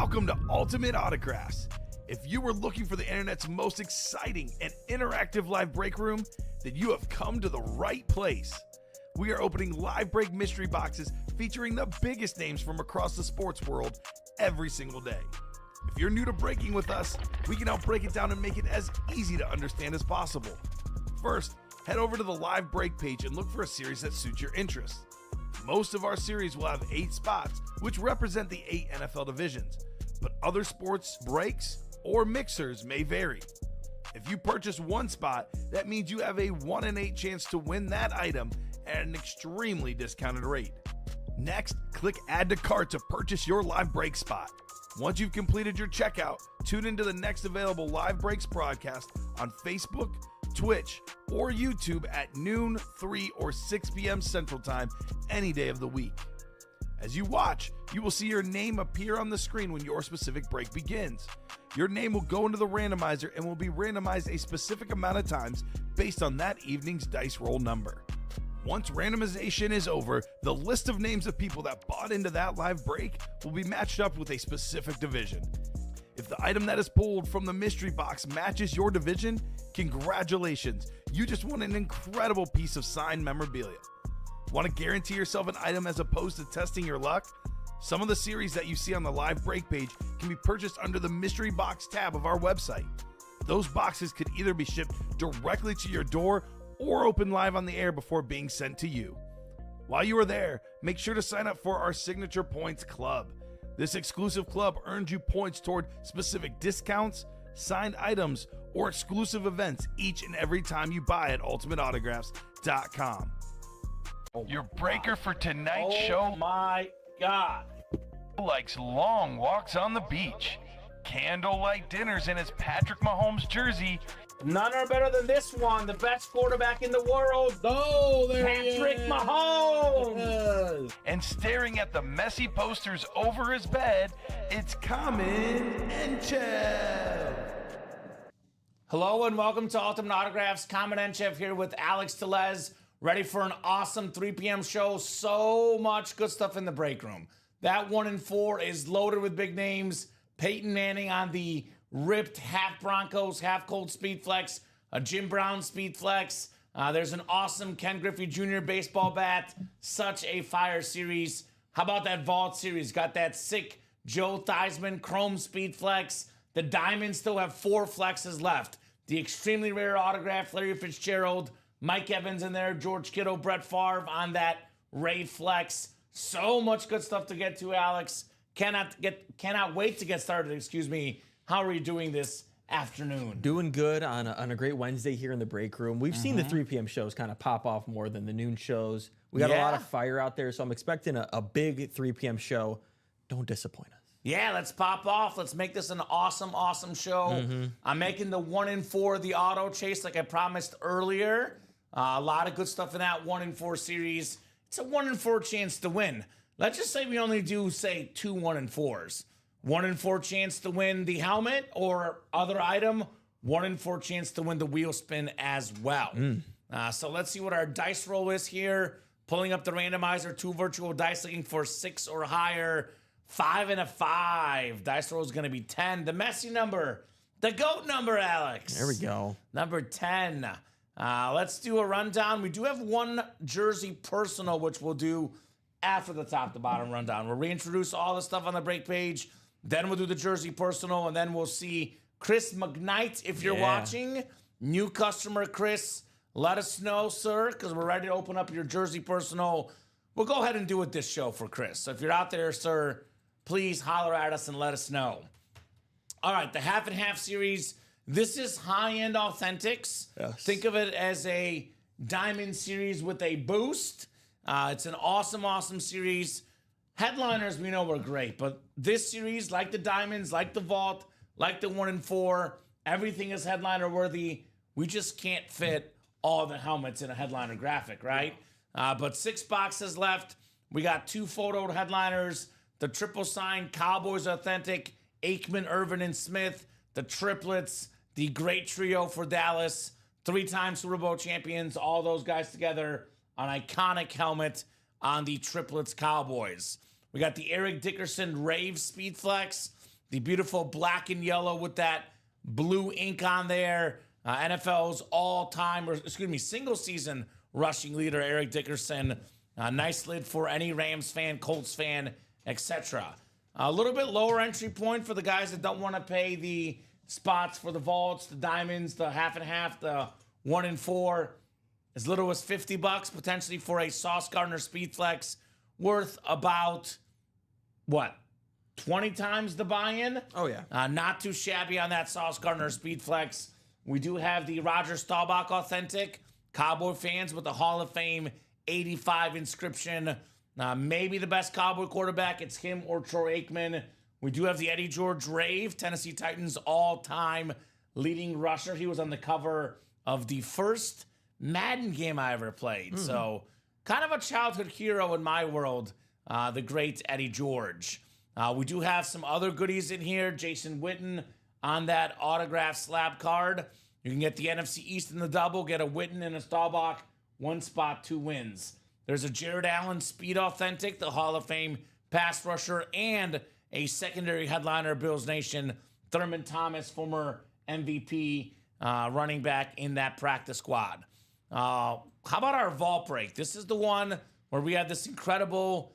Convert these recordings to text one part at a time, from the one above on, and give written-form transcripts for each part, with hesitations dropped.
Welcome to Ultimate Autographs. If you were looking for the internet's most exciting and interactive live break room, then you have come to the right place. We are opening live break mystery boxes featuring the biggest names from across the sports world every single day. If you're new to breaking with us, we can help break it down and make it as easy to understand as possible. First, head over to the live break page and look for a series that suits your interests. Most of our series will have 8 spots, which represent the 8 NFL divisions, but other sports breaks or mixers may vary. If you purchase one spot, that means you have a 1 in 8 chance to win that item at an extremely discounted rate. Next, click Add to Cart to purchase your live break spot. Once you've completed your checkout, tune into the next available live breaks broadcast on Facebook, Twitch, or YouTube at noon, 3, or 6 p.m. Central Time any day of the week. As you watch, you will see your name appear on the screen when your specific break begins. Your name will go into the randomizer and will be randomized a specific amount of times based on that evening's dice roll number. Once randomization is over, the list of names of people that bought into that live break will be matched up with a specific division. If the item that is pulled from the mystery box matches your division, congratulations, you just won an incredible piece of signed memorabilia. Want to guarantee yourself an item as opposed to testing your luck? Some of the series that you see on the live break page can be purchased under the mystery box tab of our website. Those boxes could either be shipped directly to your door or open live on the air before being sent to you. While you are there, make sure to sign up for our Signature Points Club. This exclusive club earns you points toward specific discounts, signed items, or exclusive events each and every time you buy at ultimateautographs.com. Your breaker for tonight's show. Oh my God. Likes long walks on the beach, candlelight dinners in his Patrick Mahomes jersey, None are better than this one. The best quarterback in the world. Oh, there Patrick he is. Mahomes. and staring at the messy posters over his bed, it's Common and Chev. Hello and welcome to Ultimate Autographs. Common and Chef here with Alex Tellez. Ready for an awesome 3 p.m. show. So much good stuff in the break room. That 1 in 4 is loaded with big names. Peyton Manning on the ripped half Broncos, half Colt Speed Flex, a Jim Brown Speed Flex. There's an awesome Ken Griffey Jr. baseball bat. Such a fire series. How about that vault series? Got that sick Joe Theismann Chrome Speed Flex. The Diamonds still have 4 flexes left. The extremely rare autograph Larry Fitzgerald, Mike Evans in there, George Kittle, Brett Favre on that Ray Flex. So much good stuff to get to, Alex. Cannot wait to get started, excuse me. How are you doing this afternoon? Doing good on a great Wednesday here in the break room. We've seen the 3 p.m. shows kind of pop off more than the noon shows. We got a lot of fire out there, so I'm expecting a big 3 p.m. show. Don't disappoint us. Yeah, let's pop off. Let's make this an awesome, awesome show. I'm making the 1 in 4 the auto chase like I promised earlier. A lot of good stuff in that 1 in 4 series. It's a 1 in 4 chance to win. Let's just say we only do, say, 2 1 in 4s. 1 in 4 chance to win the helmet or other item. 1 in 4 chance to win the wheel spin as well. So let's see what our dice roll is here. Pulling up the randomizer, 2 virtual dice looking for 6 or higher. 5 and a 5. Dice roll is going to be 10. The messy number, the GOAT number, Alex. There we go. Number 10. Let's do a rundown. We do have one jersey personal, which we'll do after the top to bottom rundown. We'll reintroduce all the stuff on the break page. Then we'll do the jersey personal, and then we'll see Chris McKnight. If you're watching, new customer Chris, let us know, sir, because we're ready to open up your jersey personal. We'll go ahead and do it this show for Chris. So if you're out there, sir, please holler at us and let us know. All right, the half and half series. This is high-end authentics. Yes. Think of it as a diamond series with a boost. It's an awesome, awesome series. Headliners we know were great, but this series, like the Diamonds, like the Vault, like the 1 in 4, everything is headliner worthy. We just can't fit all the helmets in a headliner graphic, right? But 6 boxes left. We got 2 photoed headliners, the triple sign Cowboys Authentic, Aikman, Irvin, and Smith, the triplets, the great trio for Dallas, 3-time Super Bowl champions, all those guys together, an iconic helmet on the triplets Cowboys. We got the Eric Dickerson Rave Speed Flex. the beautiful black and yellow with that blue ink on there. NFL's single season rushing leader, Eric Dickerson. Nice lid for any Rams fan, Colts fan, etc. A little bit lower entry point for the guys that don't want to pay the spots for the vaults, the diamonds, the half and half, the 1 and 4. As little as $50 potentially for a Sauce Gardner Speedflex, worth about, 20 times the buy-in? Oh, yeah. Not too shabby on that Sauce Gardner Speedflex. We do have the Roger Staubach Authentic. Cowboy fans with the Hall of Fame 85 inscription. Maybe the best Cowboy quarterback. It's him or Troy Aikman. We do have the Eddie George Rave, Tennessee Titans all-time leading rusher. He was on the cover of the first Madden game I ever played. So kind of a childhood hero in my world, the great Eddie George. We do have some other goodies in here. Jason Witten on that autograph slab card. You can get the NFC East in the double, get a Witten and a Staubach, 1 spot, 2 wins. There's a Jared Allen Speed Authentic, the Hall of Fame pass rusher, and a secondary headliner, Bills Nation, Thurman Thomas, former MVP running back in that practice squad. How about our vault break? This is the one where we have this incredible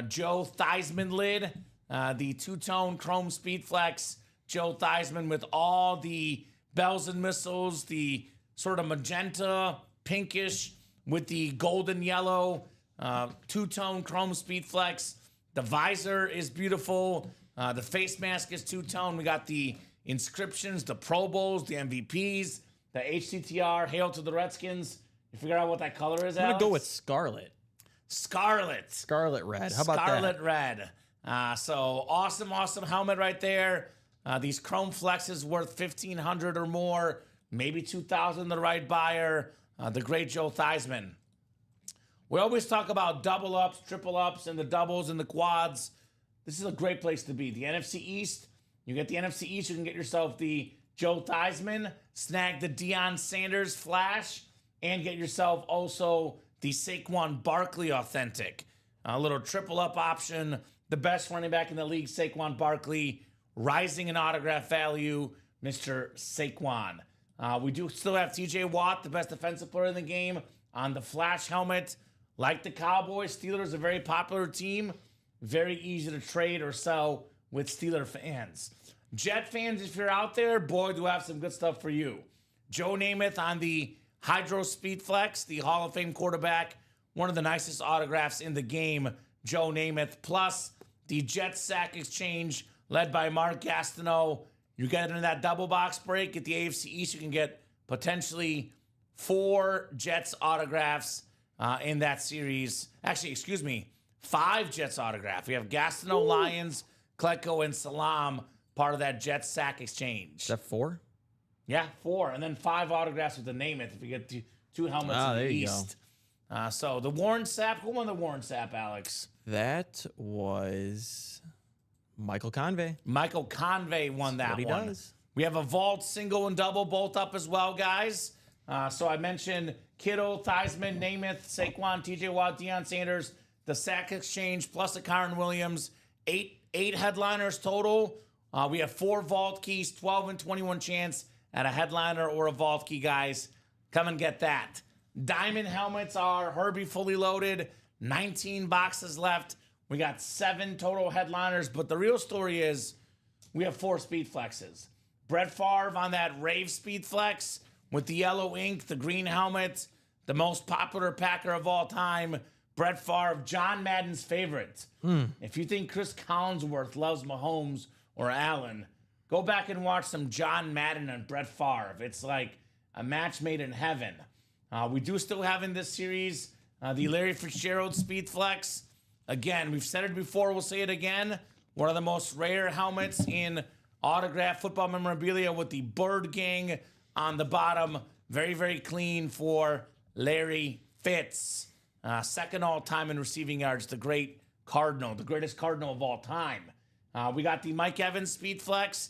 Joe Theismann lid, the two-tone chrome Speedflex Joe Theismann with all the bells and whistles, the sort of magenta, pinkish with the golden yellow, two-tone chrome Speedflex. The visor is beautiful. The face mask is two-tone. We got the inscriptions, the Pro Bowls, the MVPs, the HCTR, Hail to the Redskins. You figure out what that color is, I'm going to go with Scarlet. Scarlet red. How about that? Scarlet red. So awesome helmet right there. These chrome flexes worth $1,500 or more, maybe $2,000 the right buyer. The great Joe Theismann. We always talk about double ups, triple ups, and the doubles and the quads. This is a great place to be. The NFC East, you get the NFC East, you can get yourself the Joe Theismann, snag the Deion Sanders Flash, and get yourself also the Saquon Barkley Authentic. A little triple up option. The best running back in the league, Saquon Barkley, rising in autograph value, Mr. Saquon. We do still have TJ Watt, the best defensive player in the game, on the Flash helmet. Like the Cowboys, Steelers, a very popular team. Very easy to trade or sell with Steeler fans. Jet fans, if you're out there, boy, do I have some good stuff for you. Joe Namath on the Hydro Speedflex, the Hall of Fame quarterback. One of the nicest autographs in the game, Joe Namath. Plus, the Jets Sack Exchange, led by Mark Gastineau. You get into that double box break at the AFC East, you can get potentially 4 Jets autographs in that series. Actually, 5 Jets autographs. We have Gastineau, Lions, Kletko, and Salam, part of that Jets Sack Exchange. Is that 4? Yeah, 4. And then 5 autographs with the Namath if you get 2 helmets in the East. So the Warren Sapp, who won the Warren Sapp, Alex? That was Michael Convey. Michael Convey won that what one. he does. We have a vault, single, and double both up as well, guys. So I mentioned Kittle, Theismann, Namath, Saquon, TJ Watt, Deion Sanders, the Sack Exchange, plus a Kyron Williams. 8 headliners total. We have 4 vault keys, 12 and 21 chance at a headliner or a vault key, guys. Come and get that. Diamond helmets are Herbie fully loaded. 19 boxes left. We got 7 total headliners, but the real story is we have 4 Speedflexes. Brett Favre on that Rave Speedflex with the yellow ink, the green helmet, the most popular Packer of all time, Brett Favre, John Madden's favorite. If you think Chris Collinsworth loves Mahomes or Allen, go back and watch some John Madden and Brett Favre. It's like a match made in heaven. We do still have in this series the Larry Fitzgerald Speedflex. Again, we've said it before, we'll say it again. One of the most rare helmets in autographed football memorabilia with the Bird Gang on the bottom. Very, very clean for Larry Fitz. Second all-time in receiving yards, the great Cardinal, the greatest Cardinal of all time. We got the Mike Evans Speedflex,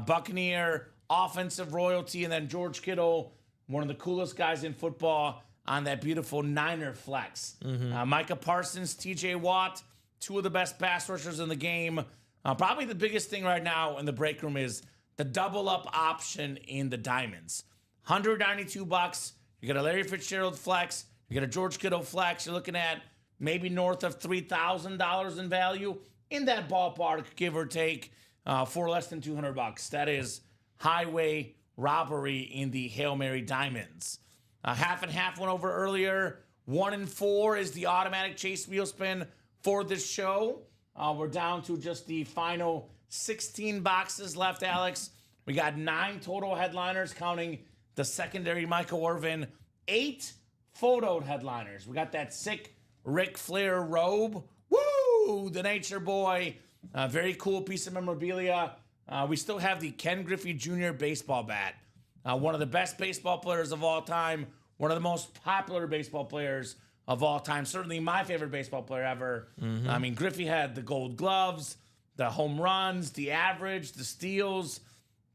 Buccaneer offensive royalty, and then George Kittle, one of the coolest guys in football, on that beautiful Niner flex. Micah Parsons, TJ Watt, 2 of the best pass rushers in the game. Probably the biggest thing right now in the break room is the double up option in the diamonds. $192. You get a Larry Fitzgerald flex. You get a George Kittle flex. You're looking at maybe north of $3,000 in value, in that ballpark, give or take, for less than $200. That is highway robbery in the Hail Mary diamonds. Half and half went over earlier. 1 and 4 is the automatic chase wheel spin for this show. We're down to just the final 16 boxes left, Alex. We got 9 total headliners, counting the secondary Michael Irvin. 8 photoed headliners. We got that sick Ric Flair robe. Woo! The Nature Boy. Very cool piece of memorabilia. We still have the Ken Griffey Jr. baseball bat. One of the best baseball players of all time. One of the most popular baseball players of all time. Certainly my favorite baseball player ever. I mean, Griffey had the gold gloves, the home runs, the average, the steals.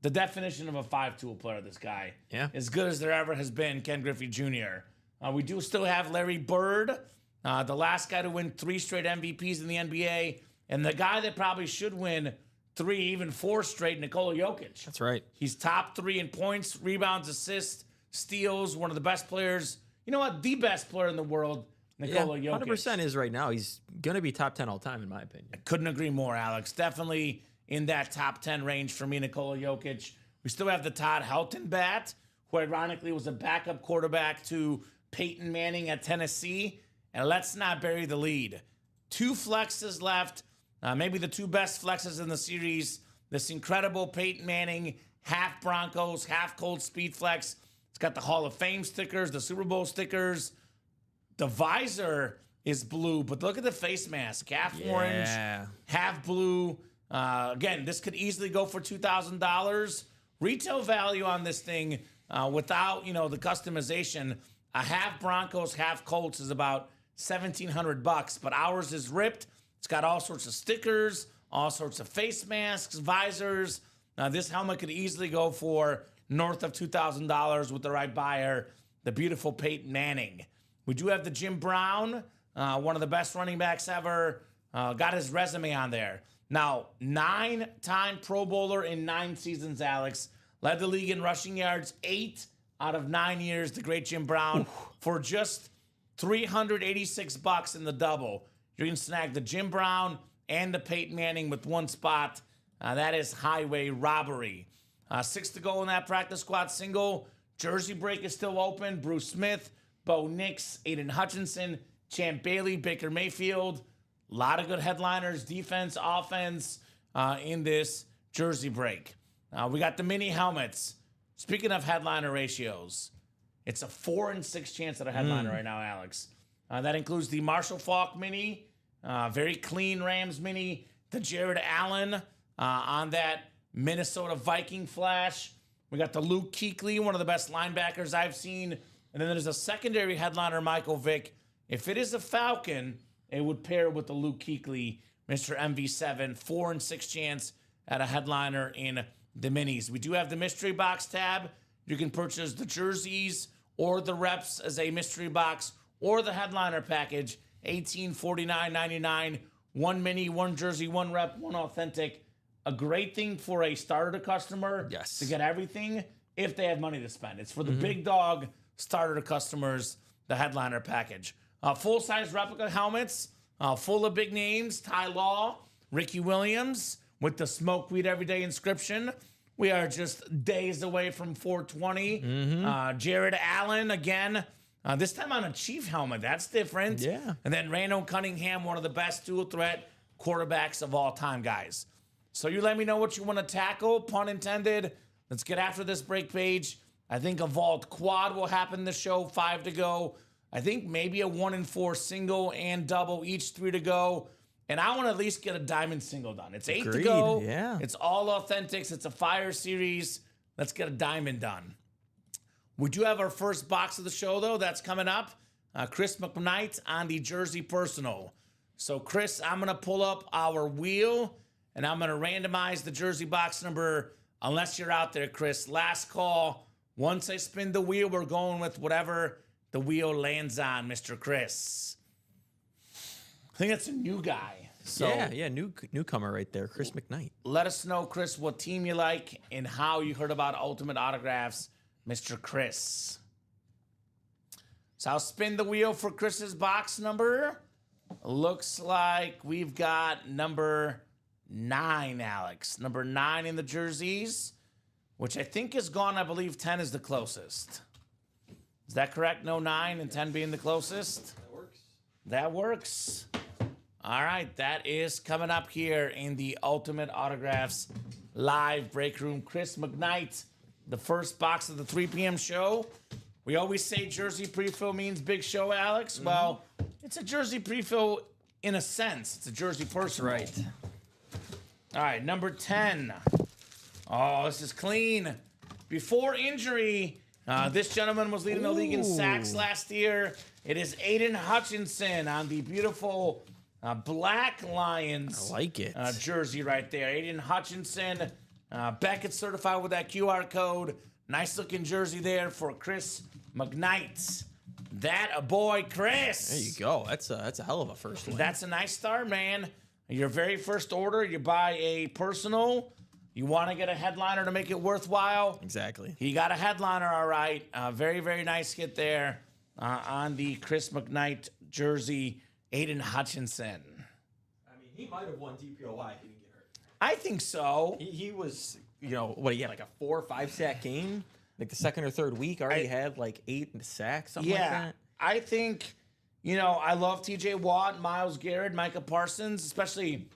The definition of a 5-tool player, this guy. Yeah. As good as there ever has been, Ken Griffey Jr. We do still have Larry Bird, the last guy to win 3 straight MVPs in the NBA, and the guy that probably should win 3, even 4 straight, Nikola Jokic. That's right. He's top 3 in points, rebounds, assists, steals, one of the best players. You know what? The best player in the world, Nikola Jokic. 100% is right now. He's going to be top 10 all time, in my opinion. Couldn't agree more, Alex. Definitely in that top 10 range for me, Nikola Jokic. We still have the Todd Helton bat, who ironically was a backup quarterback to Peyton Manning at Tennessee. And let's not bury the lead. 2 flexes left, maybe the 2 best flexes in the series. This incredible Peyton Manning, half Broncos, half Cold Speed flex. It's got the Hall of Fame stickers, the Super Bowl stickers. The visor is blue, but look at the face mask. Half orange, half blue. Again, this could easily go for $2,000. Retail value on this thing, without the customization, a half Broncos, half Colts is about $1,700. But ours is ripped. It's got all sorts of stickers, all sorts of face masks, visors. This helmet could easily go for north of $2,000 with the right buyer. The beautiful Peyton Manning. We do have the Jim Brown, one of the best running backs ever. Got his resume on there. Now, 9-time Pro Bowler in 9 seasons, Alex. Led the league in rushing yards 8 out of 9 years, the great Jim Brown. For just $386 in the double, you can snag the Jim Brown and the Peyton Manning with one spot. That is highway robbery. 6 to go in that practice squad single. Jersey break is still open. Bruce Smith, Bo Nix, Aiden Hutchinson, Champ Bailey, Baker Mayfield. A lot of good headliners, defense, offense in this Jersey break. We got the mini helmets. Speaking of headliner ratios, it's a 4 in 6 chance at a headliner right now, Alex. That includes the Marshall Faulk mini, very clean Rams mini, the Jared Allen on that Minnesota Viking flash. We got the Luke Kuechly, one of the best linebackers I've seen. And then there's a secondary headliner, Michael Vick. If it is a Falcon, it would pair with the Luke Kuechly, Mr. MV7, 4 in 6 chance at a headliner in the minis. We do have the mystery box tab. You can purchase the jerseys or the reps as a mystery box or the headliner package, $1849.99. 1 mini, 1 jersey, 1 rep, 1 authentic. A great thing for a starter customer to get everything if they have money to spend. It's for the big dog starter customers, the headliner package. Full-size replica helmets, full of big names. Ty Law, Ricky Williams with the Smoke Weed Everyday inscription. We are just days away from 420. Jared Allen, again, this time on a Chief helmet. That's different. Yeah. And then Randall Cunningham, one of the best dual-threat quarterbacks of all time, guys. So you let me know what you want to tackle, pun intended. Let's get after this break page. I think a vault quad will happen this show, 5 to go. I think maybe a 1 in 4 single and double, each 3 to go. And I want to at least get a diamond single done. It's 8 to go. Yeah. It's all authentics. It's a fire series. Let's get a diamond done. We do have our first box of the show, though. That's coming up. Chris McKnight on the Jersey Personal. So, Chris, I'm going to pull up our wheel, and I'm going to randomize the Jersey box number, unless you're out there, Chris. Last call. Once I spin the wheel, we're going with whatever the wheel lands on, Mr. Chris. I think that's a new guy. So yeah, newcomer right there, Chris McKnight. let us know, Chris, what team you like and how you heard about Ultimate Autographs, Mr. Chris. So I'll spin the wheel for Chris's box number. Looks like we've got number 9, Alex. Number 9 in the jerseys, which I think is gone. I believe 10 is the closest. Is that correct? No 9 and 10 being the closest? That works. That works. All right, that is coming up here in the Ultimate Autographs live break room. Chris McKnight, the first box of the 3 p.m. show. We always say jersey prefill means big show, Alex. Well, it's a jersey prefill in a sense. It's a jersey personal. Right. All right, number 10. Oh, this is clean. Before injury, this gentleman was leading the league in sacks last year. It is Aiden Hutchinson on the beautiful Black Lions I like it. jersey right there. Aiden Hutchinson, Beckett certified with that QR code. Nice looking jersey there for Chris McKnight. That a boy, Chris. There you go. That's a hell of a first one. That's a nice start, man. Your very first order, you buy a personal. You want to get a headliner to make it worthwhile. Exactly. He got a headliner, all right. Very, very nice hit there on the Chris McKnight jersey, Aiden Hutchinson. I mean, he might have won DPOY if he didn't get hurt. I think so. He was, he had like a 4 or 5 sack game. Like the second or third week, already had like 8 sacks, something like that. I think, I love TJ Watt, Myles Garrett, Micah Parsons, especially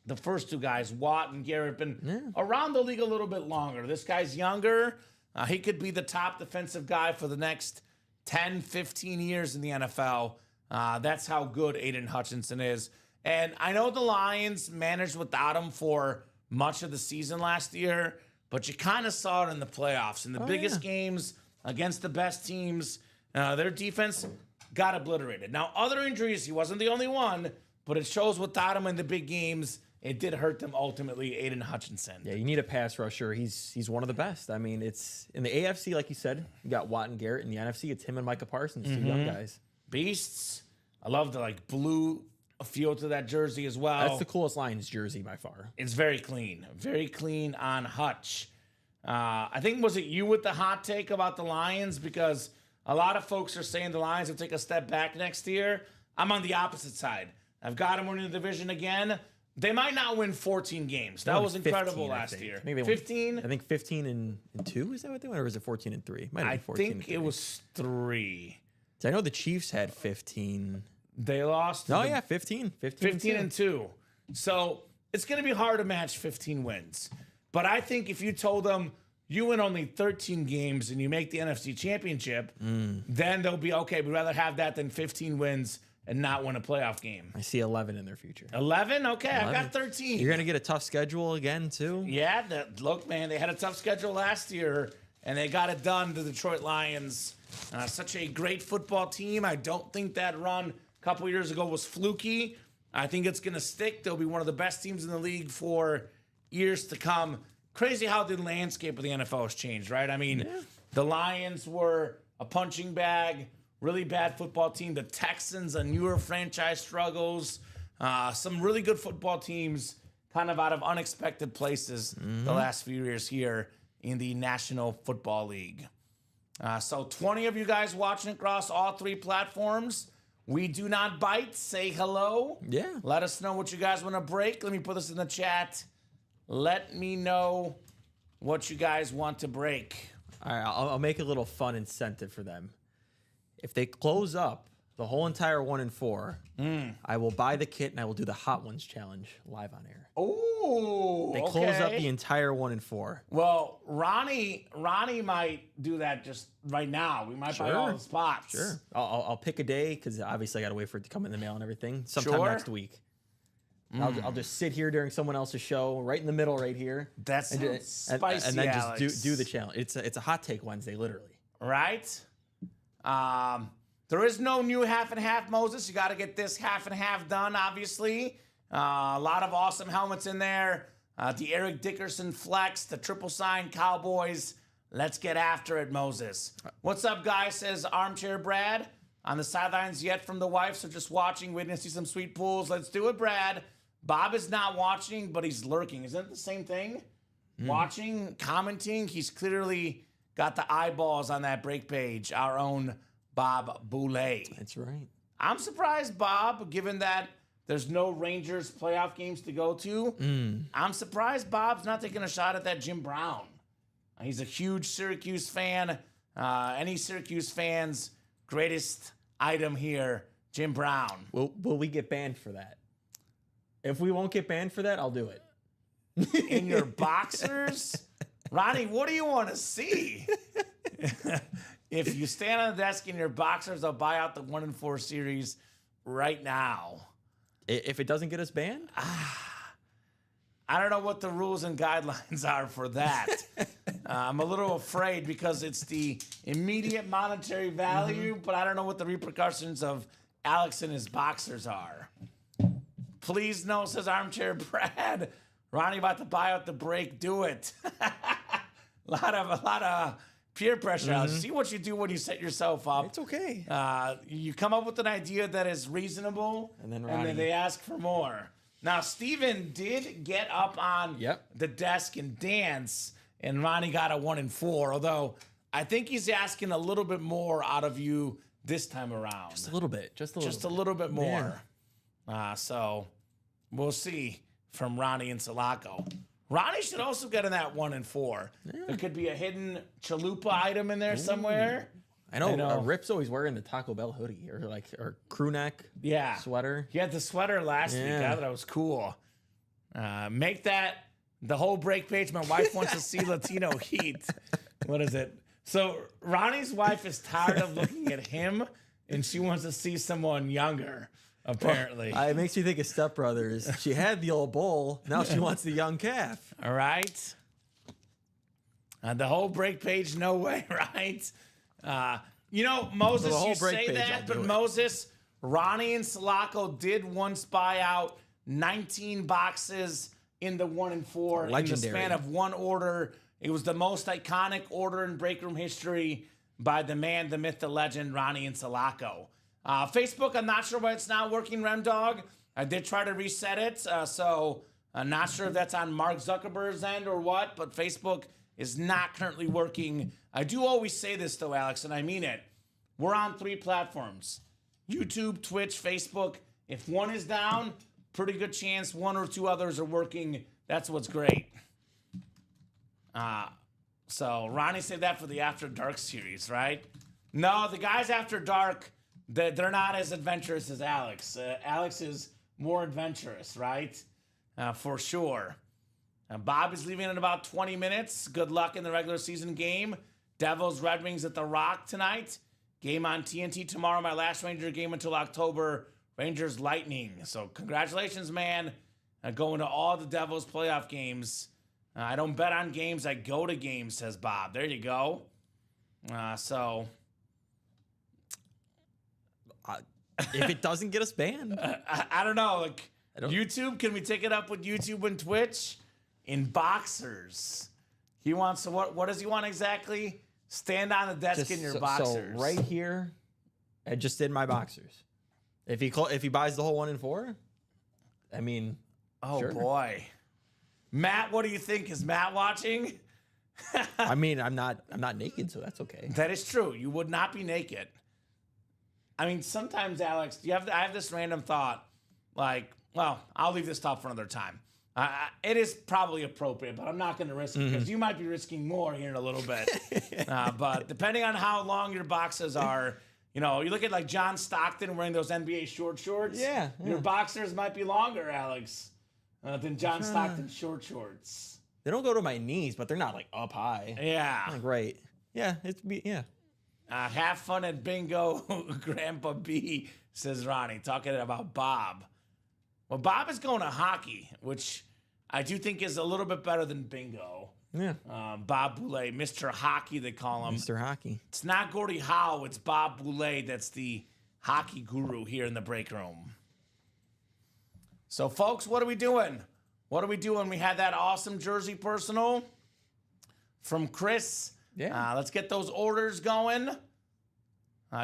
the first 2 guys. Watt and Garrett have been around the league a little bit longer. This guy's younger. He could be the top defensive guy for the next 10, 15 years in the NFL. That's how good Aiden Hutchinson is. And I know the Lions managed without him for much of the season last year, but you kind of saw it in the playoffs. In the biggest games against the best teams, their defense got obliterated. Now, other injuries, he wasn't the only one, but it shows without him in the big games, it did hurt them ultimately, Aiden Hutchinson. Yeah, you need a pass rusher. He's one of the best. I mean, it's in the AFC, like you said, you got Watt and Garrett. In the NFC, it's him and Micah Parsons, 2 young guys. Beasts. I love the blue feel to that jersey as well. That's the coolest Lions jersey by far. It's very clean on Hutch. I think, was it you with the hot take about the Lions? Because a lot of folks are saying the Lions will take a step back next year. I'm on the opposite side. I've got them winning the division again. They might not win 14 games. That was incredible 15, last year. Maybe 15? I think 15 and 2. Is that what they won? Or was it 14 and 3? Might have been 14 I think and 3. it was 3. So I know the Chiefs had 15. They lost. Oh, yeah, 15. 15 and 2. So it's going to be hard to match 15 wins. But I think if you told them you win only 13 games and you make the NFC Championship, then they'll be, okay, we'd rather have that than 15 wins and not win a playoff game. I see 11 in their future. 11? Okay, I've got 13. You're going to get a tough schedule again, too? Yeah, look, man, they had a tough schedule last year, and they got it done, the Detroit Lions. Such a great football team. I don't think that run a couple years ago was fluky. I think it's going to stick. They'll be one of the best teams in the league for years to come. Crazy how the landscape of the NFL has changed, right? I mean, the Lions were a punching bag, really bad football team. The Texans, a newer franchise, struggles. Some really good football teams kind of out of unexpected places the last few years here in the National Football League. So 20 of you guys watching across all 3 platforms. We do not bite. Say hello. Yeah. Let us know what you guys want to break. Let me put this in the chat. Let me know what you guys want to break. All right, I'll make a little fun incentive for them. If they close up the whole entire 1 and 4, I will buy the kit and I will do the Hot Ones challenge live on air. Oh, They close up the entire 1 and 4. Well, Ronnie might do that just right now. We might buy all the spots. Sure. I'll pick a day because obviously I got to wait for it to come in the mail and everything. Sometime next week. I'll just sit here during someone else's show, right in the middle, right here. That's spicy, and then Alex. just do the challenge. It's a hot take Wednesday, literally. Right? There is no new half and half, Moses. You got to get this half and half done, obviously. A lot of awesome helmets in there. The Eric Dickerson Flex, the triple sign Cowboys. Let's get after it, Moses. What's up, guys? Says Armchair Brad. On the sidelines yet from the wife, so just watching, waiting to see some sweet pools. Let's do it, Brad. Bob is not watching, but he's lurking. Isn't it the same thing? Watching, commenting. He's clearly got the eyeballs on that break page. Our own Bob Boulay. That's right. I'm surprised, Bob, given that there's no Rangers playoff games to go to. I'm surprised Bob's not taking a shot at that Jim Brown. He's a huge Syracuse fan. Any Syracuse fans' greatest item here, Jim Brown. Will we get banned for that? If we won't get banned for that, I'll do it. In your boxers? Ronnie, what do you want to see? If you stand on the desk in your boxers, I'll buy out the 1-4 series right now. If it doesn't get us banned? I don't know what the rules and guidelines are for that. I'm a little afraid because it's the immediate monetary value, but I don't know what the repercussions of Alex and his boxers are. Please no, says Armchair Brad. Ronnie about to buy out the break. Do it. a lot of peer pressure. Alex. See what you do when you set yourself up. It's okay. You come up with an idea that is reasonable, And then they ask for more. Now, Steven did get up on the desk and dance, and Ronnie got a 1-4, although I think he's asking a little bit more out of you this time around. Just a little bit. Just a little bit more. So we'll see from Ronnie and Sulaco. Ronnie should also get in that 1-4. There could be a hidden chalupa item in there somewhere. I know. Rip's always wearing the Taco Bell hoodie or crew neck sweater. He had the sweater last week. I thought that was cool. Make that the whole break page. My wife wants to see Latino heat. What is it? So Ronnie's wife is tired of looking at him, and she wants to see someone younger. Apparently. It makes me think of Step Brothers. She had the old bull. Now she wants the young calf. All right. The whole break page, no way, right? Moses, whole you break say page, that, I'll but do it. Moses, Ronnie and Sulaco did once buy out 19 boxes in the 1-4 in the Legendary. span of one order. It was the most iconic order in break room history by the man, the myth, the legend, Ronnie and Sulaco. Facebook, I'm not sure why it's not working, Remdog. I did try to reset it, so I'm not sure if that's on Mark Zuckerberg's end or what, but Facebook is not currently working. I do always say this, though, Alex, and I mean it. We're on 3 platforms, YouTube, Twitch, Facebook. If one is down, pretty good chance 1 or 2 others are working. That's what's great. So Ronnie said that for the After Dark series, right? No, the guys After Dark, they're not as adventurous as Alex. Alex is more adventurous, right? For sure. Bob is leaving in about 20 minutes. Good luck in the regular season game. Devils, Red Wings at the Rock tonight. Game on TNT tomorrow. My last Ranger game until October. Rangers Lightning. So congratulations, man. Going to all the Devils playoff games. I don't bet on games. I go to games, says Bob. There you go. If it doesn't get us banned, I don't know. Like YouTube, can we take it up with YouTube and Twitch? In boxers, he wants to. What does he want exactly? Stand on the desk in your boxers. So right here, I just did my boxers. If he buys the whole 1-4, I mean, sure. Boy, Matt, what do you think? Is Matt watching? I mean, I'm not naked, so that's okay. That is true. You would not be naked. I mean, sometimes, Alex, I have this random thought. Like, well, I'll leave this thought for another time. It is probably appropriate, but I'm not going to risk it because you might be risking more here in a little bit. But depending on how long your boxers are, you look at like John Stockton wearing those NBA shorts. Yeah. Your boxers might be longer, Alex, than John Stockton's shorts. They don't go to my knees, but they're not like up high. Yeah. Like, right. Yeah. Yeah. Have fun at bingo, Grandpa B, says Ronnie, talking about Bob. Well, Bob is going to hockey, which I do think is a little bit better than bingo. Yeah. Bob Boulay, Mr. Hockey, they call him. Mr. Hockey. It's not Gordie Howe, it's Bob Boulay that's the hockey guru here in the break room. So, folks, what are we doing? We had that awesome jersey personal from Chris. Yeah. Let's get those orders going.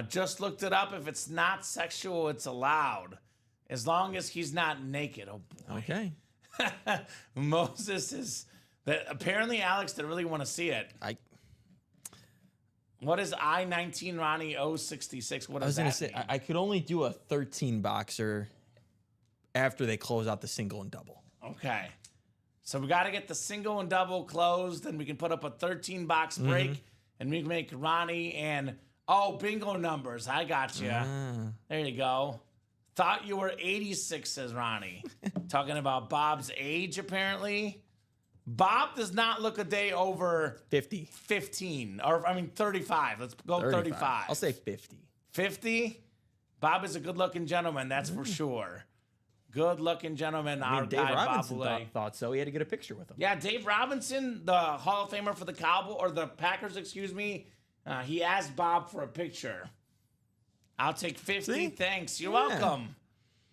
Just looked it up. If it's not sexual, it's allowed. as long as he's not naked. Oh boy. Okay. Moses is that apparently Alex didn't really want to see it. What is I-19 Ronnie 066? What I does was gonna that say mean? I could only do a 13 boxer after they close out the single and double. Okay. So we got to get the single and double closed, and we can put up a 13 box break, and we can make Ronnie and bingo numbers. I got you. There you go. Thought you were 86, says Ronnie. Talking about Bob's age, apparently. Bob does not look a day over 50. 15, or 35. Let's go 35. I'll say 50. 50. Bob is a good-looking gentleman, that's for sure. Good-looking gentleman, I our mean, Dave guy Robinson Bob Boulay. thought so. He had to get a picture with him. Yeah, Dave Robinson, the Hall of Famer for the the Packers, excuse me. He asked Bob for a picture. I'll take 50. See? Thanks. You're Yeah. welcome.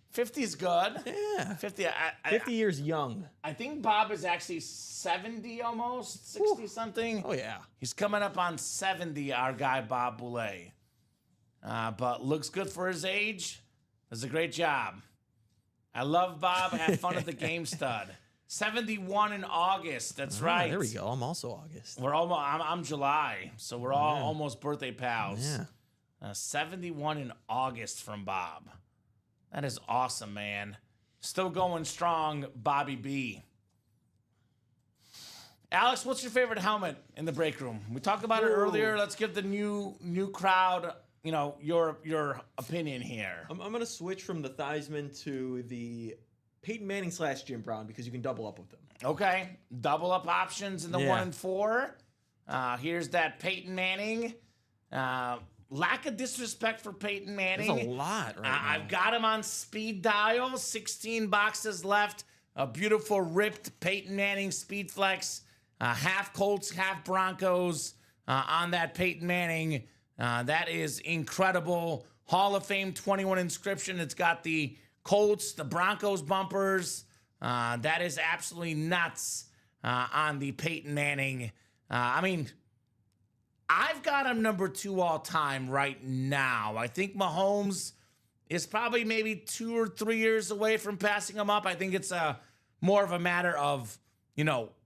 50 is good. Yeah. 50. 50 years young. I think Bob is actually 70 almost, 60 something. Oh, yeah. He's coming up on 70, our guy Bob Boulay. But looks good for his age. Does a great job. I love Bob. Had fun at the Game Stud. 71 in August. That's right. There we go. I'm also August. We're almost. I'm July, so we're all almost birthday pals. Yeah. 71 in August from Bob. That is awesome, man. Still going strong, Bobby B. Alex, what's your favorite helmet in the break room? We talked about it earlier. Let's give the new crowd, your opinion here. I'm going to switch from the Theismann to the Peyton Manning / Jim Brown because you can double up with them. Okay, double up options in the Yeah. 1 and 4. Here's that Peyton Manning. Lack of disrespect for Peyton Manning. There's a lot right now. I've got him on speed dial. 16 boxes left. A beautiful ripped Peyton Manning Speed Flex. Half Colts, half Broncos on that Peyton Manning. That is incredible. Hall of Fame 21 inscription. It's got the Colts, the Broncos bumpers. That is absolutely nuts on the Peyton Manning. I've got him number 2 all time right now. I think Mahomes is probably maybe 2 or 3 years away from passing him up. I think it's more of a matter of,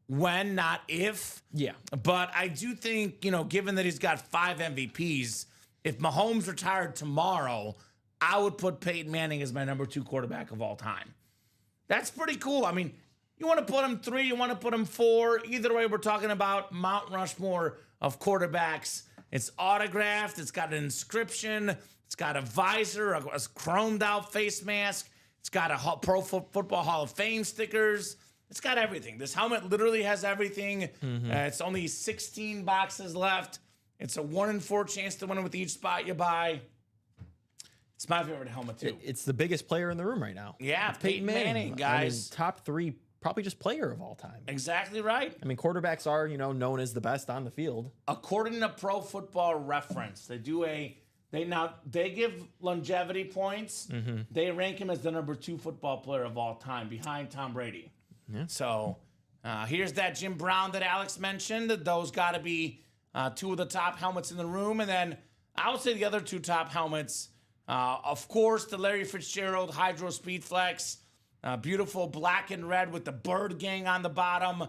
when, not if. Yeah. But I do think, given that he's got 5 MVPs, if Mahomes retired tomorrow, I would put Peyton Manning as my number 2 quarterback of all time. That's pretty cool. You want to put him 3, you want to put him 4. Either way, we're talking about Mount Rushmore of quarterbacks. It's autographed. It's got an inscription. It's got a visor, a chromed out face mask. It's got a Pro Football Hall of Fame stickers. It's got everything. This helmet literally has everything. It's only 16 boxes left. It's a 1 in 4 chance to win it with each spot you buy. It's my favorite helmet, too. It's the biggest player in the room right now. Yeah, It's Peyton Manning, guys. Top 3, probably just player of all time. Exactly right. Quarterbacks are, known as the best on the field. According to Pro Football Reference, they give longevity points. They rank him as the number 2 football player of all time, behind Tom Brady. Yeah. So here's that Jim Brown that Alex mentioned. Those got to be 2 of the top helmets in the room, and then I would say the other 2 top helmets. Of course, the Larry Fitzgerald Hydro Speed Flex. Beautiful black and red with the bird gang on the bottom.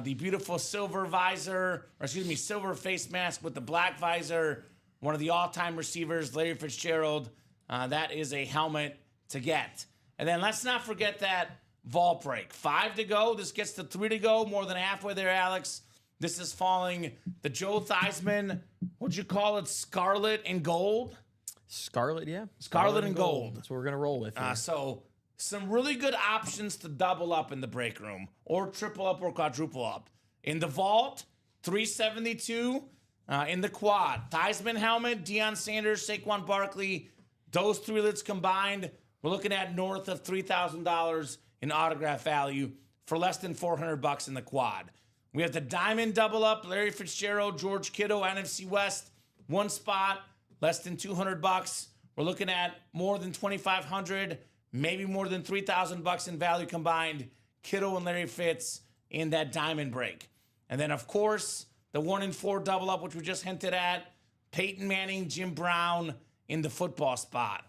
The beautiful silver face mask with the black visor. One of the all-time receivers, Larry Fitzgerald. That is a helmet to get. And then let's not forget that vault break. 5 to go. This gets to 3 to go. More than halfway there, Alex. This is falling the Joe Theismann, what'd you call it, Scarlet and Gold? Scarlet, yeah. Scarlet and gold. That's what we're going to roll with here. So some really good options to double up in the break room or triple up or quadruple up. In the vault, 372. In the quad, Theismann helmet, Deion Sanders, Saquon Barkley, those 3 lids combined, we're looking at north of $3,000 in autograph value for less than $400 in the quad. We have the diamond double up, Larry Fitzgerald, George Kittle, NFC West, 1 spot, less than $200. We're looking at more than $2,500, maybe more than $3,000 in value combined. Kittle and Larry Fitz in that diamond break. And then, of course, the 1 in 4 double up, which we just hinted at. Peyton Manning, Jim Brown in the football spot.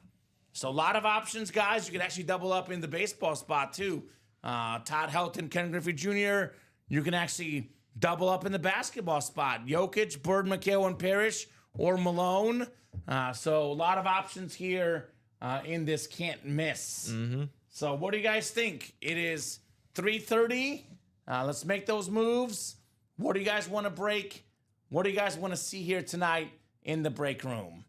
So a lot of options, guys. You can actually double up in the baseball spot too. Todd Helton, Ken Griffey Jr. You can actually double up in the basketball spot. Jokic, Bird, McHale, and Parrish, or Malone. So a lot of options here in this can't miss. So what do you guys think? It is 3:30. Let's make those moves. What do you guys want to break? What do you guys want to see here tonight in the break room?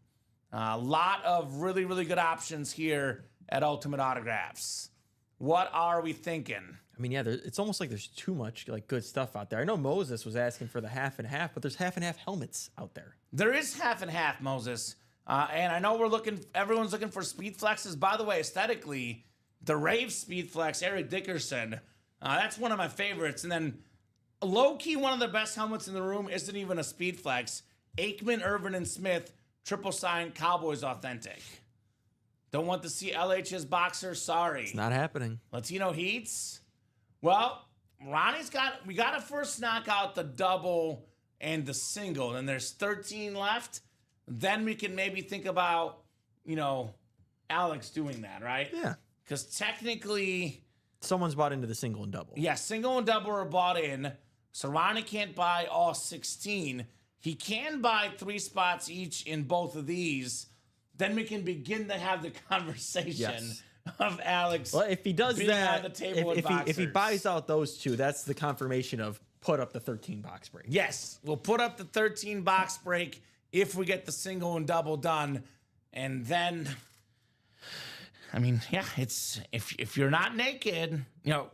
A lot of really, really good options here at Ultimate Autographs. What are we thinking? I mean, yeah, it's almost like there's too much like good stuff out there. I know Moses was asking for the half and half, but there's half and half helmets out there. There is half and half, Moses. And I know everyone's looking for speed flexes. By the way, aesthetically, the Rave Speed Flex, Eric Dickerson, that's one of my favorites. And then low-key, one of the best helmets in the room isn't even a speed flex. Aikman, Irvin, and Smith, triple sign Cowboys authentic. Don't want to see LH's boxer, sorry. It's not happening. Latino Heats. Well, we got to first knock out the double and the single. And there's 13 left. Then we can maybe think about, Alex doing that, right? Yeah. Because technically, someone's bought into the single and double. yeah, single and double are bought in. So Ronnie can't buy all 16. He can buy 3 spots each in both of these. Then we can begin to have the conversation of Alex. Well, if he does being that, on the table if he buys out those 2, that's the confirmation of put up the 13 box break. Yes, we'll put up the 13 box break if we get the single and double done. And then, I mean, yeah, it's if you're not naked,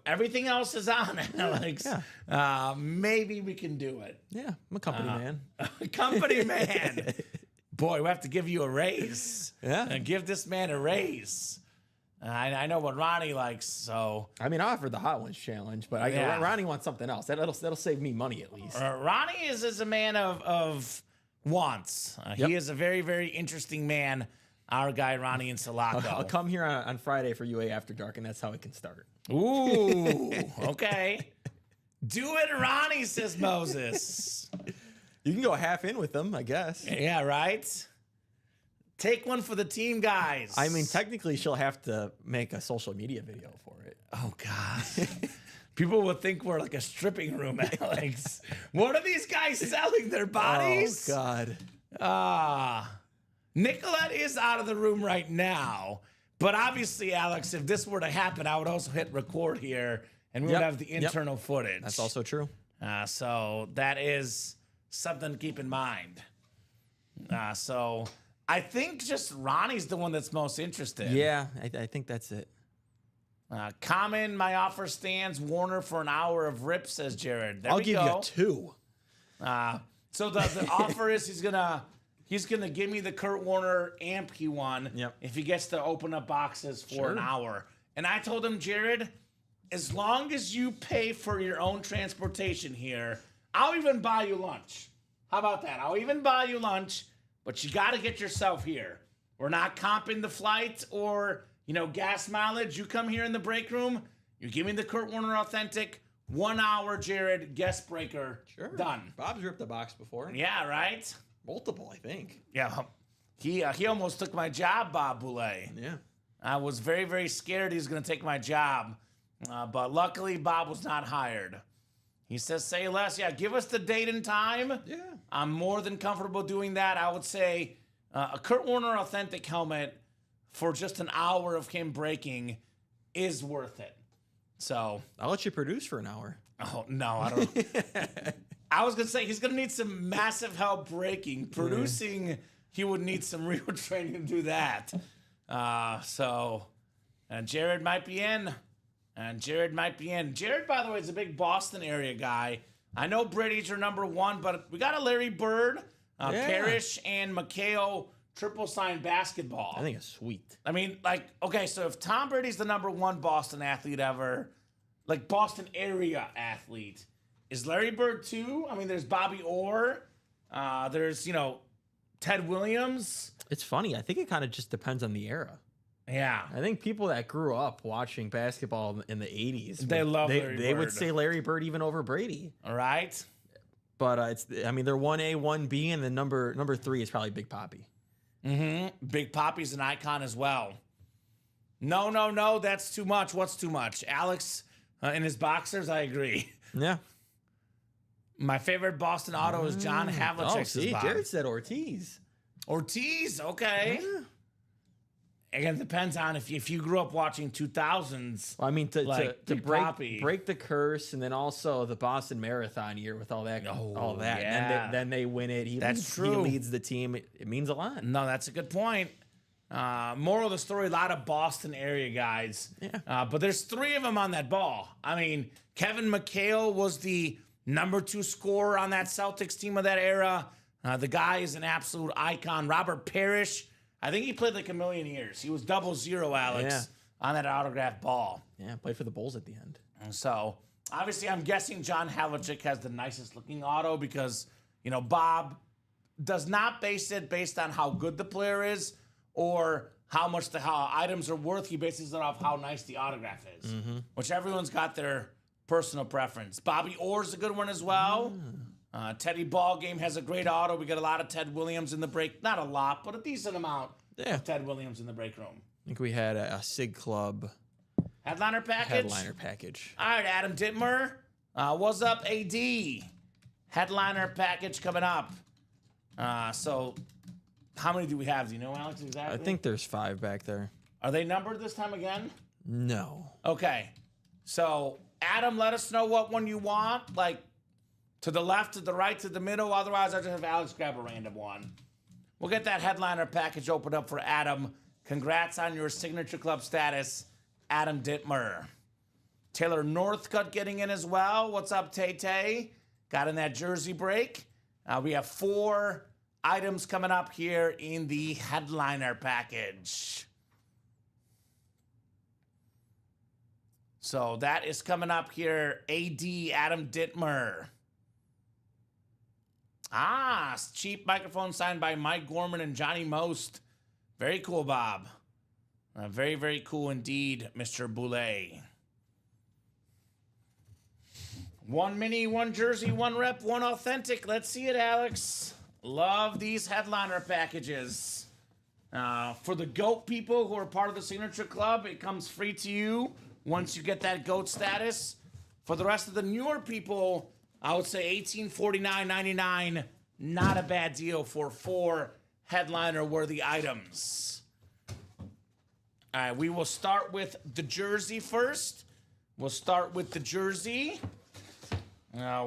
everything else is on, Alex. Yeah. Maybe we can do it. Yeah, I'm a company man. Company man. Boy, we have to give you a raise. Yeah. Give this man a raise. I know what Ronnie likes, so. I mean, I offered the Hot Ones challenge, but Ronnie wants something else. That'll save me money at least. Ronnie is a man of wants. He is a very, very interesting man. Our guy, Ronnie in Sulaco. I'll come here on Friday for UA After Dark, and that's how it can start. Ooh, okay. Do it, Ronnie, says Moses. You can go half in with them, I guess. Yeah, right? Take one for the team, guys. I mean, technically, she'll have to make a social media video for it. Oh, God. People will think we're like a stripping room, Alex. What are these guys selling? Their bodies? Oh, God. Nicolette is out of the room right now. But obviously, Alex, if this were to happen, I would also hit record here and we would have the internal footage. That's also true. So that is something to keep in mind. So I think just Ronnie's the one that's most interested. Yeah, I think that's it. Common, my offer stands. Warner for an hour of rip, says Jared. There I'll we give go. you 2. So the offer is he's gonna give me the Kurt Warner amp he won if he gets to open up boxes for an hour. And I told him, Jared, as long as you pay for your own transportation here, I'll even buy you lunch. How about that? I'll even buy you lunch, but you got to get yourself here. We're not comping the flight or gas mileage. You come here in the break room, you give me the Kurt Warner Authentic, 1 hour, Jared, guest breaker, done. Bob's ripped a box before. Yeah, right? Multiple, I think. Yeah, he almost took my job, Bob Boulay. Yeah. I was very, very scared he was going to take my job, but luckily Bob was not hired. He says, say less. Yeah, give us the date and time. Yeah. I'm more than comfortable doing that. I would say a Kurt Warner Authentic helmet for just an hour of him breaking is worth it. So I'll let you produce for an hour. Oh, no, I don't. I was going to say, he's going to need some massive help breaking. Producing, he would need some real training to do that. And Jared might be in. Jared, by the way, is a big Boston area guy. I know Brady's your number 1, but we got a Larry Bird, Parrish, and McHale triple sign basketball. I think it's sweet. I mean, so if Tom Brady's the number 1 Boston athlete ever, Boston area athlete, is Larry Bird 2? I mean, there's Bobby Orr. There's, Ted Williams. It's funny. I think it kind of just depends on the era. Yeah. I think people that grew up watching basketball in the 80s, they would say Larry Bird even over Brady. All right. But they're 1A, 1B, and then number 3 is probably Big Papi. Mm-hmm. Big Papi's an icon as well. No, that's too much. What's too much? Alex in his boxers, I agree. Yeah. My favorite Boston auto is John Havlicek's. See, Jared said Ortiz. Ortiz, okay. Yeah. Again, it depends on if you grew up watching 2000s. Well, I mean, to Big Papi. break the curse, and then also the Boston Marathon year with all that. Yeah. And then they win it. He True. leads the team. It means a lot. No, that's a good point. Moral of the story, a lot of Boston area guys. Yeah. But there's 3 of them on that ball. I mean, Kevin McHale was the number 2 scorer on that Celtics team of that era. The guy is an absolute icon. Robert Parrish, I think he played like a million years. He was 00, Alex, on that autographed ball. Yeah, played for the Bulls at the end. And so, obviously, I'm guessing John Havlicek has the nicest looking auto because, Bob does not base it based on how good the player is or how much how items are worth. He bases it off how nice the autograph is, which everyone's got their personal preference. Bobby Orr's a good one as well. Teddy Ballgame has a great auto. We got a lot of Ted Williams in the break. Not a lot, but a decent amount of Ted Williams in the break room. I think we had a Sig Club Headliner package? headliner package. All right, Adam Dittmer. What's up, AD? Headliner package coming up. So how many do we have? Do you know, Alex, exactly? I think there's 5 back there. Are they numbered this time again? No. Okay. So, Adam, let us know what one you want. Like, to the left, to the right, to the middle. Otherwise, I'll just have Alex grab a random one. We'll get that headliner package opened up for Adam. Congrats on your signature club status, Adam Dittmer. Taylor Northcutt getting in as well. What's up, Tay-Tay? Got in that jersey break. We have 4 items coming up here in the headliner package. So that is coming up here. AD Adam Dittmer. Cheap microphone signed by Mike Gorman and Johnny Most. Very cool, Bob. Very, very cool indeed, Mr. Boulay. 1 mini, 1 jersey, 1 rep, 1 authentic. Let's see it, Alex. Love these headliner packages. For the GOAT people who are part of the Signature Club, it comes free to you once you get that GOAT status. For the rest of the newer people, I would say $1849.99. Not a bad deal for 4 headliner-worthy items. All right, we will start with the jersey first. We'll start with the jersey.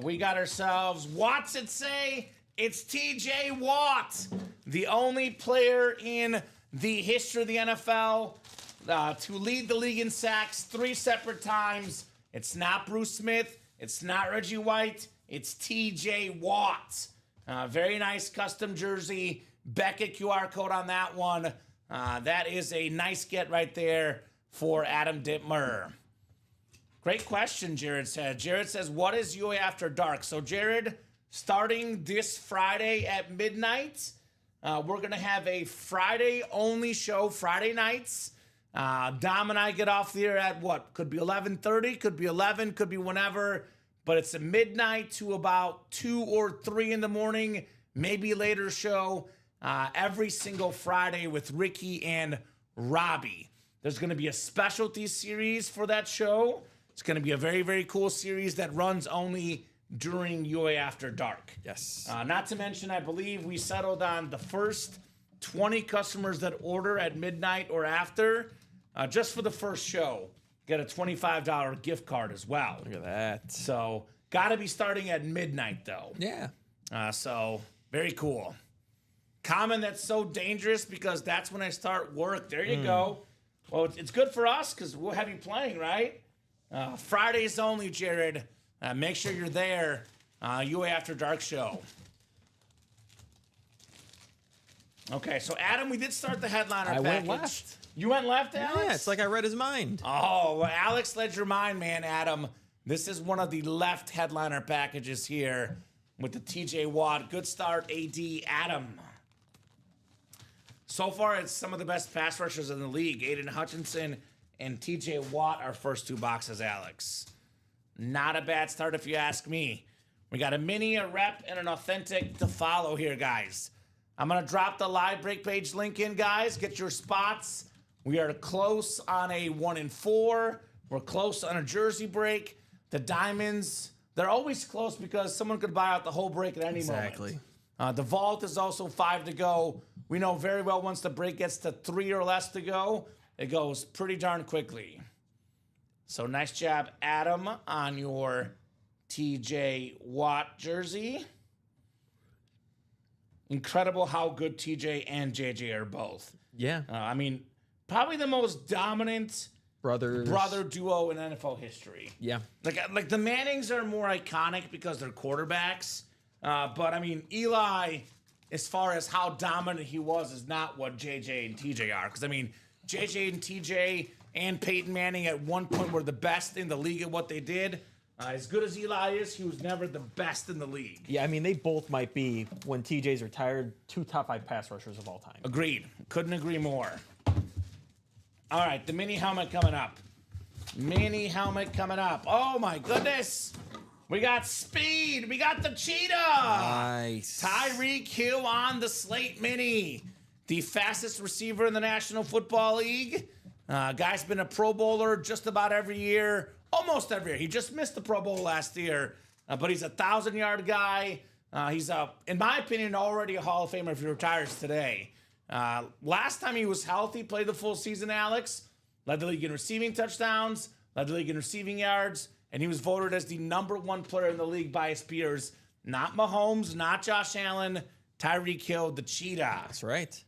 We got ourselves, what's it say? It's TJ Watt, the only player in the history of the NFL to lead the league in sacks 3 separate times. It's not Bruce Smith. It's not Reggie White. It's TJ Watt. Very nice custom jersey. Beckett QR code on that one. That is a nice get right there for Adam Dittmer. Great question, Jared said. Jared says, what is UA After Dark? So, Jared, starting this Friday at midnight, we're going to have a Friday-only show, Friday nights. Dom and I get off the air at what? Could be 11:30, could be 11, could be whenever. But it's a midnight to about 2 or 3 in the morning, maybe later show, every single Friday with Ricky and Robbie. There's going to be a specialty series for that show. It's going to be a very, very cool series that runs only during UA After Dark. Yes. Not to mention, I believe we settled on the first 20 customers that order at midnight or after, just for the first show, get a $25 gift card as well. Look at that. So, got to be starting at midnight, though. Yeah. So, very cool. Comment that's so dangerous because that's when I start work. There you go. Well, it's good for us because we'll have you playing, right? Fridays only, Jared. Make sure you're there. UA After Dark show. Okay, so Adam, we did start the headliner package. went left. You went left, Alex? Yeah, it's like I read his mind. Oh, well, Alex led your mind, man, Adam. This is one of the left headliner packages here with the TJ Watt. Good start, AD Adam. So far, it's some of the best pass rushers in the league. Aiden Hutchinson and TJ Watt are first 2 boxes, Alex. Not a bad start if you ask me. We got a mini, a rep, and an authentic to follow here, guys. I'm going to drop the live break page link in, guys. Get your spots We are close on a 1-4. We're close on a jersey break. The Diamonds, they're always close because someone could buy out the whole break at any Exactly. moment. The Vault is also 5 to go. We know very well once the break gets to 3 or less to go, it goes pretty darn quickly. So nice job, Adam, on your TJ Watt jersey. Incredible how good TJ and JJ are both. Yeah. I mean, probably the most dominant brother duo in NFL history. Yeah. Like the Mannings are more iconic because they're quarterbacks. But I mean, Eli, as far as how dominant he was, is not what JJ and TJ are. Because I mean, JJ and TJ and Peyton Manning at one point were the best in the league at what they did. As good as Eli is, he was never the best in the league. Yeah, I mean, they both might be, when TJ's retired, 2 top 5 pass rushers of all time. Agreed. Couldn't agree more. All right, the mini helmet coming up. Mini helmet coming up. Oh, my goodness. We got speed. We got the cheetah. Nice. Tyreek Hill on the Slate Mini. The fastest receiver in the National Football League. Guy's been a Pro Bowler just about every year. Almost every year. He just missed the Pro Bowl last year. But he's a 1,000-yard guy. He's, in my opinion, already a Hall of Famer if he retires today. Last time he was healthy, played the full season, Alex. Led the league in receiving touchdowns. Led the league in receiving yards. And he was voted as the #1 player in the league by his peers. Not Mahomes, not Josh Allen. Tyreek Hill, the cheetah. That's right.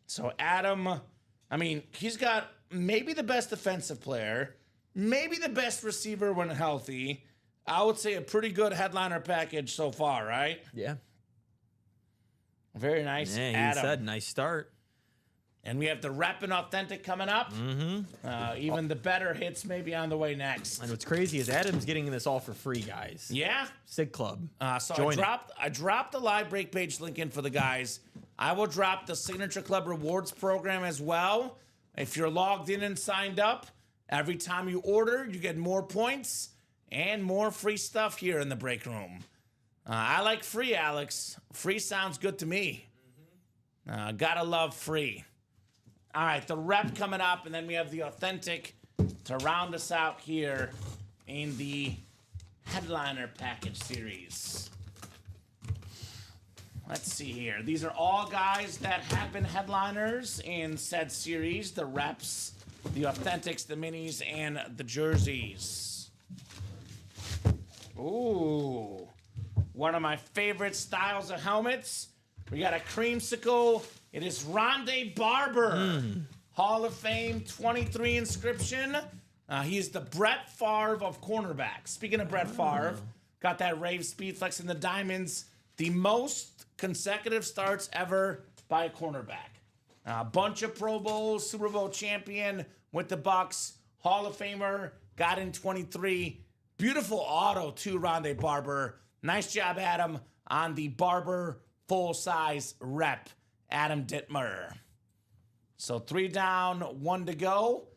So Adam, I mean, he's got maybe the best defensive player, maybe the best receiver when healthy. I would say a pretty good headliner package so far, right? Yeah. Very nice, Yeah, he Adam. said, nice start. And we have the Rep and Authentic coming up. Even the better hits may be on the way next. And what's crazy is Adam's getting this all for free, guys. Yeah. Sig Club. So Join I dropped the live break page link in for the guys. I will drop the Signature Club Rewards program as well. If you're logged in and signed up, every time you order, you get more points and more free stuff here in the break room. I like free, Alex. Free sounds good to me. Gotta love free. All right, the Rep coming up, and then we have the Authentic to round us out here in the Headliner Package Series. Let's see here. These are all guys that have been headliners in said series. The Reps, the Authentics, the Minis, and the Jerseys. Ooh. One of my favorite styles of helmets. We got a creamsicle. It is Rondé Barber. Hall of Fame 23 inscription. He's the Brett Favre of cornerbacks. Speaking of Brett Favre, got that rave speed flex in the Diamonds. The most consecutive starts ever by a cornerback. A bunch of Pro Bowls, Super Bowl champion with the Bucks, Hall of Famer, got in 23. Beautiful auto too, Rondé Barber. Nice job, Adam, on the Barber full-size Rep, Adam Dittmer. So 3 down, 1 to go.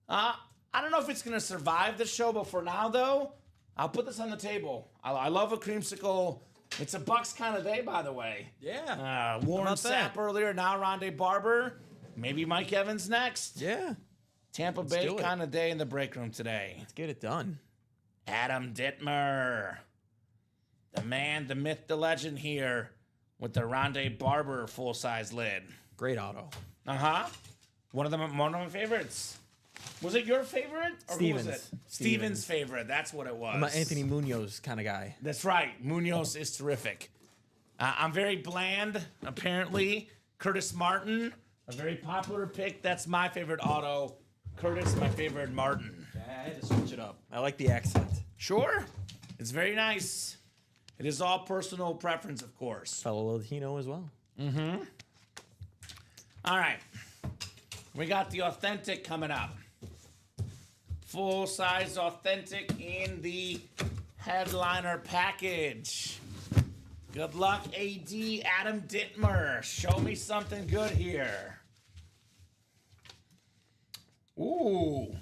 I don't know if it's going to survive the show, but for now, though, I'll put this on the table. I love a creamsicle. It's a Bucks kind of day, by the way. Yeah. Warren about that? Sapp earlier, now Rondé Barber. Maybe Mike Evans next. Yeah. Tampa Bay do it. kind of day in the break room today. Let's get it done. Adam Dittmer. The man, the myth, the legend here with the Rondé Barber full-size lid. Great auto. One of my favorites. Was it your favorite? Or Stevens. Who was it? Stevens' favorite. That's what it was. I'm an Anthony Munoz kind of guy. That's right. Munoz is terrific. I'm very bland, apparently. Curtis Martin, a very popular pick. That's my favorite auto. Curtis, my favorite Martin. I had to switch it up. I like the accent. Sure. It's very nice. It is all personal preference, of course. Fellow Latino as well. All right. We got the Authentic coming up. Full-size Authentic in the headliner package. Good luck, AD Adam Dittmer. Show me something good here. Ooh.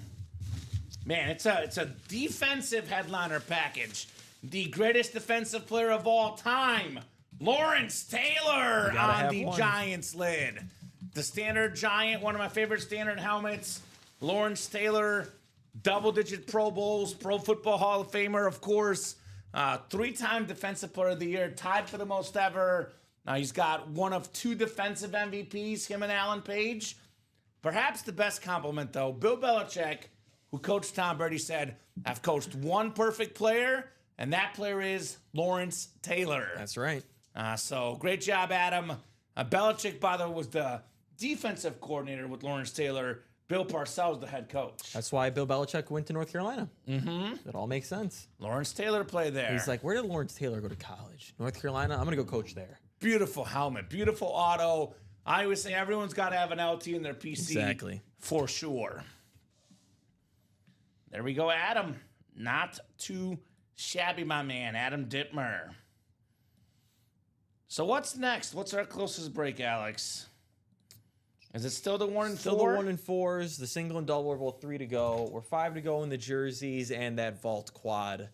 Man, it's a defensive headliner package. The greatest defensive player of all time, Lawrence Taylor gotta on have the one. Giants lid. The Standard Giant, one of my favorite Standard helmets. Lawrence Taylor, double-digit Pro Bowls, Pro Football Hall of Famer, of course. 3-time Defensive Player of the Year, tied for the most ever. Now he's got one of 2 defensive MVPs, him and Alan Page. Perhaps the best compliment, though, Bill Belichick, who coached Tom Brady, said, I've coached one perfect player, and that player is Lawrence Taylor. That's right. So great job, Adam. Belichick, by the way, was the defensive coordinator with Lawrence Taylor. Bill Parcells, the head coach. That's why Bill Belichick went to North Carolina. Mm-hmm. It all makes sense. Lawrence Taylor played there. He's like, where did Lawrence Taylor go to college? North Carolina? I'm going to go coach there. Beautiful helmet, beautiful auto. I always say everyone's got to have an LT in their PC. Exactly. For sure. There we go, Adam. Not too shabby, my man, Adam Dittmer. So what's next? What's our closest break, Alex? Is it still the 1 and 4? Still the 1 and 4s, the single and double are both 3 to go. We're 5 to go in the jerseys and that vault quad.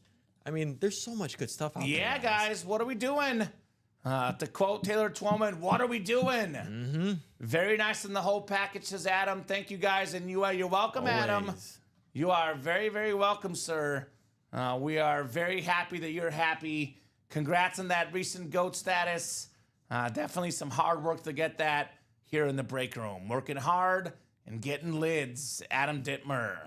I mean, there's so much good stuff out there. Yeah, guys, what are we doing? To quote Taylor Twellman, what are we doing? Mm-hmm. Very nice in the whole package, says Adam. Thank you, guys. And you're welcome, Always. Adam. You are very, very welcome, sir. We are very happy that you're happy. Congrats on that recent GOAT status. Definitely some hard work to get that here in the break room. Working hard and getting lids, Adam Dittmer.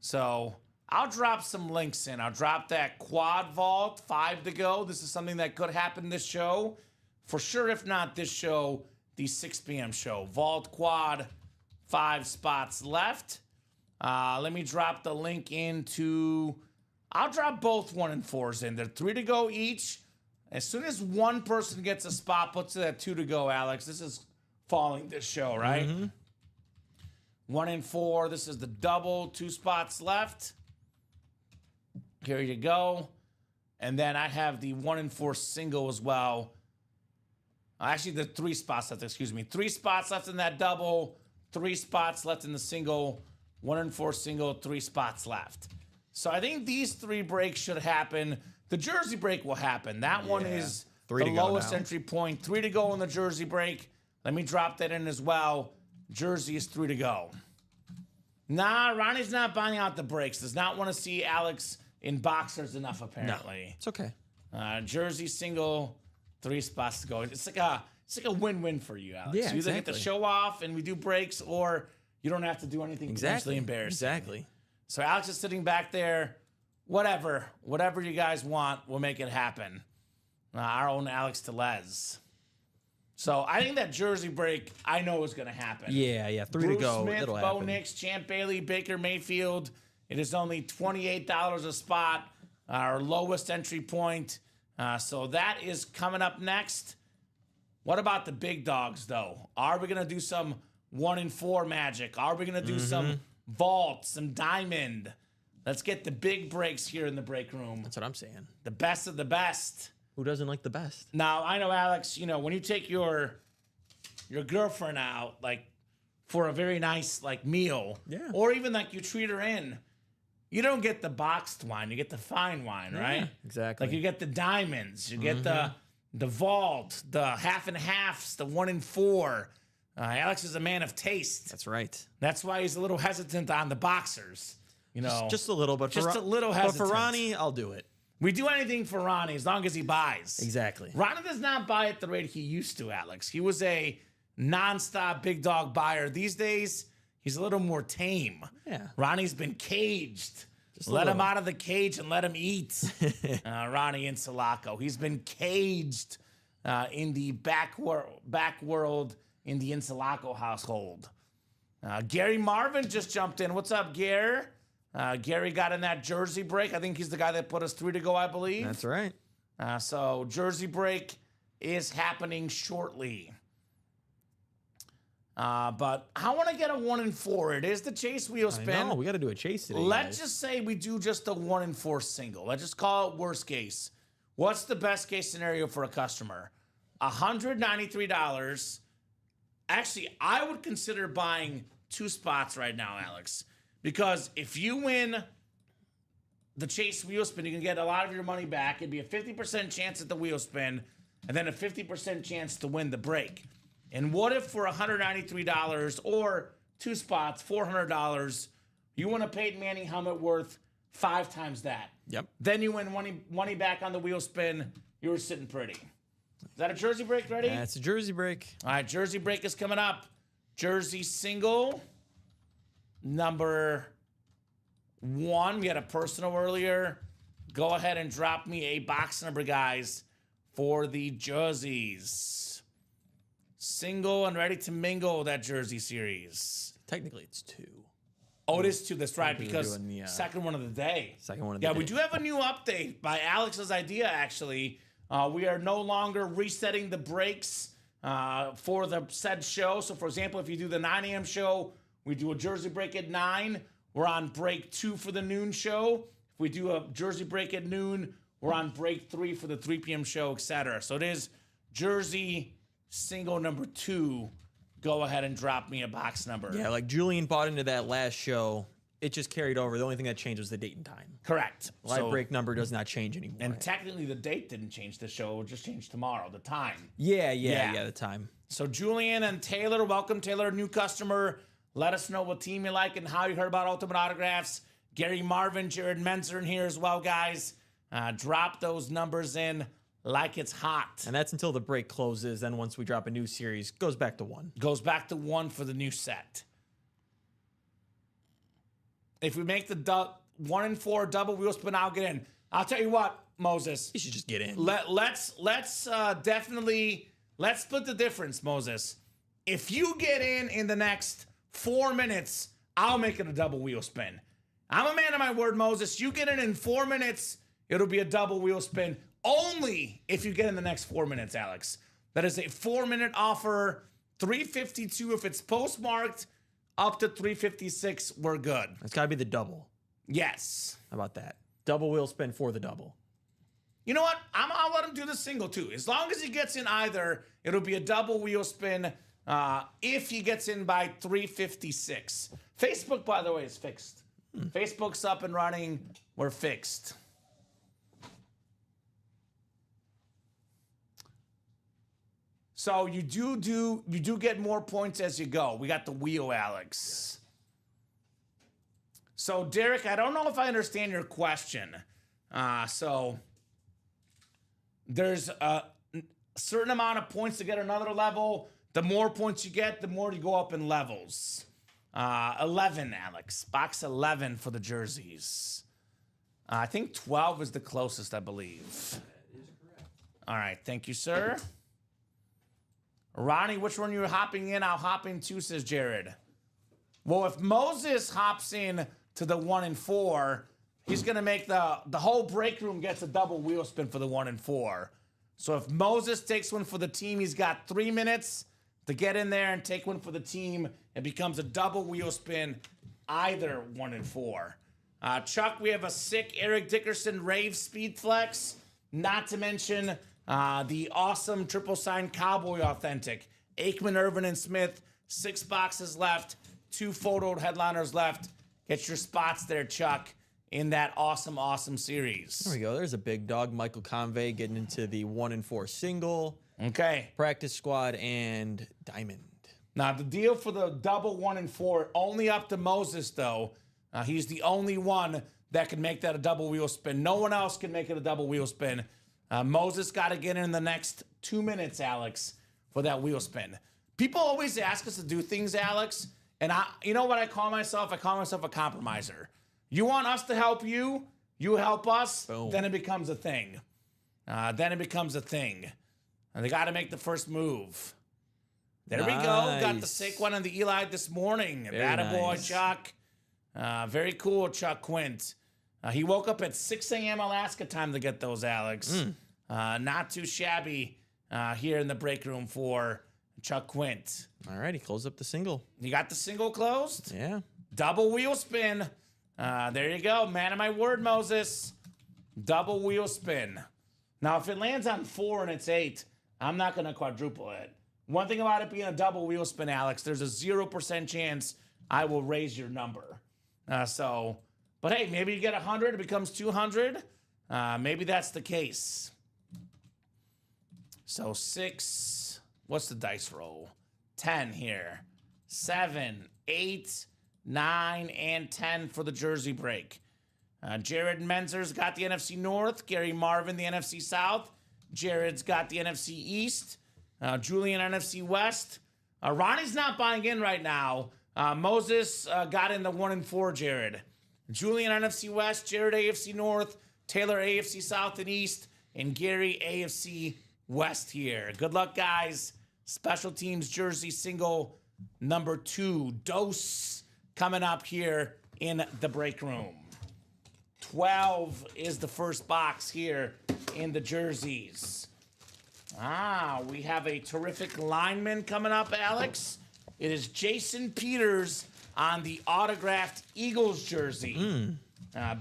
So I'll drop some links in. I'll drop that quad vault, 5 to go. This is something that could happen this show. For sure, if not this show, the 6 p.m. show. Vault quad, 5 spots left. Let me drop the link into... I'll drop both 1 and 4s in. They're 3 to go each. As soon as one person gets a spot, puts it at 2 to go, Alex. This is falling this show, right? Mm-hmm. 1 and 4. This is the double, 2 spots left. Here you go. And then I have the 1 and 4 single as well. Actually, the 3 spots left, excuse me. 3 spots left in that double, 3 spots left in the single, 1 and 4 single, 3 spots left. So I think these 3 breaks should happen. The jersey break will happen. That one is the lowest entry point. 3 to go in the jersey break. Let me drop that in as well. Jersey is 3 to go. Nah, Ronnie's not buying out the breaks. Does not want to see Alex in boxers enough, apparently. No, it's okay. Jersey single, 3 spots to go. It's like a win-win for you, Alex. Yeah, you either get to show off and we do breaks, or you don't have to do anything potentially embarrassing. Exactly. So Alex is sitting back there. Whatever you guys want, we'll make it happen. Our own Alex Tellez. So I think that jersey break, I know is going to happen. Yeah, 3 Bruce to go. Smith, It'll Bo happen. Nix, Champ Bailey, Baker Mayfield. It is only $28 a spot, our lowest entry point. So that is coming up next. What about the big dogs, though? Are we going to do some 1 and 4 magic? Are we going to do some vault, some diamond? Let's get the big breaks here in the break room. That's what I'm saying. The best of the best. Who doesn't like the best? Now, I know, Alex, when you take your girlfriend out, like, for a very nice, like, meal, or even, like, you treat her in, you don't get the boxed wine. You get the fine wine, right? Exactly. Like, you get the diamonds. You get the vault, the half and halves, the 1 and 4. Alex is a man of taste. That's right. That's why he's a little hesitant on the boxers. Just a little, but just a little hesitant. But for Ronnie, I'll do it. We do anything for Ronnie as long as he buys. Exactly. Ronnie does not buy at the rate he used to, Alex. He was a nonstop big dog buyer. These days, he's a little more tame. Yeah. Ronnie's been caged. Let him out of the cage and let him eat. Ronnie Insulaco. He's been caged in the back world in the Insulaco household. Gary Marvin just jumped in. What's up, Gary? Gary got in that jersey break. I think he's the guy that put us 3 to go, I believe. That's right. So jersey break is happening shortly. But I want to get a 1 and 4. It is the Chase Wheel Spin. No, we got to do a chase today. Let's just say we do just a 1 and 4 single. Let's just call it worst case. What's the best case scenario for a customer? $193. Actually, I would consider buying 2 spots right now, Alex. Because if you win the Chase Wheel Spin, you can get a lot of your money back. It'd be a 50% chance at the wheel spin, and then a 50% chance to win the break. And what if for $193 or 2 spots, $400, you win a Peyton Manning helmet worth 5 times that? Yep. Then you win money back on the wheel spin. You were sitting pretty. Is that a jersey break ready? That's a jersey break. All right, jersey break is coming up. Jersey single, number 1. We had a personal earlier. Go ahead and drop me a box number, guys, for the jerseys. Single and ready to mingle that jersey series. Technically, it's 2. Oh, it is 2. That's right, We're because doing the, second one of the day. Second one of the Yeah, day. we do have a new update by Alex's idea, actually. We are no longer resetting the breaks for the said show. So, for example, if you do the 9 a.m. show, we do a jersey break at 9. We're on break 2 for the noon show. If we do a jersey break at noon, we're on break 3 for the 3 p.m. show, etc. So it is jersey single number 2. Go ahead and drop me a box number. Yeah, like Julian bought into that last show. It just carried over. The only thing that changed was the date and time. Correct. Live break number does not change anymore. And technically, the date didn't change the show. It will just change tomorrow, the time. Yeah, the time. So Julian and Taylor, welcome, Taylor, new customer. Let us know what team you like and how you heard about Ultimate Autographs. Gary Marvin, Jared Menzer in here as well, guys. Drop those numbers in like it's hot. And that's until the break closes. Then once we drop a new series, goes back to 1. Goes back to 1 for the new set. If we make the 1 and 4 double wheel spin, I'll get in. I'll tell you what, Moses. You should just get in. Let's definitely split the difference, Moses. If you get in the next 4 minutes, I'll make it a double wheel spin. I'm a man of my word, Moses. You get in 4 minutes, it'll be a double wheel spin. Only if you get in the next 4 minutes, Alex. That is a 4-minute offer. $352 if it's postmarked. Up to $356, we're good. It's got to be the double. Yes. How about that? Double wheel spin for the double. You know what? I'll let him do the single too. As long as he gets in either, it'll be a double wheel spin if he gets in by $356. Facebook, by the way, is fixed. Facebook's up and running. We're fixed. So you do get more points as you go. We got the wheel, Alex. So Derek, I don't know if I understand your question. So there's a certain amount of points to get another level. The more points you get, the more you go up in levels. 11, Alex. Box 11 for the jerseys. I think 12 is the closest, I believe. That is correct. All right. Thank you, sir. Ronnie, which one you're hopping in? I'll hop in too, says Jared. Well, if Moses hops in to the 1 and 4, he's going to make the whole break room gets a double wheel spin for the 1 and 4. So if Moses takes one for the team, he's got 3 minutes to get in there and take one for the team. It becomes a double wheel spin, either 1 and 4. Chuck, we have a sick Eric Dickerson Rave Speed Flex, not to mention the awesome triple sign Cowboy Authentic. Aikman, Irvin, and Smith, 6 boxes left, 2 photoed headliners left. Get your spots there, Chuck, in that awesome series. There we go. There's a big dog. Michael Convey getting into the 1 and 4 single. Okay. Practice squad and diamond. Now, the deal for the double 1 and 4, only up to Moses, though. He's the only one that can make that a double wheel spin. No one else can make it a double wheel spin. Moses got to get in the next 2 minutes, Alex, for that wheel spin. People always ask us to do things, Alex, and you know what I call myself? I call myself a compromiser. You want us to help you, you help us, Boom. Then it becomes a thing. And they got to make the first move. There we go. Got the Nice. sick one on the Eli this morning. Very Attaboy, nice. Chuck. Very cool, Chuck Quint. He woke up at 6 a.m. Alaska time to get those, Alex. Not too shabby here in the break room for Chuck Quint. All right, he closed up the single. You got the single closed? Yeah. Double wheel spin. There you go. Man of my word, Moses. Double wheel spin. Now, if it lands on 4 and it's 8, I'm not going to quadruple it. One thing about it being a double wheel spin, Alex, there's a 0% chance I will raise your number. But hey, maybe you get 100, it becomes 200. Maybe that's the case. So 6, what's the dice roll? 10 here. 7, 8, 9, and 10 for the jersey break. Jared Menzer's got the NFC North. Gary Marvin, the NFC South. Jared's got the NFC East. Julian, NFC West. Ronnie's not buying in right now. Moses got in the 1 and 4, Jared. Julian, NFC West. Jared, AFC North. Taylor, AFC South and East. And Gary, AFC West here. Good luck, guys. Special teams jersey single number 2. Dose coming up here in the break room. 12 is the first box here in the jerseys. We have a terrific lineman coming up, Alex. It is Jason Peters on the autographed Eagles jersey.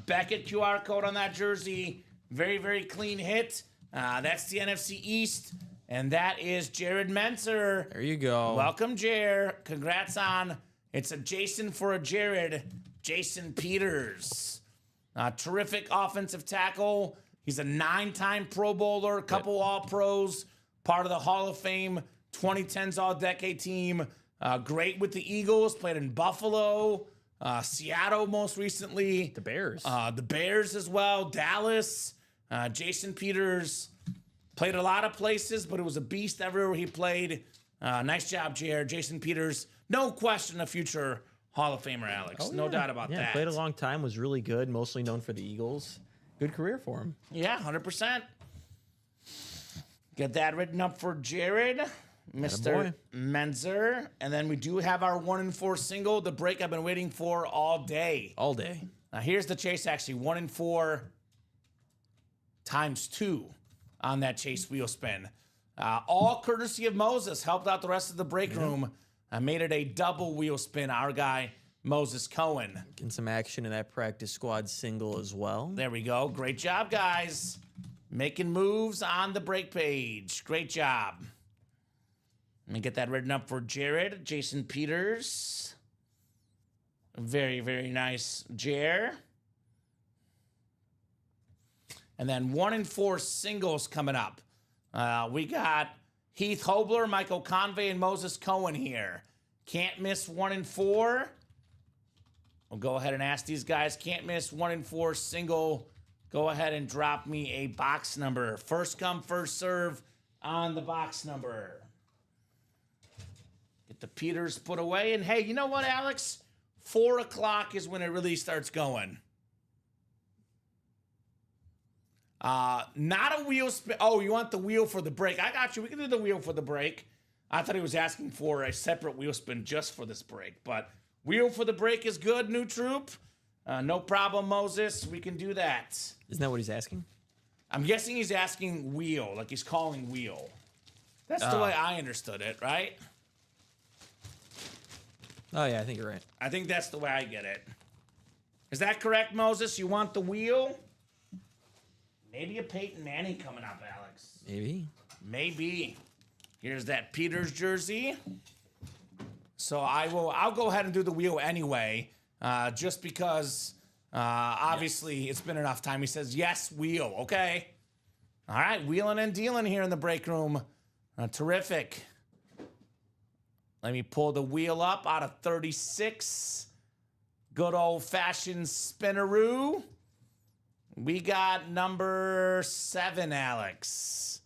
Beckett QR code on that jersey. Very, very clean hit. That's the NFC East. And that is Jared Menzer. There you go. Welcome, Jer. Congrats on. It's a Jason for a Jared. Jason Peters. Terrific offensive tackle. He's a 9-time Pro Bowler, a couple All-Pros, part of the Hall of Fame 2010s All-Decade team. Great with the Eagles, played in Buffalo, Seattle most recently. The Bears. The Bears as well, Dallas. Jason Peters played a lot of places, but it was a beast everywhere he played. Nice job, Jared. Jason Peters, no question a future Hall of Famer, Alex. No doubt about that. Played a long time, was really good, mostly known for the Eagles. Good career for him. Yeah, 100%. Get that written up for Jared, Mr. Menzer. And then we do have our 1 and 4 single, the break I've been waiting for all day. All day. Now here's the chase, actually. 1 and 4 times 2 on that chase wheel spin. All courtesy of Moses. Helped out the rest of the break room. I made it a double wheel spin. Our guy, Moses Cohen. Getting some action in that practice squad single as well. There we go. Great job, guys. Making moves on the break page. Great job. Let me get that written up for Jared. Jason Peters. Very, very nice, Jer. And then 1 and 4 singles coming up. We got Heath Hobler, Michael Convey, and Moses Cohen here. Can't miss 1 and 4. We'll go ahead and ask these guys. Can't miss 1 and 4 single. Go ahead and drop me a box number. First come, first serve on the box number. Get the Peters put away. And hey, you know what, Alex? 4 o'clock is when it really starts going. Not a wheel spin. Oh, you want the wheel for the break? I got you. We can do the wheel for the break. I thought he was asking for a separate wheel spin just for this break. But wheel for the break is good, new troop. No problem, Moses. We can do that. Isn't that what he's asking? I'm guessing he's asking wheel, like he's calling wheel. That's the way I understood it, right? Oh, yeah, I think you're right. I think that's the way I get it. Is that correct, Moses? You want the wheel? Maybe a Peyton Manning coming up, Alex. Maybe. Maybe. Here's that Peters jersey. So I'll go ahead and do the wheel anyway, just because obviously it's been enough time. He says, yes, wheel. Okay. All right, wheeling and dealing here in the break room. Terrific. Let me pull the wheel up out of 36. Good old-fashioned spinneroo. We got number 7, Alex.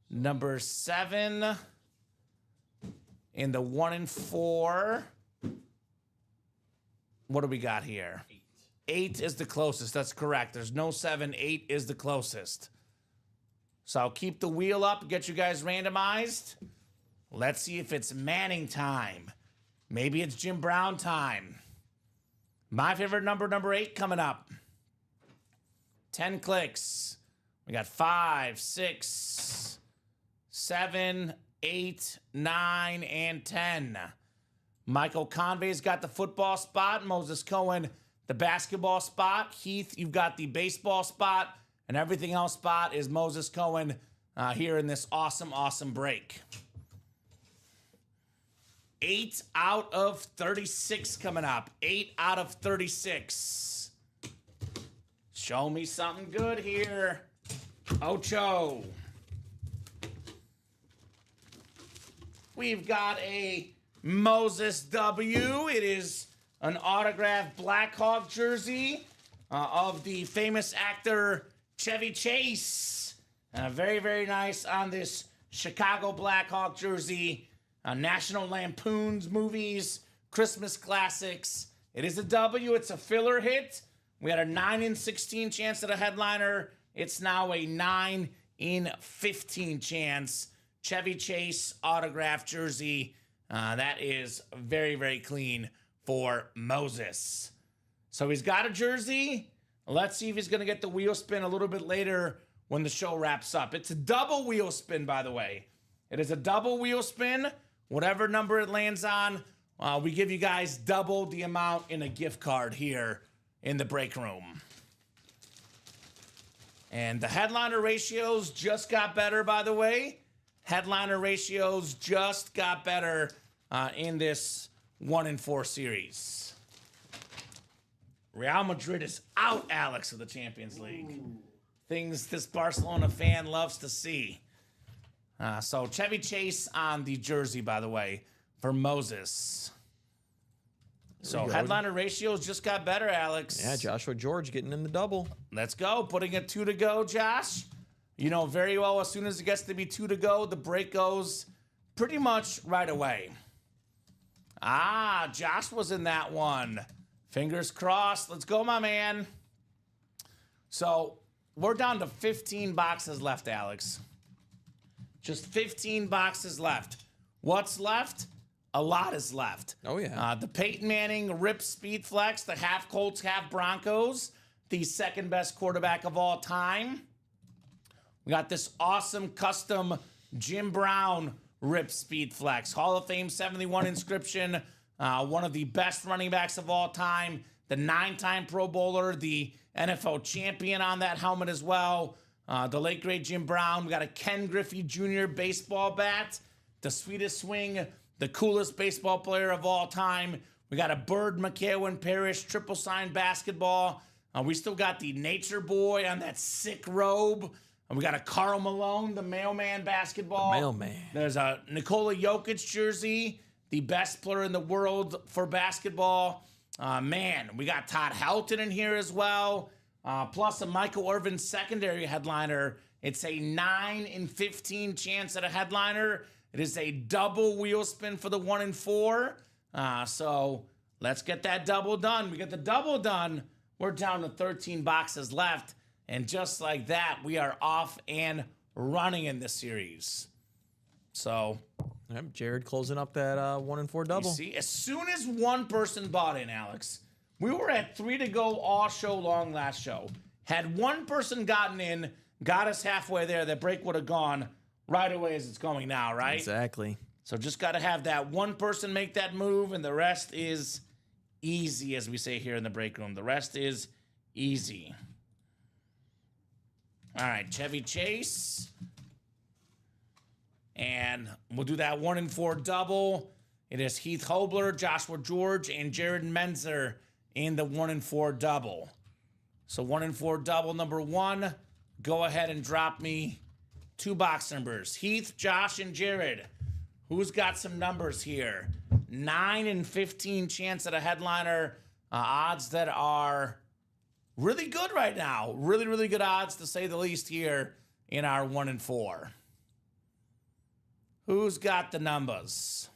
Number 7 in the 1 and 4. What do we got here? 8 is the closest. That's correct. There's no 7. 8 is the closest. So I'll keep the wheel up, get you guys randomized. Let's see if it's Manning time. Maybe it's Jim Brown time. My favorite number, number 8, coming up. 10 clicks. We got 5, 6, 7, 8, 9, and 10. Michael Convey's got the football spot. Moses Cohen, the basketball spot. Heath, you've got the baseball spot. And everything else spot is Moses Cohen here in this awesome, awesome break. 8 out of 36 coming up. 8 out of 36. Show me something good here. Ocho. we've got a Moses W. It is an autographed Blackhawk jersey of the famous actor Chevy Chase. Very, very nice on this Chicago Blackhawk jersey. National Lampoon's movies, Christmas classics. It is a W. It's a filler hit. We had a 9 in 16 chance at a headliner. It's now a 9 in 15 chance. Chevy Chase autographed jersey. That is very, very clean for Moses. So he's got a jersey. Let's see if he's going to get the wheel spin a little bit later when the show wraps up. It's a double wheel spin, by the way. It is a double wheel spin. Whatever number it lands on, we give you guys double the amount in a gift card here in the break room. And the headliner ratios just got better, by the way. Headliner ratios just got better in this 1 in 4 series. Real Madrid is out, Alex, of the Champions League. Things this Barcelona fan loves to see. So Chevy Chase on the jersey, by the way, for Moses. So headliner ratios just got better, Alex. Yeah, Joshua George getting in the double. Let's go. Putting it 2 to go, Josh. You know very well as soon as it gets to be 2 to go, the break goes pretty much right away. Josh was in that one. Fingers crossed. Let's go, my man. So we're down to 15 boxes left, Alex. Just 15 boxes left. What's left? A lot is left. Oh, yeah. The Peyton Manning Rip Speed Flex, the half Colts, half Broncos, the second best quarterback of all time. We got this awesome custom Jim Brown Rip Speed Flex. Hall of Fame 71 inscription. One of the best running backs of all time. The 9-time Pro Bowler, the NFL champion on that helmet as well. The late, great Jim Brown. We got a Ken Griffey Jr. baseball bat. The sweetest swing. The coolest baseball player of all time. We got a Bird McEwen Parrish triple sign basketball. We still got the Nature Boy on that sick robe. And we got a Karl Malone, the mailman basketball. Mailman. There's a Nikola Jokic jersey, the best player in the world for basketball. We got Todd Helton in here as well. Plus a Michael Irvin secondary headliner. It's a 9 in 15 chance at a headliner. It is a double wheel spin for the 1 in 4. So let's get that double done. We get the double done. We're down to 13 boxes left. And just like that, we are off and running in this series. So, Yep, Jared closing up that 1 in 4 double. you see, as soon as one person bought in, Alex, we were at 3 to go all show long last show. Had one person gotten in, got us halfway there, that break would have gone right away as it's going now, right? Exactly. So just got to have that one person make that move, and the rest is easy, as we say here in the break room. The rest is easy. All right, Chevy Chase. And we'll do that 1 in 4 double. It is Heath Hobler, Joshua George, and Jared Menzer in the 1 in 4 double. So 1 in 4 double number 1. Go ahead and drop me 2 box numbers. Heath, Josh, and Jared. Who's got some numbers here? 9 in 15 chance at a headliner. Odds that are really good right now. Really, really good odds, to say the least, here in our 1 in 4. Who's got the numbers?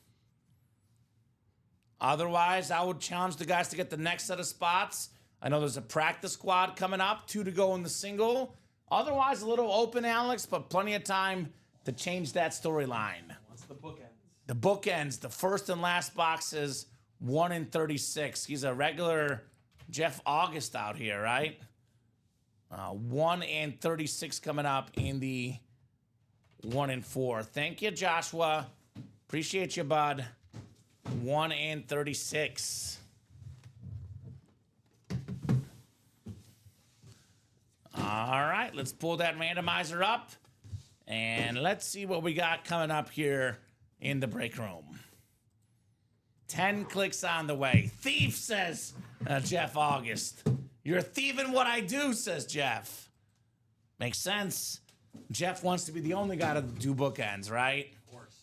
Otherwise, I would challenge the guys to get the next set of spots. I know there's a practice squad coming up, 2 to go in the single. Otherwise, a little open, Alex, but plenty of time to change that storyline. What's the bookends? The bookends, the first and last boxes, 1 in 36. He's a regular Jeff August out here, right? 1 in 36 coming up in the 1 in 4. Thank you, Joshua. Appreciate you, bud. 1 in 36. All right, let's pull that randomizer up, and let's see what we got coming up here in the break room. 10 clicks on the way. Thief, says Jeff August. You're thieving what I do, says Jeff. Makes sense. Jeff wants to be the only guy to do bookends, right? Of course.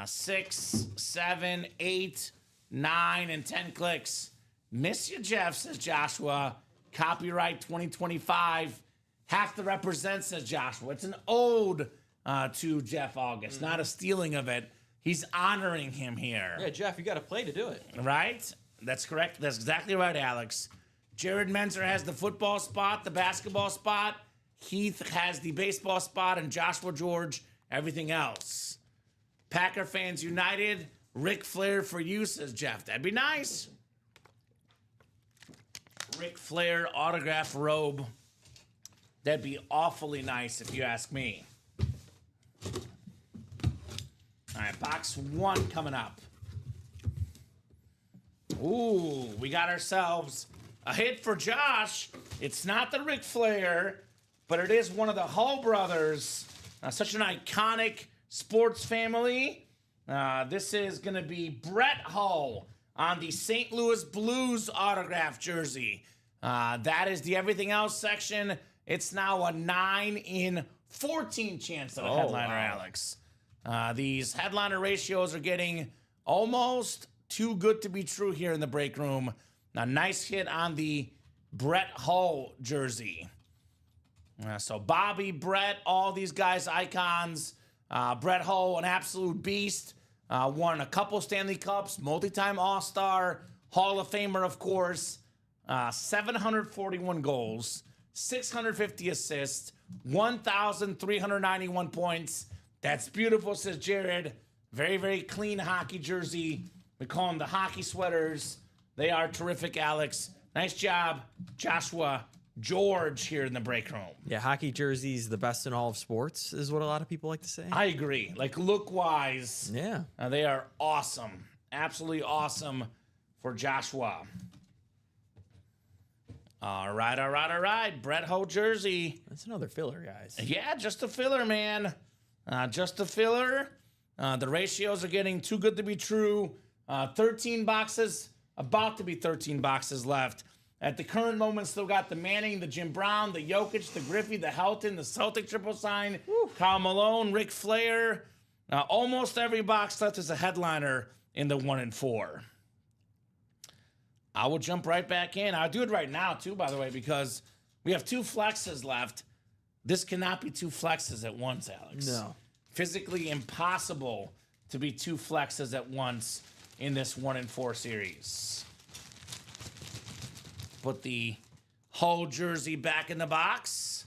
6, 7, 8, 9, and 10 clicks. Miss you, Jeff, says Joshua. Copyright 2025. Have to represent, says Joshua. It's an ode to Jeff August, not a stealing of it. He's honoring him here. Yeah, Jeff, you got to play to do it. Right? That's correct. That's exactly right, Alex. Jared Menzer has the football spot, the basketball spot. Heath has the baseball spot, and Joshua George, everything else. Packer fans united. Ric Flair for you, says Jeff. That'd be nice. Ric Flair autograph robe. That'd be awfully nice if you ask me. All right, box 1 coming up. Ooh, we got ourselves a hit for Josh. It's not the Ric Flair, but it is one of the Hull brothers. Such an iconic sports family. This is going to be Brett Hull on the St. Louis Blues autograph jersey. That is the everything else section. It's now a 9 in 14 chance of a headliner, wow. Alex. These headliner ratios are getting almost too good to be true here in the break room. A nice hit on the Brett Hull jersey. So Bobby, Brett, all these guys, icons. Brett Hull, an absolute beast. Won a couple Stanley Cups, multi-time All-Star, Hall of Famer, of course. 741 goals, 650 assists, 1,391 points. That's beautiful, says Jared. Very, very clean hockey jersey. We call them the hockey sweaters. They are terrific, Alex. Nice job, Joshua George, here in the break room. Yeah, hockey jerseys, the best in all of sports, is what a lot of people like to say. I agree. Like, look-wise, yeah, they are awesome. Absolutely awesome for Joshua. All right. Brett Hull jersey. That's another filler, guys. Yeah, just a filler, man. Just a filler. The ratios are getting too good to be true. 13 boxes, about to be 13 boxes left. At the current moment, still got the Manning, the Jim Brown, the Jokic, the Griffey, the Helton, the Celtic triple sign, Karl Malone, Ric Flair. Almost every box left is a headliner in the 1 in 4. I will jump right back in. I'll do it right now, too, by the way, because we have 2 flexes left. This cannot be 2 flexes at once, Alex. No. Physically impossible to be 2 flexes at once in this 1 in 4 series. Put the Hull jersey back in the box.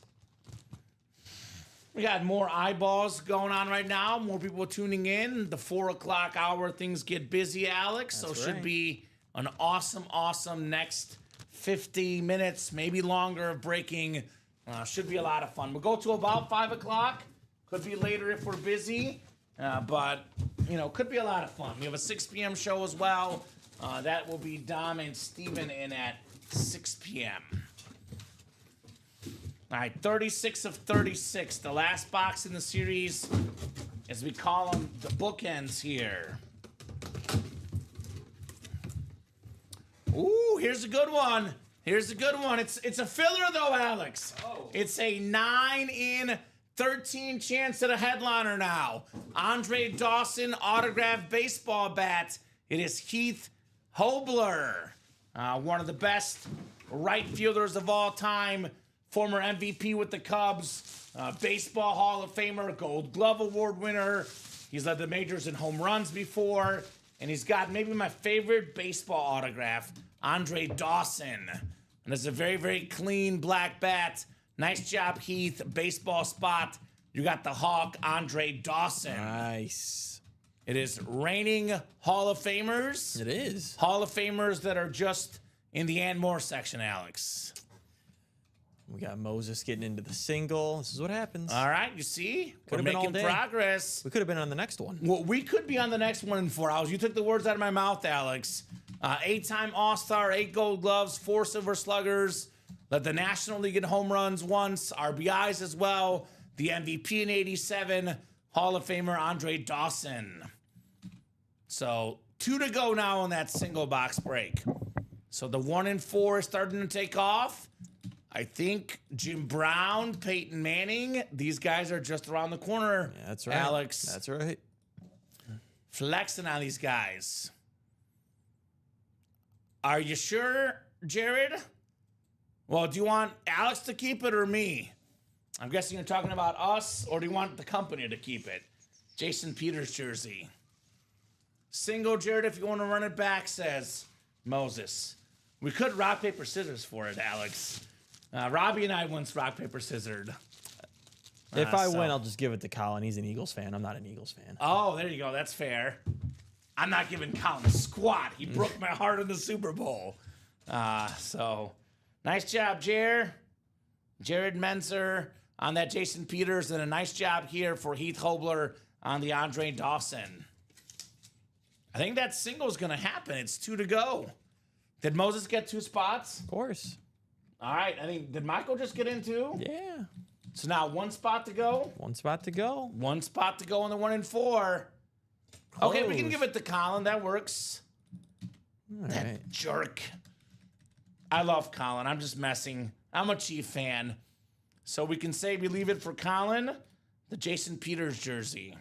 We got more eyeballs going on right now. More people tuning in. The 4 o'clock hour, things get busy, Alex. That's so right. Should be an awesome next 50 minutes, maybe longer, of breaking. Should be a lot of fun. We'll go to about 5 o'clock. Could be later if we're busy. But, could be a lot of fun. We have a 6 p.m. show as well. That will be Dom and Steven in at 6 p.m. All right, 36 of 36. The last box in the series, as we call them, the bookends here. Ooh, here's a good one. It's a filler, though, Alex. Oh. It's a 9 in 13 chance at a headliner now. Andre Dawson autographed baseball bat. It is Heath Hobler, one of the best right fielders of all time, former MVP with the Cubs, baseball Hall of Famer, Gold Glove Award winner. He's led the majors in home runs before, and he's got maybe my favorite baseball autograph, Andre Dawson. And it's a very, very clean black bat. Nice job, Heath. Baseball spot. You got the Hawk, Andre Dawson. Nice. It is reigning Hall of Famers. It is. Hall of Famers that are just in the and more section, Alex. We got Moses getting into the single. This is what happens. All right, you see? Could We're have been all making day. progress. We could have been on the next one. Well, we could be on the next 1 in 4 hours. You took the words out of my mouth, Alex. 8-time All-Star, 8 Gold Gloves, 4 Silver Sluggers. Led the National League in home runs once, RBIs as well. The MVP in 87, Hall of Famer Andre Dawson. So 2 to go now in that single box break. So the 1 in 4 is starting to take off. I think Jim Brown, Peyton Manning, these guys are just around the corner. Yeah, that's right. Alex. That's right. Flexing on these guys. Are you sure, Jared? Well, do you want Alex to keep it or me? I'm guessing you're talking about us, or do you want the company to keep it? Jason Peters jersey. Single, Jared, if you want to run it back, says Moses. We could rock, paper, scissors for it, Alex. Robbie and I once rock, paper, scissored. If I win, I'll just give it to Colin. He's an Eagles fan. I'm not an Eagles fan. Oh, there you go. That's fair. I'm not giving Colin a squat. He broke my heart in the Super Bowl. So, nice job, Jared Menzer on that Jason Peters, and a nice job here for Heath Hobler on the Andre Dawson. I think that single's going to happen. It's 2 to go. Did Moses get 2 spots? Of course. All right. I think, did Michael just get in 2? Yeah. So now 1 spot to go. 1 spot to go. 1 spot to go on the 1 and 4. Okay, we can Close. give it to Colin. That works. All That right. jerk. I love Colin. I'm just messing. I'm a Chief fan. So we can say we leave it for Colin, the Jason Peters jersey.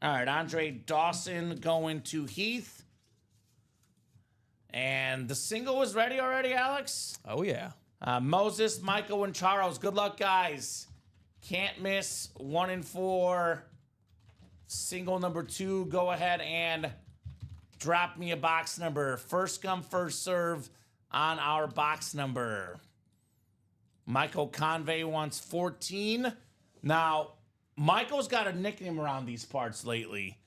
All right, Andre Dawson going to Heath. And the single is ready already, Alex? Oh, yeah. Moses, Michael, and Charles. Good luck, guys. Can't miss 1 and 4. Single number 2. Go ahead and drop me a box number. First come, first serve on our box number. Michael Convey wants 14. Now, Michael's got a nickname around these parts lately.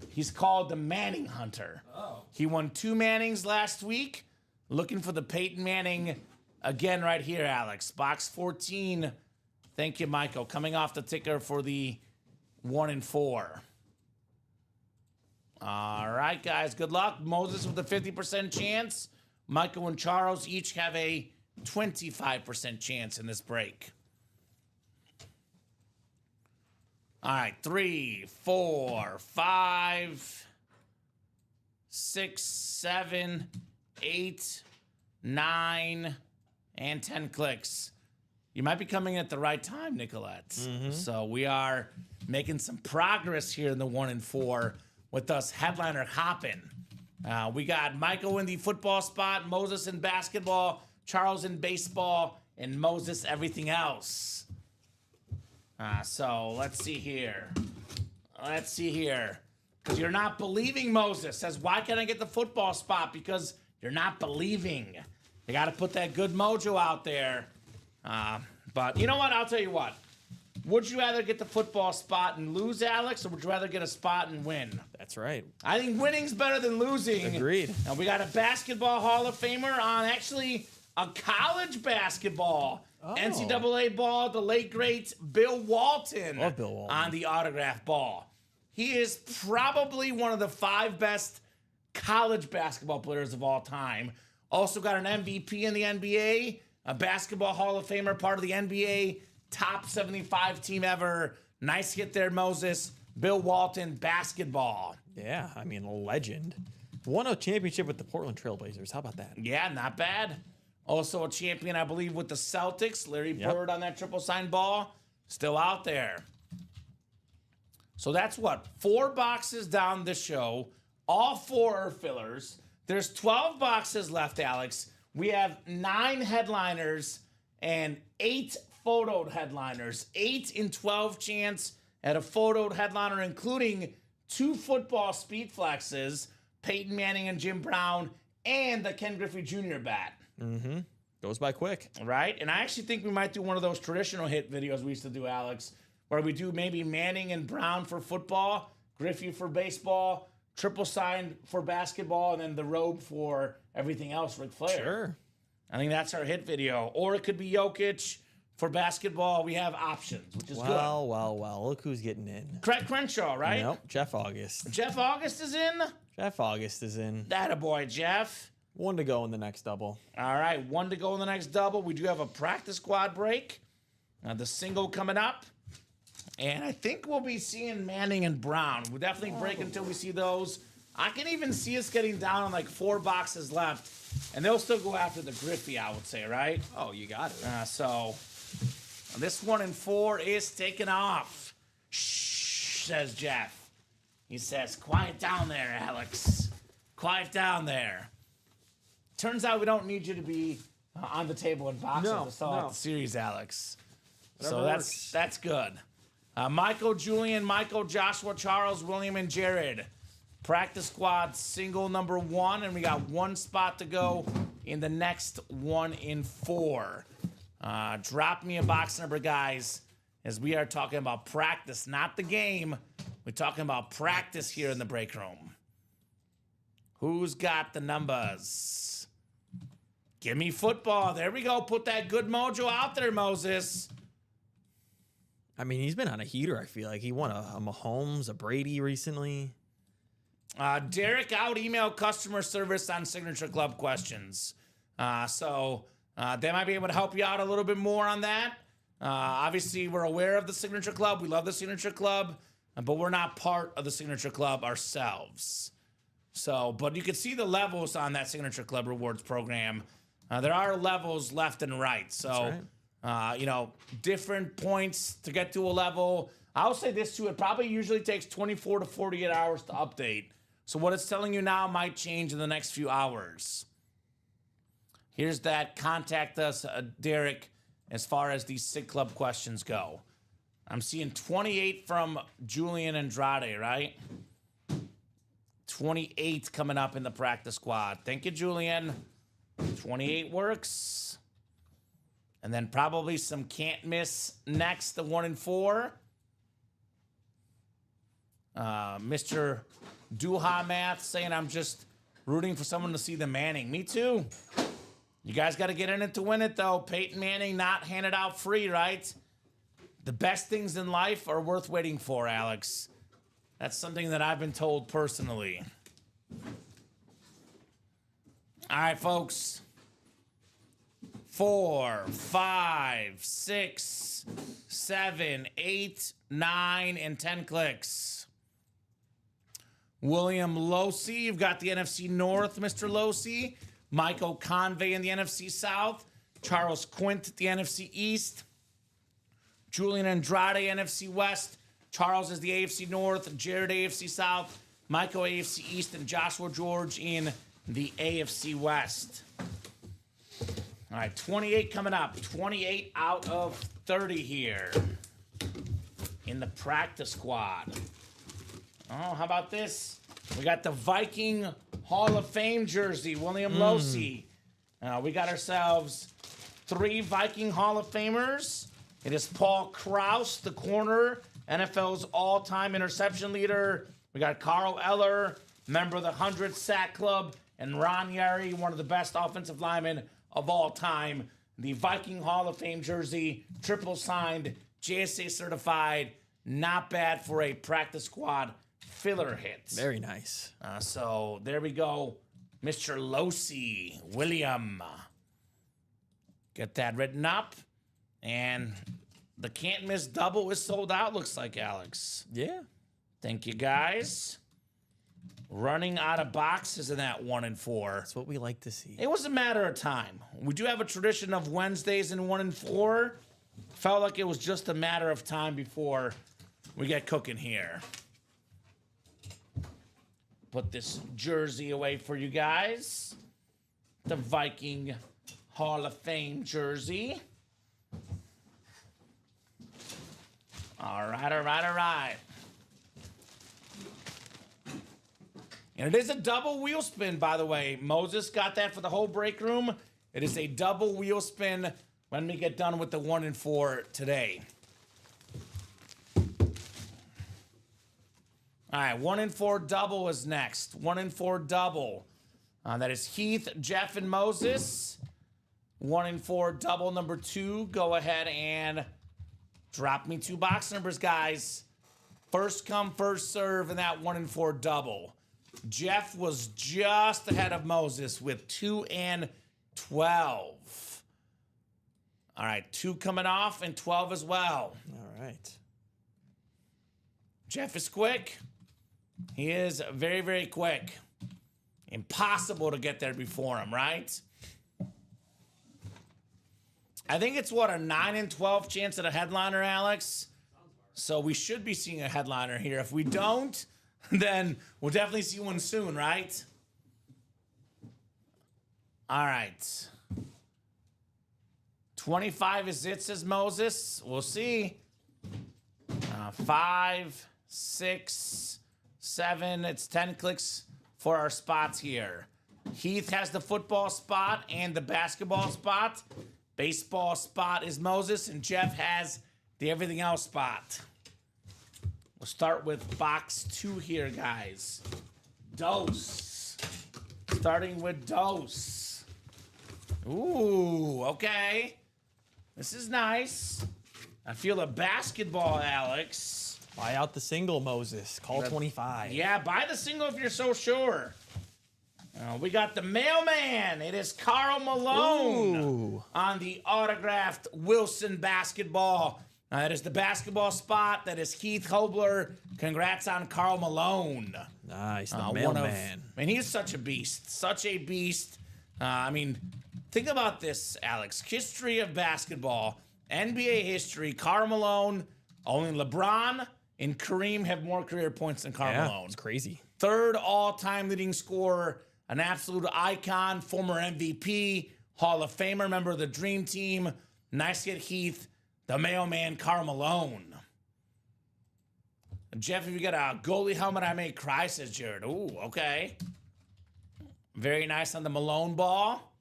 He's called the Manning Hunter. Oh. He won 2 Mannings last week. Looking for the Peyton Manning again right here, Alex. Box 14. Thank you, Michael. Coming off the ticker for the 1 and 4. All right, guys. Good luck. Moses with a 50% chance. Michael and Charles each have a 25% chance in this break. All right, 3, 4, 5, 6, 7, 8, 9, and 10 clicks. You might be coming at the right time, Nicolette. So we are making some progress here in the 1 and 4 with us headliner hopping. We got Michael in the football spot, Moses in basketball, Charles in baseball, and Moses everything else. So let's see here. Because you're not believing, Moses says, why can't I get the football spot? Because you're not believing. You got to put that good mojo out there. But you know what? I'll tell you what. Would you rather get the football spot and lose, Alex, or would you rather get a spot and win? That's right. I think winning's better than losing. Agreed. And we got a basketball Hall of Famer on actually a college basketball. Oh. NCAA ball, the late, great Bill Walton, Love Bill Walton. on the autograph ball. He is probably one of the 5 best college basketball players of all time. Also got an MVP in the NBA, a basketball Hall of Famer, part of the NBA top 75 team ever. Nice hit there, Moses. Bill Walton, basketball. Yeah, I mean, a legend. Won a championship with the Portland Trailblazers. How about that? Yeah, not bad. Also a champion, I believe, with the Celtics. Larry Bird on that triple sign ball. Still out there. So that's what? 4 boxes down the show. All 4 are fillers. There's 12 boxes left, Alex. We have 9 headliners and 8 photoed headliners. 8 in 12 chance at a photoed headliner, including 2 football speed flexes, Peyton Manning and Jim Brown, and the Ken Griffey Jr. bat. Mm-hmm. Goes by quick. Right? And I actually think we might do one of those traditional hit videos we used to do, Alex, where we do maybe Manning and Brown for football, Griffey for baseball, triple sign for basketball, and then the robe for everything else, Ric Flair. Sure. I think that's our hit video. Or it could be Jokic for basketball. We have options, which is good. Well. Look who's getting in. Craig Crenshaw, right? Nope. Jeff August. Jeff August is in? Jeff August is in. Attaboy, Jeff. 1 to go in the next double. All right, 1 to go in the next double. We do have a practice squad break. The single coming up. And I think we'll be seeing Manning and Brown. We'll definitely break until we see those. I can even see us getting down on like 4 boxes left. And they'll still go after the Griffey, I would say, right? Oh, you got it. So this 1 and 4 is taking off. Shh. says Jeff. He says, quiet down there, Alex. Quiet down there. Turns out we don't need you to be on the table in boxes to sell out the series, Alex. Whatever So works. that's good. Michael, Julian, Michael, Joshua, Charles, William, and Jared. Practice squad single number 1, and we got 1 spot to go in the next 1 in 4. Drop me a box number, guys, as we are talking about practice, not the game. We're talking about practice here in the break room. Who's got the numbers? Give me football. There we go. Put that good mojo out there, Moses. I mean, he's been on a heater, I feel like. He won a Mahomes, a Brady recently. Derek out email customer service on Signature Club questions. So they might be able to help you out a little bit more on that. Obviously, we're aware of the Signature Club. We love the Signature Club, but we're not part of the Signature Club ourselves. So, but you can see the levels on that Signature Club rewards program. There are levels left and right. So, different points to get to a level. I'll say this too, it probably usually takes 24 to 48 hours to update. So what it's telling you now might change in the next few hours. Here's that contact us, Derek, as far as these Sig Club questions go. I'm seeing 28 from Julian Andrade, right? 28 coming up in the practice squad. Thank you, Julian. 28 works. And then probably some can't miss next, the 1 in 4. Mr. Duha Math saying I'm just rooting for someone to see the Manning. Me too. You guys got to get in it to win it, though. Peyton Manning not handed out free, right? The best things in life are worth waiting for, Alex. That's something that I've been told personally. All right, folks. 4, 5, 6, 7, 8, 9, and 10 clicks. William Losey, you've got the NFC North, Mr. Losey. Michael Convey in the NFC South. Charles Quint, the NFC East. Julian Andrade, NFC West. Charles is the AFC North. Jared, AFC South. Michael, AFC East. And Joshua George in the AFC West. All right, 28 coming up. 28 out of 30 here in the practice squad. Oh, how about this? We got the Viking Hall of Fame jersey, William Losey. We got ourselves 3 Viking Hall of Famers. It is Paul Krause, the corner, NFL's all-time interception leader. We got Carl Eller, member of the 100 Sack Club, and Ron Yary, one of the best offensive linemen of all time. The Viking Hall of Fame jersey, triple signed, JSA certified. Not bad for a practice squad filler hit. Very nice. So there we go. Mr. Losey, William. Get that written up. And the can't miss double is sold out, looks like, Alex. Yeah. Thank you, guys. Running out of boxes in that 1 in 4. That's what we like to see. It was a matter of time. We do have a tradition of Wednesdays in 1 in 4. Felt like it was just a matter of time before we get cooking here. Put this jersey away for you guys. The Viking Hall of Fame jersey. All right, all right, all right. And it is a double wheel spin, by the way. Moses got that for the whole break room. It is a double wheel spin when we get done with the 1 in 4 today. All right, 1 in 4 double is next. 1 in 4 double. That is Heath, Jeff, and Moses. 1 in 4 double number 2. Go ahead and drop me 2 box numbers, guys. First come, first serve in that 1 in 4 double. Jeff was just ahead of Moses with 2 and 12. All right, 2 coming off and 12 as well. All right. Jeff is quick. He is very, very quick. Impossible to get there before him, right? I think it's, what, a 9 and 12 chance at a headliner, Alex? So we should be seeing a headliner here. If we don't, then we'll definitely see one soon, right? All right. 25 is it, says Moses. We'll see. 5, 6, 7. It's 10 clicks for our spots here. Heath has the football spot and the basketball spot. Baseball spot is Moses, and Jeff has the everything else spot. We'll start with box 2 here, guys. Dose. Starting with Dose. Ooh, okay. This is nice. I feel a basketball, Alex. Buy out the single, Moses. Call 25. Yeah, buy the single if you're so sure. We got the mailman. It is Karl Malone Ooh. on the autographed Wilson basketball. That is the basketball spot. That is Heath Hobler. Congrats on Karl Malone. Nice, the mailman. Man, he's such a beast. Such a beast. I mean, think about this, Alex. History of basketball. NBA history. Karl Malone. Only LeBron and Kareem have more career points than Karl Malone. It's crazy. 3rd all-time leading scorer. An absolute icon. Former MVP. Hall of Famer. Member of the Dream Team. Nice hit, Heath. The mailman, Karl Malone. Jeff, if you got a goalie helmet, I may cry, says Jared. Ooh, okay. Very nice on the Malone ball.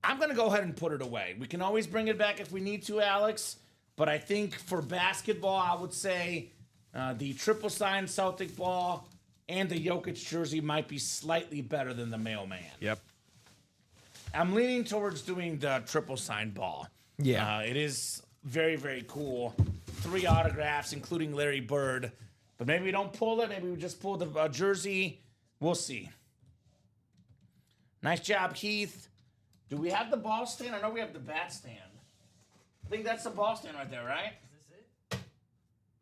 I'm going to go ahead and put it away. We can always bring it back if we need to, Alex. But I think for basketball, I would say the triple sign Celtic ball and the Jokic jersey might be slightly better than the mailman. Yep. I'm leaning towards doing the triple sign ball. Yeah. It is very, very cool. 3 autographs, including Larry Bird. But maybe we don't pull it. Maybe we just pull the jersey. We'll see. Nice job, Heath. Do we have the ball stand? I know we have the bat stand. I think that's the ball stand right there, right? Is this it?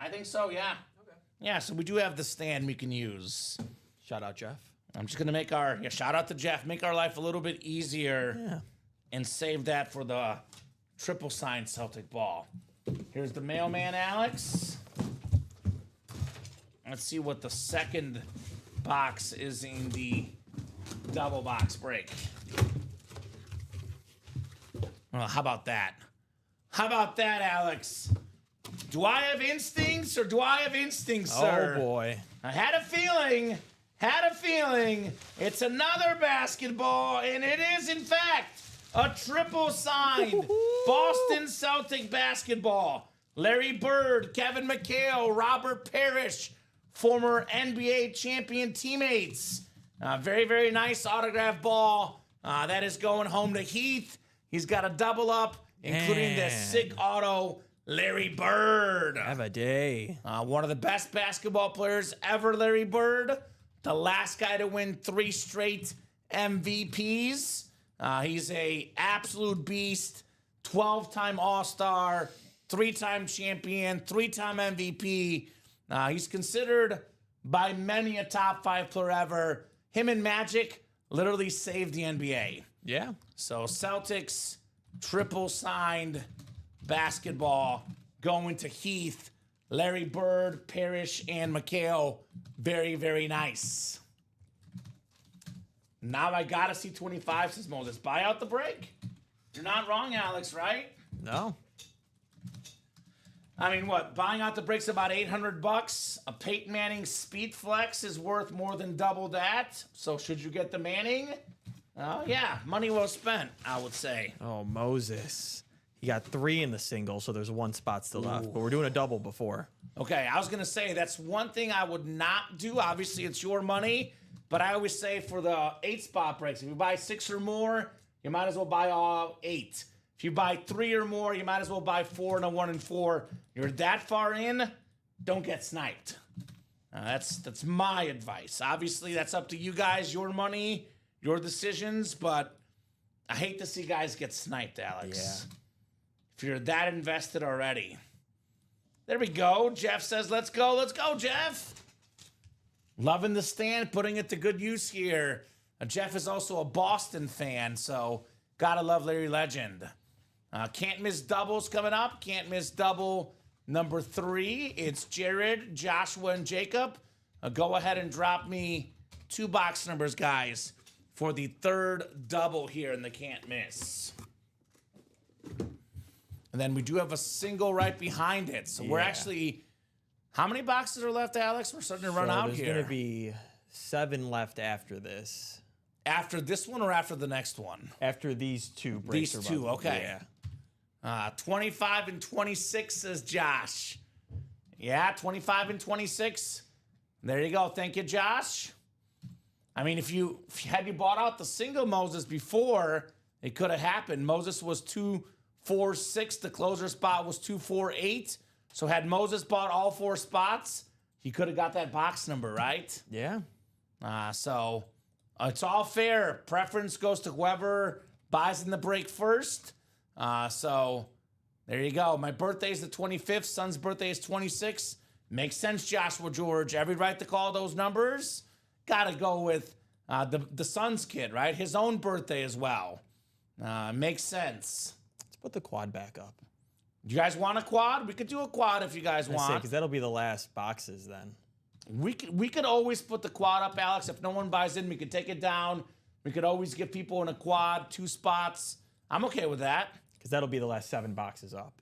I think so, yeah. Okay. Yeah, so we do have the stand we can use. Shout out, Jeff. I'm just going to make shout out to Jeff. Make our life a little bit easier. Yeah. And save that for the triple sign Celtic ball. Here's the mailman, Alex. Let's see what the second box is in the double box break. Well, how about that? How about that, Alex? Do I have instincts or do I have instincts, sir? Oh, boy. I had a feeling. It's another basketball, and it is, in fact, a triple signed Boston Celtic basketball. Larry Bird, Kevin McHale, Robert Parrish, former NBA champion teammates. Very, very nice autograph ball. That is going home to Heath. He's got a double up, including the sick auto, Larry Bird. Have a day. One of the best basketball players ever, Larry Bird. The last guy to win 3 straight MVPs. He's a absolute beast, 12-time All-Star, 3-time champion, 3-time MVP. He's considered by many a top 5 player ever. Him and Magic literally saved the NBA. Yeah. So Celtics triple signed basketball going to Heath, Larry Bird, Parrish, and McHale. Very, very nice. Now I gotta see 25, says Moses. Buy out the break. You're not wrong, Alex, right? No. I mean, what? Buying out the break's about $800. A Peyton Manning Speed Flex is worth more than double that. So should you get the Manning? Oh, yeah. Money well spent, I would say. Oh, Moses. He got 3 in the single, so there's 1 spot still left. But we're doing a double before. Okay, I was going to say that's one thing I would not do. Obviously, it's your money. But I always say for the 8 spot breaks, if you buy 6 or more, you might as well buy all 8. If you buy 3 or more, you might as well buy 4 and a 1 and 4. You're that far in, don't get sniped. That's my advice. Obviously, that's up to you guys, your money, your decisions, but I hate to see guys get sniped, Alex. Yeah. If you're that invested already. There we go. Jeff says, let's go. Let's go, Jeff. Loving the stand, putting it to good use here. Jeff is also a Boston fan, so gotta love Larry Legend. Can't miss doubles coming up. Can't miss double Number 3, it's Jared, Joshua, and Jacob. Go ahead and drop me 2 box numbers, guys, for the third double here in the can't miss. And then we do have a single right behind it. So we're actually, how many boxes are left, Alex? We're starting to run out here. There's going to be 7 left after this. After this one or after the next one? After these 2 breaks. These 2, okay. Yeah. 25 and 26 says Josh. Yeah, 25 and 26. There you go. Thank you, Josh. I mean, if you bought out the single Moses before, it could have happened. Moses was 2-4-6. The closer spot was 2-4-8. So had Moses bought all 4 spots, he could have got that box number, right? Yeah. So it's all fair. Preference goes to whoever buys in the break first. So there you go. My birthday's the 25th. Son's birthday is 26th. Makes sense, Joshua George. Every right to call those numbers. Got to go with the son's kid, right? His own birthday as well. Makes sense. Let's put the quad back up. Do you guys want a quad? We could do a quad if you guys want. Because that'll be the last boxes then. We could always put the quad up, Alex. If no one buys in, we could take it down. We could always give people in a quad 2 spots. I'm okay with that. Because that'll be the last 7 boxes up.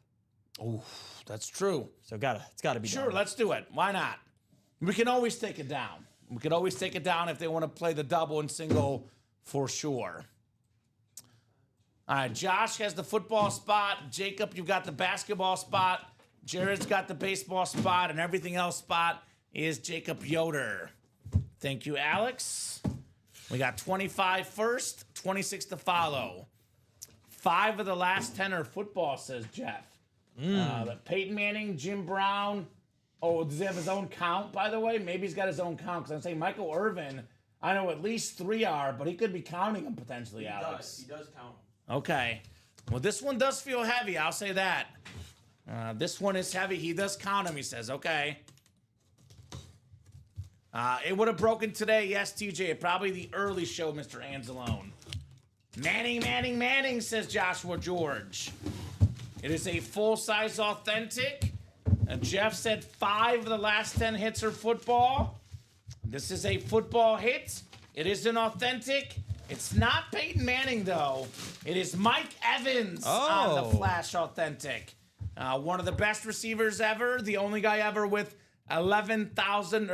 Oh, that's true. So it's got to be Sure, done. let's do it. Why not? We can always take it down. We could always take it down if they want to play the double and single for sure. All right, Josh has the football spot. Jacob, you've got the basketball spot. Jared's got the baseball spot, and everything else spot is Jacob Yoder. Thank you, Alex. We got 25 first, 26 to follow. 5 of the last 10 are football, says Jeff. Peyton Manning, Jim Brown. Oh, does he have his own count, by the way? Maybe he's got his own count, because I'm saying Michael Irvin, I know at least 3 are, but he could be counting them potentially, Alex. He does count them. Okay. Well, this one does feel heavy, I'll say that. This one is heavy. He does count them, he says. Okay. It would have broken today. Yes, TJ. Probably the early show, Mr. Anzalone. Manning, says Joshua George. It is a full-size authentic. Jeff said 5 of the last 10 hits are football. This is a football hit. It is an authentic. It's not Peyton Manning, though. It is Mike Evans on the Flash authentic. One of the best receivers ever. The only guy ever with 1,000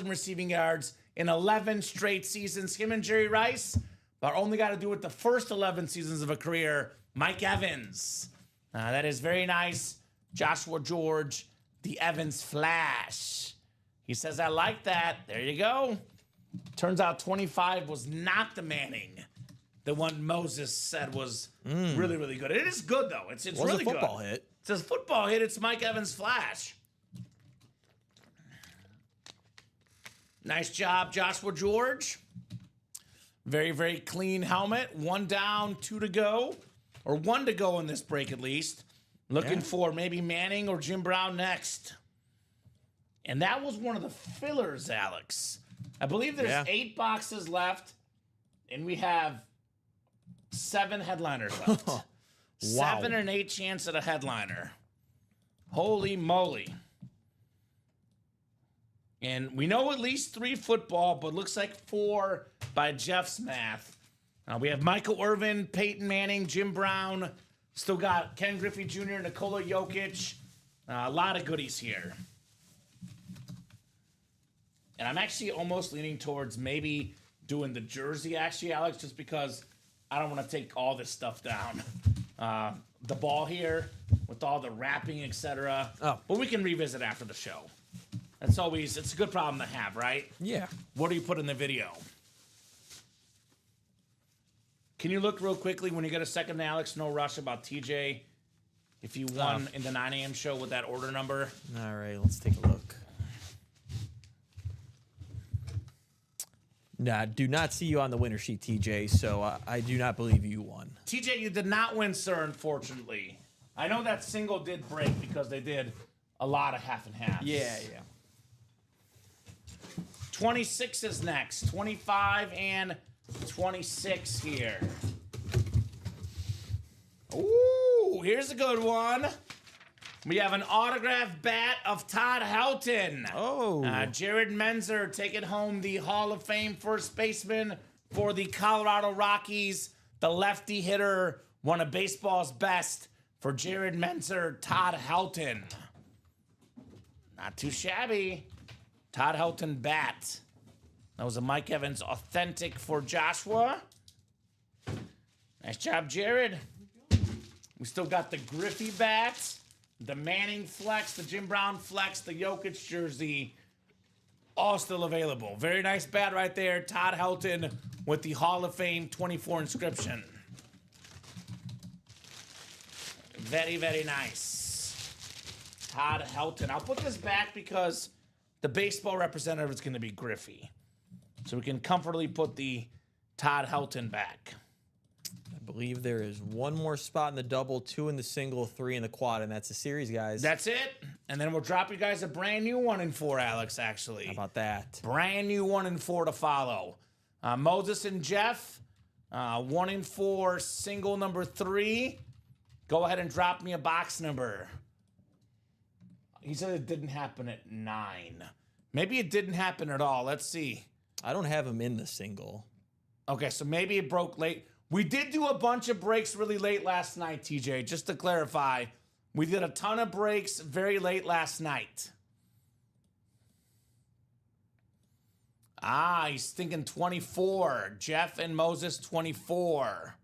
receiving yards in 11 straight seasons. Him and Jerry Rice are only got to do it the first 11 seasons of a career. Mike Evans. That is very nice. Joshua George, the Evans Flash. He says, I like that. There you go. Turns out 25 was not the Manning. The one Moses said was really, really good. It is good, though. It's really good. It was a football hit. It says football hit. It's Mike Evans Flash. Nice job, Joshua George. Very, very clean helmet. 1 down, 2 to go. Or 1 to go in this break, at least. Looking for maybe Manning or Jim Brown next. And that was one of the fillers, Alex. I believe there's 8 boxes left, and we have 7 headliners left. Wow. 7 and 8 chance at a headliner. Holy moly. And we know at least 3 football, but looks like 4 by Jeff's math. We have Michael Irvin, Peyton Manning, Jim Brown. Still got Ken Griffey Jr., Nikola Jokic. A lot of goodies here. And I'm actually almost leaning towards maybe doing the jersey, actually, Alex, just because I don't want to take all this stuff down. The ball here with all the wrapping, etc. Oh. But we can revisit after the show. It's a good problem to have, right? Yeah. What do you put in the video? Can you look real quickly when you get a second, Alex? No rush about TJ. If you won in the 9 a.m. show with that order number. All right, let's take a look. Nah, do not see you on the winner sheet, TJ, so I do not believe you won. TJ, you did not win, sir, unfortunately. I know that single did break because they did a lot of half and halves. Yeah. 26 is next. 25 and 26 here. Ooh, here's a good one. We have an autographed bat of Todd Helton. Oh. Jared Menzer taking home the Hall of Fame first baseman for the Colorado Rockies. The lefty hitter, one of baseball's best for Jared Menzer, Todd Helton. Not too shabby. Todd Helton bat. That was a Mike Evans authentic for Joshua. Nice job, Jared. We still got the Griffey bat, the Manning flex, the Jim Brown flex, the Jokic jersey, all still available. Very nice bat right there. Todd Helton with the Hall of Fame 24 inscription. Very, very nice. Todd Helton. I'll put this back because the baseball representative is going to be Griffey. So we can comfortably put the Todd Helton back. I believe there is one more spot in the double, 2 in the single, 3 in the quad, and that's the series, guys. That's it. And then we'll drop you guys a brand new 1 and 4, Alex, actually. How about that? Brand new 1 and 4 to follow. Moses and Jeff, 1 and 4, single number 3. Go ahead and drop me a box number. He said it didn't happen at 9. Maybe it didn't happen at all. Let's see. I don't have him in the single. Okay, so maybe it broke late. We did do a bunch of breaks really late last night, TJ. Just to clarify, we did a ton of breaks very late last night. He's thinking 24. Jeff and Moses, 24.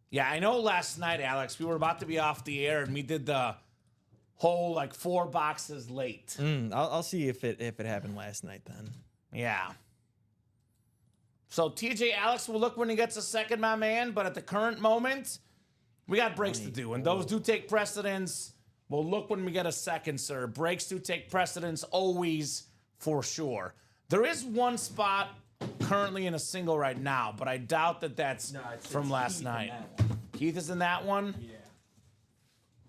Yeah, I know last night, Alex, we were about to be off the air, and we did the whole, 4 boxes late. I'll see if it happened last night then. Yeah. So TJ, Alex will look when he gets a second, my man. But at the current moment, we got breaks to do. And those do take precedence. We'll look when we get a second, sir. Breaks do take precedence always, for sure. There is one spot currently in a single right now, but I doubt that that's from last night. Keith is in that one?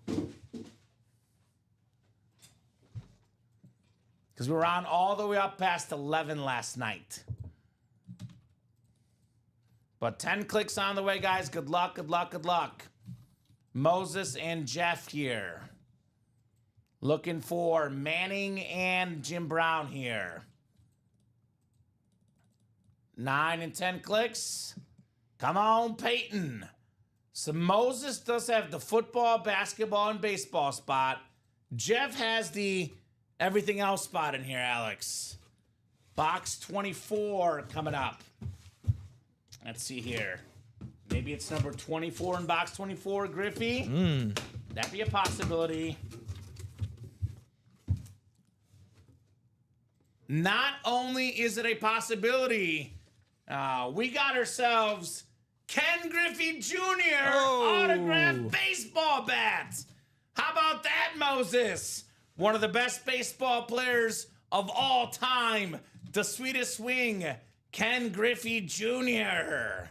Yeah. Because we were on all the way up past 11 last night. But 10 clicks on the way, guys. Good luck, good luck, good luck. Moses and Jeff here. Looking for Manning and Jim Brown here. 9 and 10 clicks. Come on, Peyton. So Moses does have the football, basketball, and baseball spot. Jeff has the everything else spot in here, Alex. Box 24 coming up. Let's see here. Maybe it's number 24 in box 24, Griffey. That'd be a possibility. Not only is it a possibility, we got ourselves Ken Griffey Jr. autographed baseball bats. How about that, Moses? One of the best baseball players of all time. The sweetest swing, Ken Griffey Jr.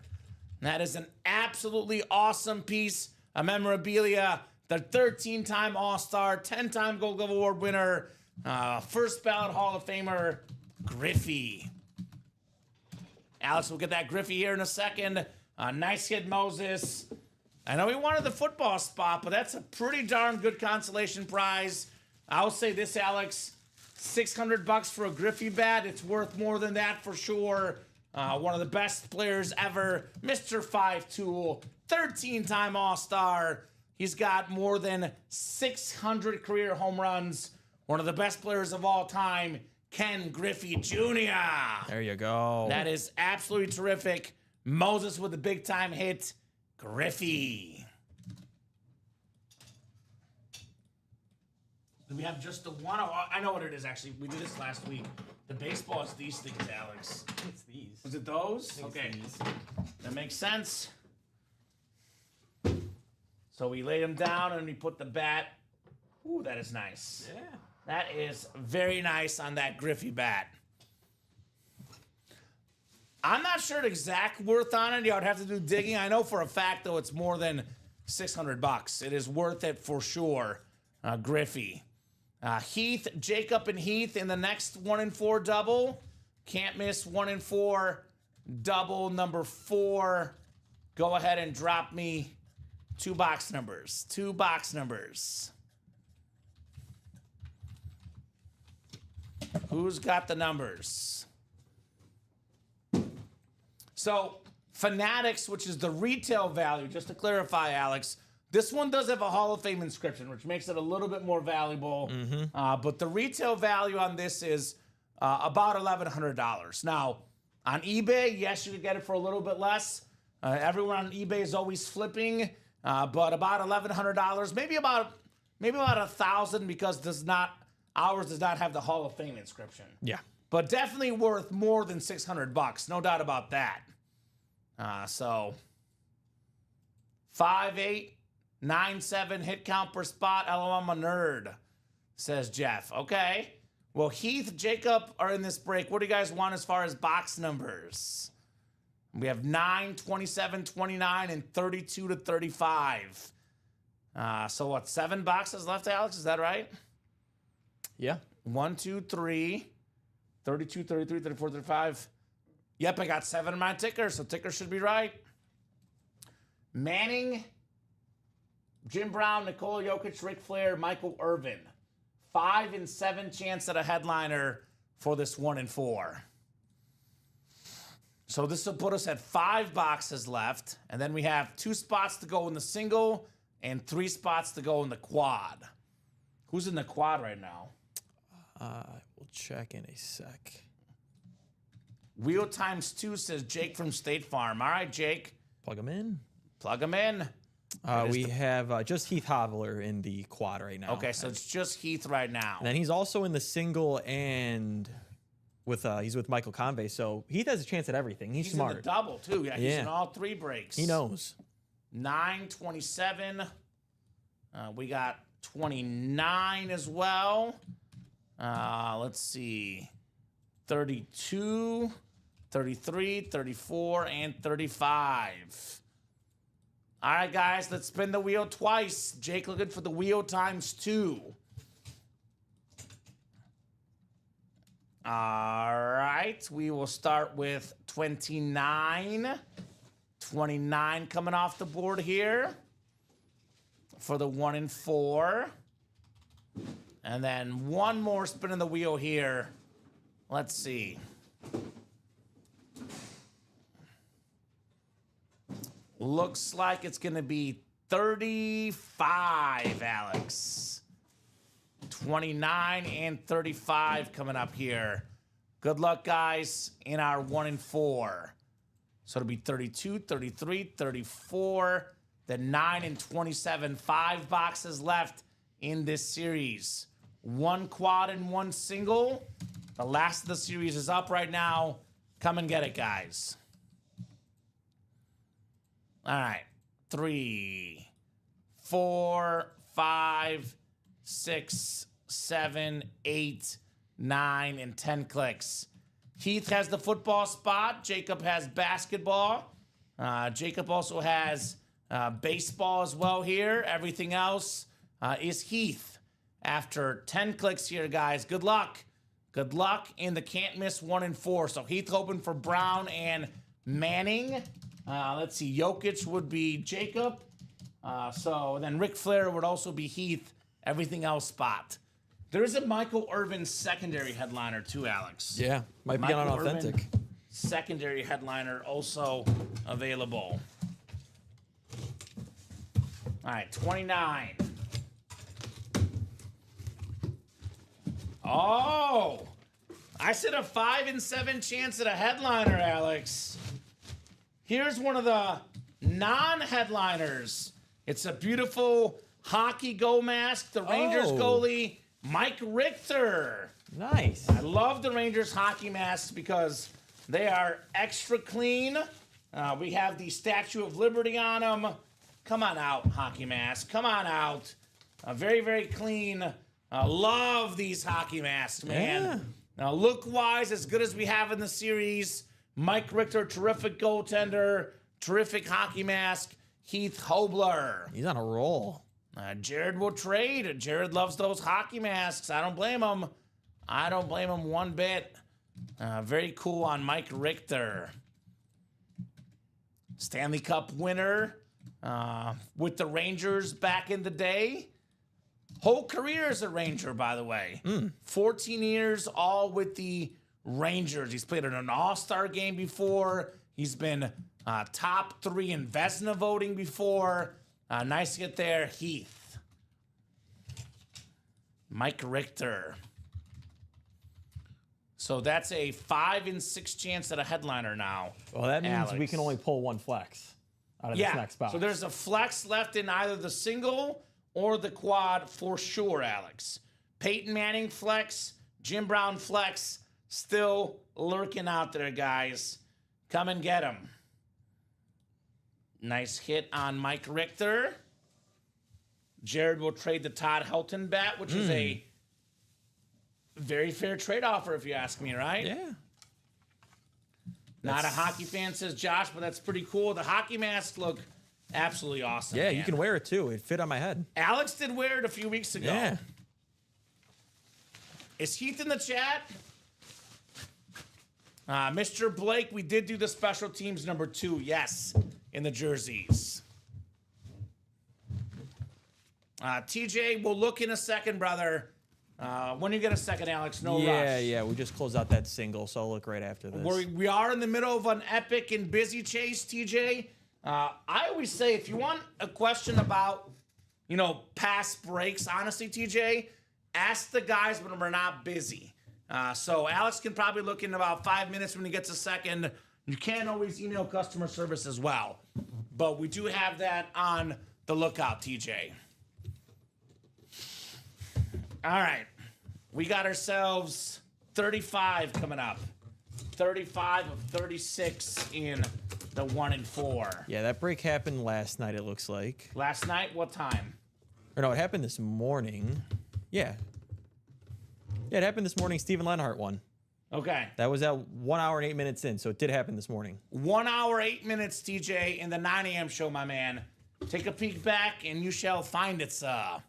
That is an absolutely awesome piece of memorabilia. The 13-time All-Star, 10-time Gold Glove Award winner, first ballot Hall of Famer, Griffey. Alex will get that Griffey here in a second. Nice hit, Moses. I know he wanted the football spot, but that's a pretty darn good consolation prize. I'll say this, Alex. $600 for a Griffey bat. It's worth more than that for sure. One of the best players ever. Mr. 5-Tool. 13-time All-Star. He's got more than 600 career home runs. One of the best players of all time. Ken Griffey Jr. There you go. That is absolutely terrific. Moses with the big-time hit. Griffey. Do we have just the one? Oh, I know what it is, actually. We did this last week. The baseball is these things, Alex. It's these. Was it those? Okay. These. That makes sense. So we laid them down and we put the bat. Ooh, that is nice. Yeah. That is very nice on that Griffey bat. I'm not sure the exact worth on it. I would have to do digging. I know for a fact, though, it's more than $600. It is worth it for sure. Griffey. Heath, Jacob, and Heath in the next 1 and 4 double. Can't miss 1 and 4 double number 4. Go ahead and drop me Two box numbers. Two box numbers. Who's got the numbers? So, Fanatics, which is the retail value, just to clarify, Alex, this one does have a Hall of Fame inscription, which makes it a little bit more valuable. But the retail value on this is about $1,100. Now, on eBay, yes, you could get it for a little bit less. Everyone on eBay is always flipping, but about $1,100, maybe about $1,000 because ours does not have the Hall of Fame inscription. Yeah. But definitely worth more than $600, no doubt about that. So 5.897 hit count per spot. LOL, I'm a nerd, says Jeff. Okay. Well, Heath, Jacob are in this break. What do you guys want as far as box numbers? We have 9, 27, 29, and 32 to 35. So what, 7 boxes left, Alex? Is that right? Yeah. 1, 2, 3, 32, 33, 34, 35. Yep, I got 7 in my ticker, so ticker should be right. Manning, Jim Brown, Nikola Jokic, Ric Flair, Michael Irvin. 5 and 7 chance at a headliner for this 1 and 4. So this will put us at 5 boxes left, and then we have 2 spots to go in the single and 3 spots to go in the quad. Who's in the quad right now? We'll check in a sec. Wheel times 2 says Jake from State Farm. All right, Jake. Plug them in. Plug them in. We have just Heath Hovler in the quad right now. Okay, so it's just Heath right now. And then he's also in the single and he's with Michael Convey. So Heath has a chance at everything. He's smart. In the double, too. Yeah, he's in all 3 breaks. He knows. 9, 27. We got 29 as well. Let's see. 32, 33, 34, and 35. All right, guys, let's spin the wheel twice. Jake looking for the wheel times 2. All right, we will start with 29. 29 coming off the board here for the 1 and 4. And then one more spin of the wheel here. Let's see. Looks like it's going to be 35, Alex. 29 and 35 coming up here. Good luck, guys, in our 1 and 4. So it'll be 32, 33, 34, then 9 and 27. 5 boxes left in this series. 1 quad and 1 single. The last of the series is up right now. Come and get it, guys. All right. 3, 4, 5, 6, 7, 8, 9, and 10 clicks. Heath has the football spot. Jacob has basketball. Jacob also has baseball as well here. Everything else is Heath. After 10 clicks here, guys, good luck. Good luck in the can't miss 1 and 4. So Heath hoping for Brown and Manning. Let's see, Jokic would be Jacob. So then Ric Flair would also be Heath. Everything else spot. There is a Michael Irvin secondary headliner too, Alex. Yeah, might be on Authentic. Irvin secondary headliner also available. All right, 29. Oh, I said a 5 and 7 chance at a headliner, Alex. Here's one of the non-headliners. It's a beautiful hockey go mask. The Rangers goalie, Mike Richter. Nice. I love the Rangers hockey masks because they are extra clean. We have the Statue of Liberty on them. Come on out, hockey mask. Come on out. Very, very clean. Love these hockey masks, man. Yeah. Now, look-wise, as good as we have in the series. Mike Richter, terrific goaltender, terrific hockey mask. Heath Hobler. He's on a roll. Jared will trade. Jared loves those hockey masks. I don't blame him. I don't blame him one bit. Very cool on Mike Richter. Stanley Cup winner. with the Rangers back in the day. Whole career as a Ranger, by the way. 14 years, all with the Rangers. He's played in an All-Star game before. He's been top 3 in Vezina voting before. Nice to get there, Heath. Mike Richter. So that's a 5 in 6 chance at a headliner now. Well, that means we Alex. can only pull one flex out of this next box. So there's a flex left in either the single or the quad for sure, Alex. Peyton Manning flex, Jim Brown flex, still lurking out there, guys. Come and get him. Nice hit on Mike Richter. Jared will trade the Todd Helton bat, which is a very fair trade offer, if you ask me, right? Yeah. Not a hockey fan, says Josh, but that's pretty cool. The hockey masks look absolutely awesome. Yeah, man. you can wear it too. It fit on my head. Alex did wear it a few weeks ago. Yeah. Is Heath in the chat? Mr. Blake, we did do the special teams number 2, yes, in the jerseys. TJ, we'll look in a second, brother. When you get a second, Alex, no rush. Yeah. We just closed out that single, so I'll look right after this. We are in the middle of an epic and busy chase, TJ. I always say if you want a question about, past breaks, honestly, TJ, ask the guys when we're not busy. So Alex can probably look in about 5 minutes when he gets a second. You can always email customer service as well. But we do have that on the lookout, TJ. All right. We got ourselves 35 coming up. 35 of 36 in the 1 and 4. Yeah, that break happened last night, it looks like. Last night, what time? Or no, it happened this morning. Yeah. Yeah, it happened this morning. Steven Lenhart won. Okay. That was at 1 hour and 8 minutes in, so it did happen this morning. 1 hour, 8 minutes, TJ, in the 9 a.m. show, my man. Take a peek back, and you shall find it, sir.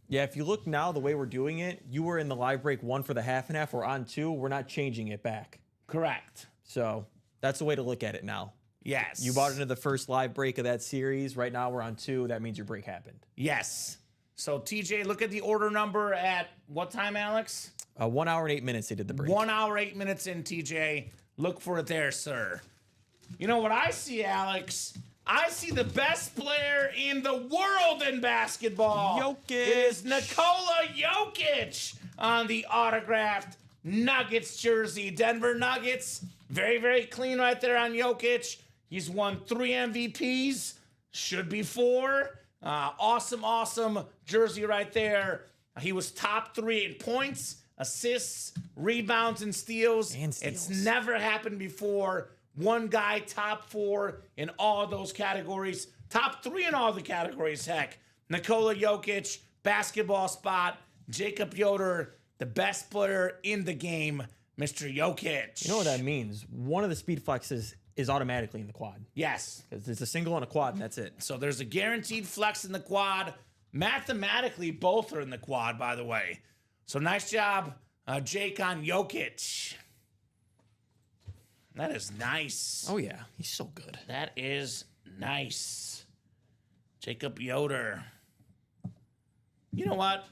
Yeah, if you look now, the way we're doing it, you were in the live break 1 for the half and half. We're on 2. We're not changing it back. Correct. So that's the way to look at it now. Yes. You bought into the first live break of that series. Right now we're on 2. That means your break happened. Yes. So, TJ, look at the order number at what time, Alex? 1 hour and 8 minutes they did the break. 1 hour, 8 minutes in, TJ. Look for it there, sir. You know what I see, Alex? I see the best player in the world in basketball. Jokic. It is Nikola Jokic on the autographed Nuggets jersey. Denver Nuggets, very, very clean right there on Jokic. He's won 3 MVPs, should be 4. Awesome jersey right there. He was top 3 in points, assists, rebounds, and steals. It's never happened before. One guy, top 4 in all those categories. Top 3 in all the categories, heck. Nikola Jokic, basketball spot. Jacob Yoder, the best player in the game, Mr. Jokic. You know what that means? One of the speed flexes is automatically in the quad. Yes. Because it's a single and a quad, and that's it. So there's a guaranteed flex in the quad. Mathematically, both are in the quad, by the way. So nice job, Jake, on Jokic. That is nice. Oh, yeah. He's so good. That is nice. Jacob Yoder. You know what?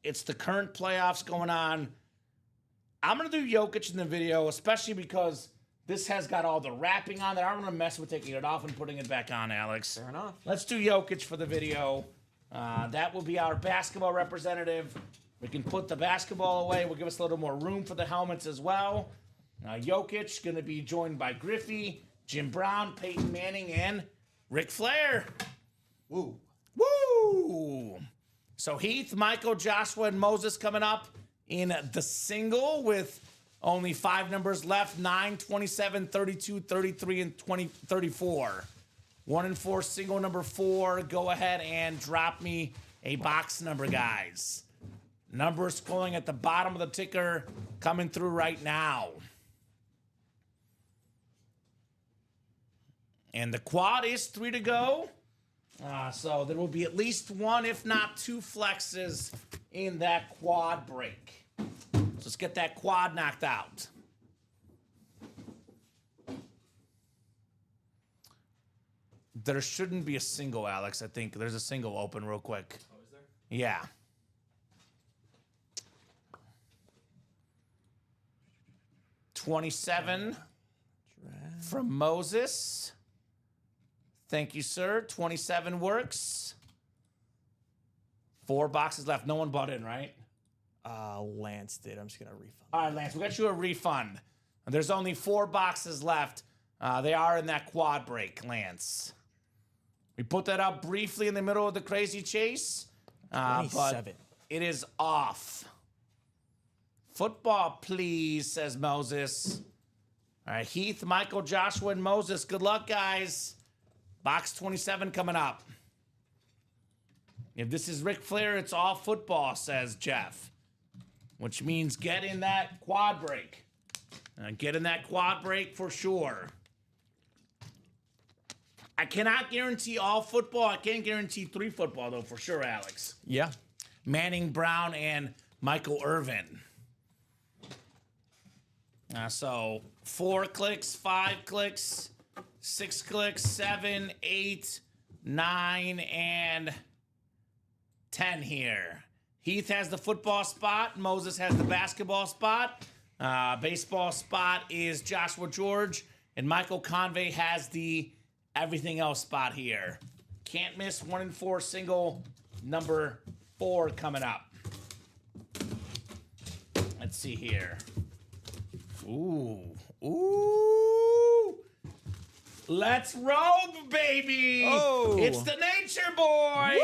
It's the current playoffs going on. I'm going to do Jokic in the video, especially because this has got all the wrapping on there. I'm going to mess with taking it off and putting it back on, Alex. Fair enough. Let's do Jokic for the video. That will be our basketball representative. We can put the basketball away. We'll give us a little more room for the helmets as well. Jokic going to be joined by Griffey, Jim Brown, Peyton Manning, and Ric Flair. Woo. Woo! So Heath, Michael, Joshua, and Moses coming up in the single with only 5 numbers left: 9, 27, 32, 33, and 34. 1 and 4 single number 4. Go ahead and drop me a box number, guys. Numbers calling at the bottom of the ticker coming through right now. And the quad is 3 to go. So there will be at least 1, if not 2 flexes in that quad break. So let's get that quad knocked out. There shouldn't be a single, Alex. I think there's a single open real quick. Oh, is there? Yeah. $27 from Moses. Thank you, sir. 27 works. 4 boxes left. No one bought in, right? Lance did. I'm just going to refund. All right, Lance, we got you a refund. There's only 4 boxes left. They are in that quad break, Lance. We put that up briefly in the middle of the crazy chase. But 27. it is off. Football, please, says Moses. All right, Heath, Michael, Joshua, and Moses. Good luck, guys. Box 27 coming up. If this is Ric Flair, it's all football, says Jeff. Which means get in that quad break. Get in that quad break for sure. I cannot guarantee all football. I can guarantee 3 football, though, for sure, Alex. Yeah. Manning, Brown, and Michael Irvin. So 4 clicks, 5 clicks, 6 clicks, 7, 8, 9, and 10 here. Heath has the football spot. Moses has the basketball spot. Baseball spot is Joshua George. And Michael Convey has the everything else spot here. Can't miss 1 in 4 single number 4 coming up. Let's see here. Ooh. Let's robe, baby. Oh. It's the Nature Boy.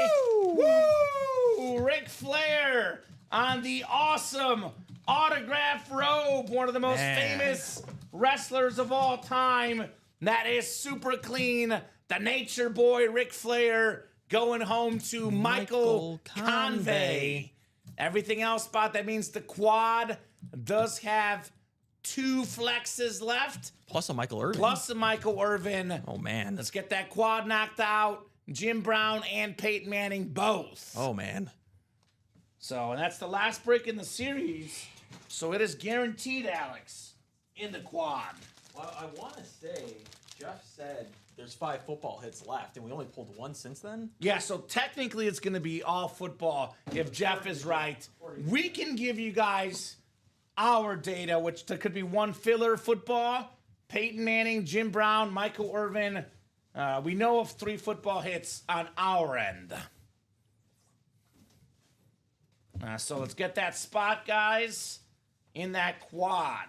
Woo! Ric Flair on the awesome autograph robe. One of the most famous wrestlers of all time. That is super clean. The Nature Boy, Ric Flair, going home to Michael Convey. Everything else spot, that means the quad does have 2 flexes left. Plus a Michael Irvin. Plus a Michael Irvin. Oh, man. Let's get that quad knocked out. Jim Brown and Peyton Manning both. Oh, man. So, and that's the last break in the series. So it is guaranteed, Alex, in the quad. Well, I want to say, Jeff said there's 5 football hits left, and we only pulled 1 since then. Yeah, so technically it's going to be all football if Jeff is right. We can give you guys our data, which there could be 1 filler football. Peyton Manning, Jim Brown, Michael Irvin. We know of 3 football hits on our end. So let's get that spot, guys, in that quad.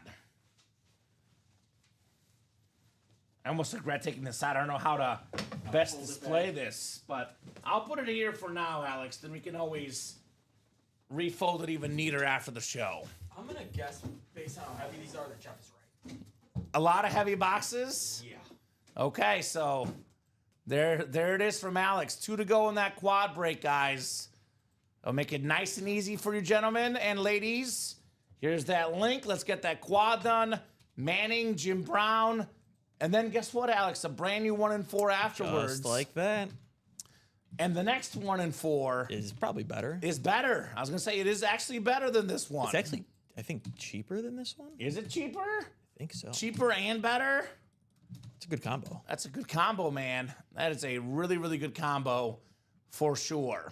I almost regret taking this out. I don't know how to best display this, but I'll put it here for now, Alex. Then we can always refold it even neater after the show. I'm going to guess, based on how heavy these are, that Jeff is right. A lot of heavy boxes? Yeah. Okay, so there it is from Alex. 2 to go in that quad break, guys. I'll make it nice and easy for you gentlemen and ladies. Here's that link. Let's get that quad done. Manning, Jim Brown, and then guess what, Alex? A brand new 1 in 4 afterwards. Just like that. And the next 1 in 4 Is probably better. is better. I was going to say it is actually better than this one. It's actually, I think, cheaper than this one. Is it cheaper? I think so. Cheaper and better? It's a good combo. That's a good combo, man. That is a really, really good combo for sure.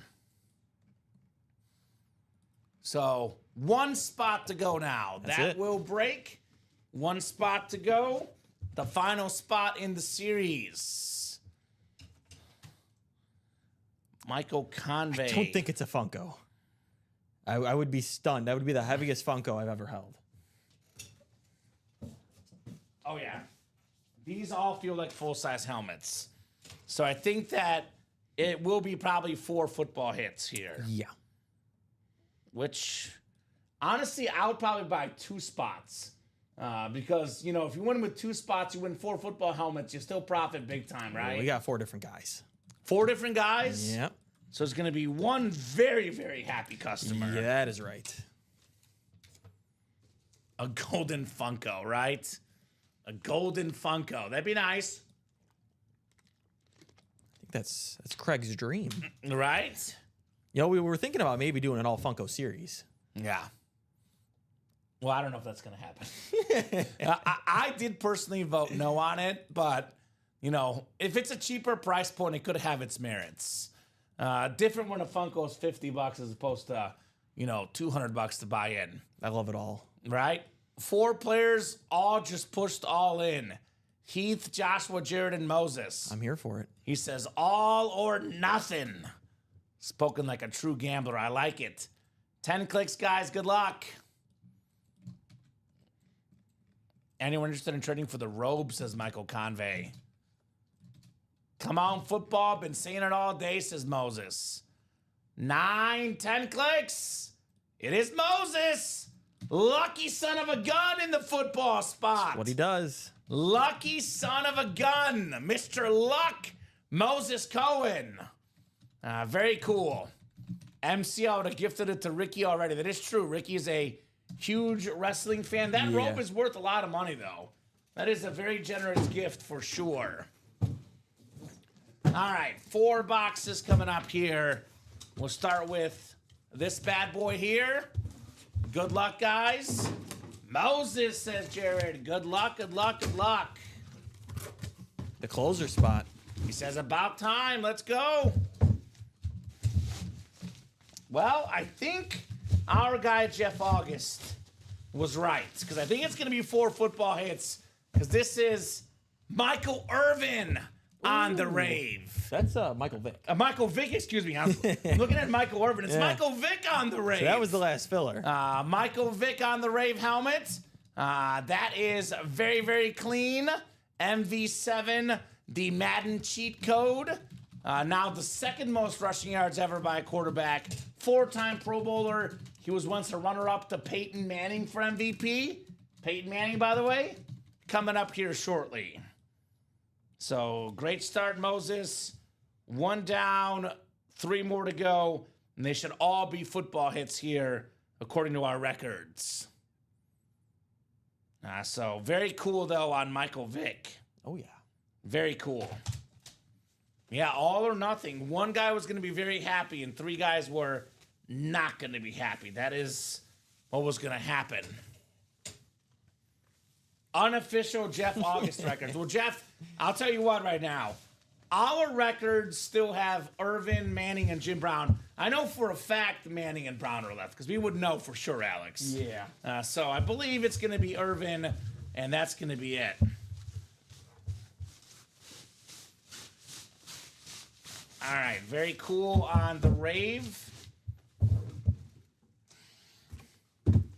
So 1 spot to go now. That's that it. will break. 1 spot to go. The final spot in the series. Michael Convey. I don't think it's a Funko. I would be stunned. That would be the heaviest Funko I've ever held. Oh, yeah. These all feel like full-size helmets. So I think that it will be probably 4 football hits here. Yeah. Which, honestly, I would probably buy 2 spots. Because, you know, if you win with 2 spots, you win 4 football helmets, you still profit big time, right? We got 4 different guys. 4 different guys? Yep. So it's going to be 1 very, very happy customer. Yeah, that is right. A golden Funko, right? A golden Funko. That'd be nice. I think that's Craig's dream. Right? You know, we were thinking about maybe doing an all Funko series. Yeah. Well, I don't know if that's going to happen. I did personally vote no on it, but you know, if it's a cheaper price point, it could have its merits. Different when a Funko is $50 as opposed to, you know, $200 to buy in. I love it all. Right? 4 players all just pushed all in. Heath, Joshua, Jared, and Moses. I'm here for it. He says all or nothing. Spoken like a true gambler. I like it. 10 clicks, guys. Good luck. Anyone interested in trading for the robe, says Michael Convey. Come on, football. Been saying it all day, says Moses. 9, 10 clicks. It is Moses. Lucky son of a gun in the football spot. What he does. Lucky son of a gun. Mr. Luck. Moses Cohen. Very cool. MCL would have gifted it to Ricky already. That is true. Ricky is a huge wrestling fan. That robe is worth a lot of money, though. That is a very generous gift for sure. All right, 4 boxes coming up here. We'll start with this bad boy here. Good luck, guys. Moses, says Jared. Good luck, good luck, good luck. The closer spot. He says, about time. Let's go. Well, I think our guy, Jeff August, was right. Because I think it's going to be 4 football hits. Because this is Michael Irvin on the rave. That's Michael Vick. Michael Vick, excuse me. I'm looking at Michael Irvin. It's Michael Vick on the rave. So that was the last filler. Michael Vick on the rave helmet. That is very, very clean. MV7, the Madden cheat code. Now the second most rushing yards ever by a quarterback. 4-time Pro Bowler. He was once a runner-up to Peyton Manning for MVP. Peyton Manning, by the way, coming up here shortly. So great start, Moses. 1 down, 3 more to go. And they should all be football hits here, according to our records. So very cool, though, on Michael Vick. Oh, yeah. Very cool. Yeah, all or nothing. 1 guy was going to be very happy, and 3 guys were not going to be happy. That is what was going to happen. Unofficial Jeff August records. Well, Jeff, I'll tell you what right now. Our records still have Irvin, Manning, and Jim Brown. I know for a fact Manning and Brown are left because we would know for sure, Alex. Yeah. So I believe it's going to be Irvin, and that's going to be it. All right, very cool on the rave.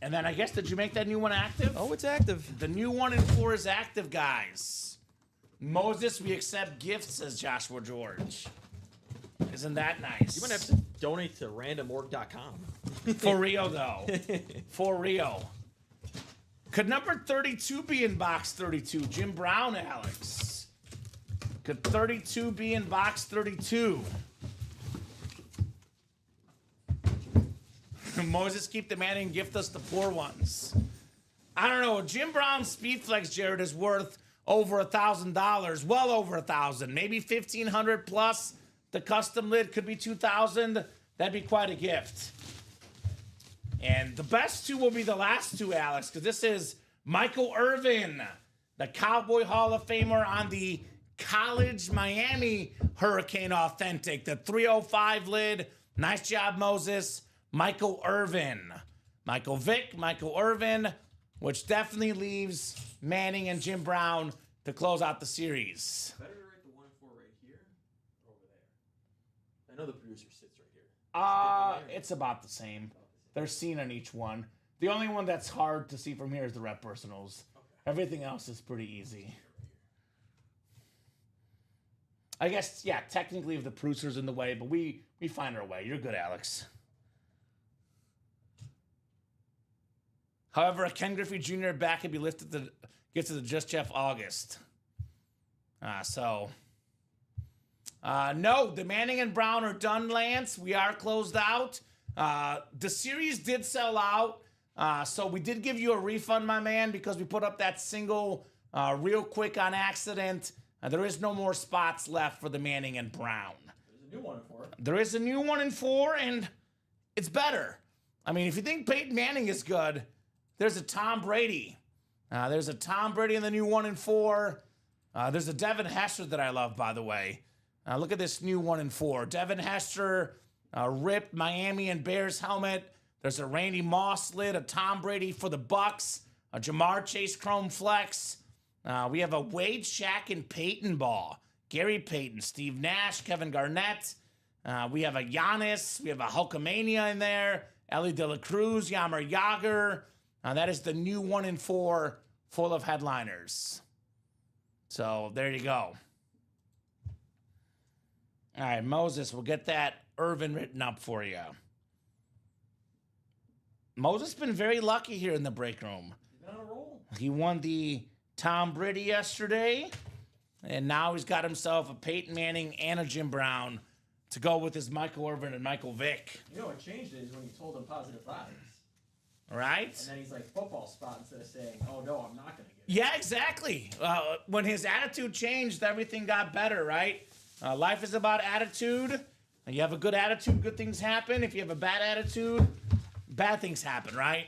And then I guess, did you make that new one active? Oh, it's active. The new 1 in 4 is active, guys. Moses, we accept gifts, says Joshua George. Isn't that nice? You might have to donate to randomorg.com. For real, though. For real. Could number 32 be in box 32? Jim Brown, Alex. Could 32 be in box 32? Moses, keep the Manning, gift us the poor ones. I don't know. Jim Brown's Speedflex, Jared, is worth over $1,000. Well over 1,000. Maybe 1,500 plus. The custom lid could be 2,000. That'd be quite a gift. And the best 2 will be the last 2, Alex, because this is Michael Irvin, the Cowboy Hall of Famer on the College Miami Hurricane Authentic. The 305 lid. Nice job, Moses. Michael Irvin. Michael Vick, Michael Irvin, which definitely leaves Manning and Jim Brown to close out the series. Better to write the 1 in 4 right here or over there? I know the producer sits right here. It's about the same. They're seen on each one. The only one that's hard to see from here is the rep personals. Okay. Everything else is pretty easy. I guess, yeah, technically if the producer's in the way, but we find our way. You're good, Alex. However, a Ken Griffey Jr. back can be lifted to get to the Just Jeff August. No, the Manning and Brown are done, Lance. We are closed out. The series did sell out, so we did give you a refund, my man, because we put up that single real quick on accident. There is no more spots left for the Manning and Brown. There's a new 1 in 4. There is a new 1 in 4, and it's better. I mean, if you think Peyton Manning is good, there's a Tom Brady. There's a Tom Brady in the new 1 in 4. There's a Devin Hester that I love, by the way. Look at this new 1-4. Devin Hester, ripped Miami and Bears helmet. There's a Randy Moss lid, a Tom Brady for the Bucks, a Jamar Chase Chrome Flex. We have a Wade, Shaq, and Peyton ball. Gary Payton, Steve Nash, Kevin Garnett. We have a Giannis. We have a Hulkamania in there. Ellie De La Cruz, Yammer Yager. That is the new 1-4 full of headliners. So there you go. All right, Moses, we'll get that Irvin written up for you. Moses been very lucky here in the break room. He's on a roll. He won the Tom Brady yesterday, and now he's got himself a Peyton Manning and a Jim Brown to go with his Michael Irvin and Michael Vick. You know what changed it is when you told him positive vibes. All right? And then he's like, football spot, instead of saying, oh, no, I'm not going to get it. Yeah, exactly. When his attitude changed, everything got better, right? Life is about attitude. You have a good attitude, good things happen. If you have a bad attitude, bad things happen, right?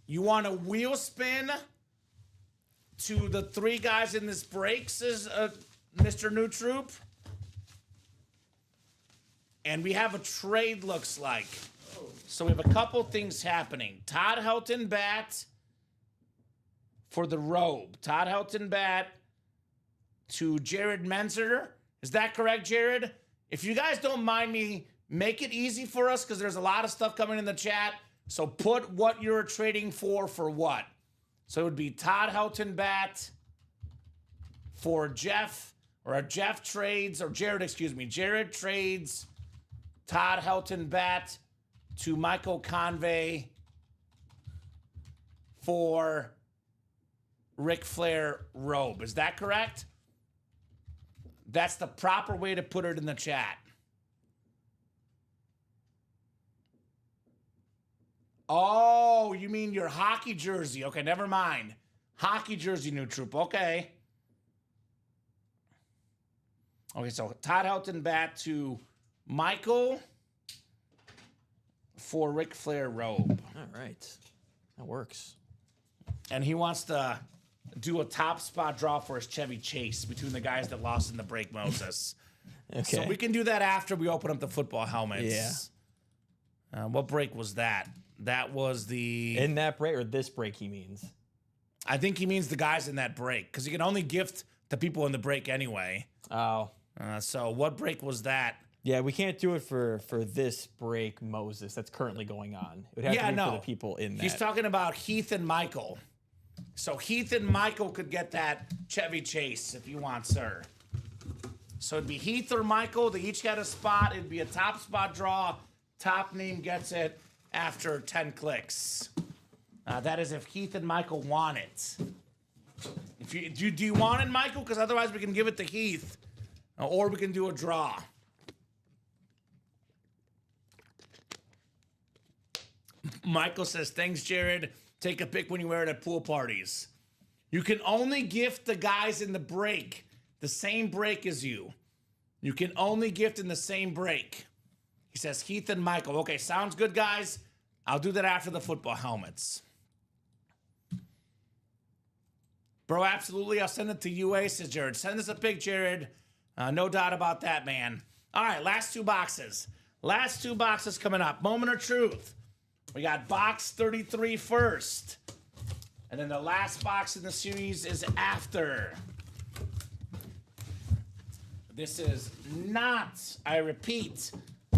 You want a wheel spin to the three guys in this break, says Mr. New Troop. And we have a trade, looks like. So we have a couple things happening. Todd Helton bat for the robe. Todd Helton bat to Jared Menzer. Is that correct, Jared? If you guys don't mind me, make it easy for us because there's a lot of stuff coming in the chat. So put what you're trading for what. So it would be Todd Helton bat for Jeff, or Jeff trades, or Jared, excuse me. Jared trades Todd Helton bat to Michael Convey for Ric Flair robe. Is that correct? That's the proper way to put it in the chat. Oh, you mean your hockey jersey. Okay, never mind. Hockey jersey, New Troop. Okay. Okay, so Todd Helton bat to Michael for Ric Flair robe. All right. That works. And he wants to do a top spot draw for his Chevy Chase between the guys that lost in the break, Moses. Okay. So we can do that after we open up the football helmets. Yeah. What break was that? That was the... In that break, or this break he means? I think he means the guys in that break, because you can only gift the people in the break anyway. Oh. So what break was that? Yeah, we can't do it for this break, Moses, that's currently going on. It would have to be for the people in that. He's talking about Heath and Michael. So Heath and Michael could get that Chevy Chase if you want, sir. So it'd be Heath or Michael. They each got a spot. It'd be a top spot draw. Top name gets it after 10 clicks. That is if Heath and Michael want it. If you do you want it, Michael? Because otherwise we can give it to Heath. Or we can do a draw. Michael says, thanks, Jared. Take a pic when you wear it at pool parties. You can only gift the guys in the break, the same break as you. You can only gift in the same break. He says, Heath and Michael. Okay, sounds good, guys. I'll do that after the football helmets. Bro, absolutely. I'll send it to UA, says Jared. Send us a pic, Jared. No doubt about that, man. All right, last two boxes. Last two boxes coming up. Moment of truth. We got box 33 first. And then the last box in the series is after. This is not, I repeat,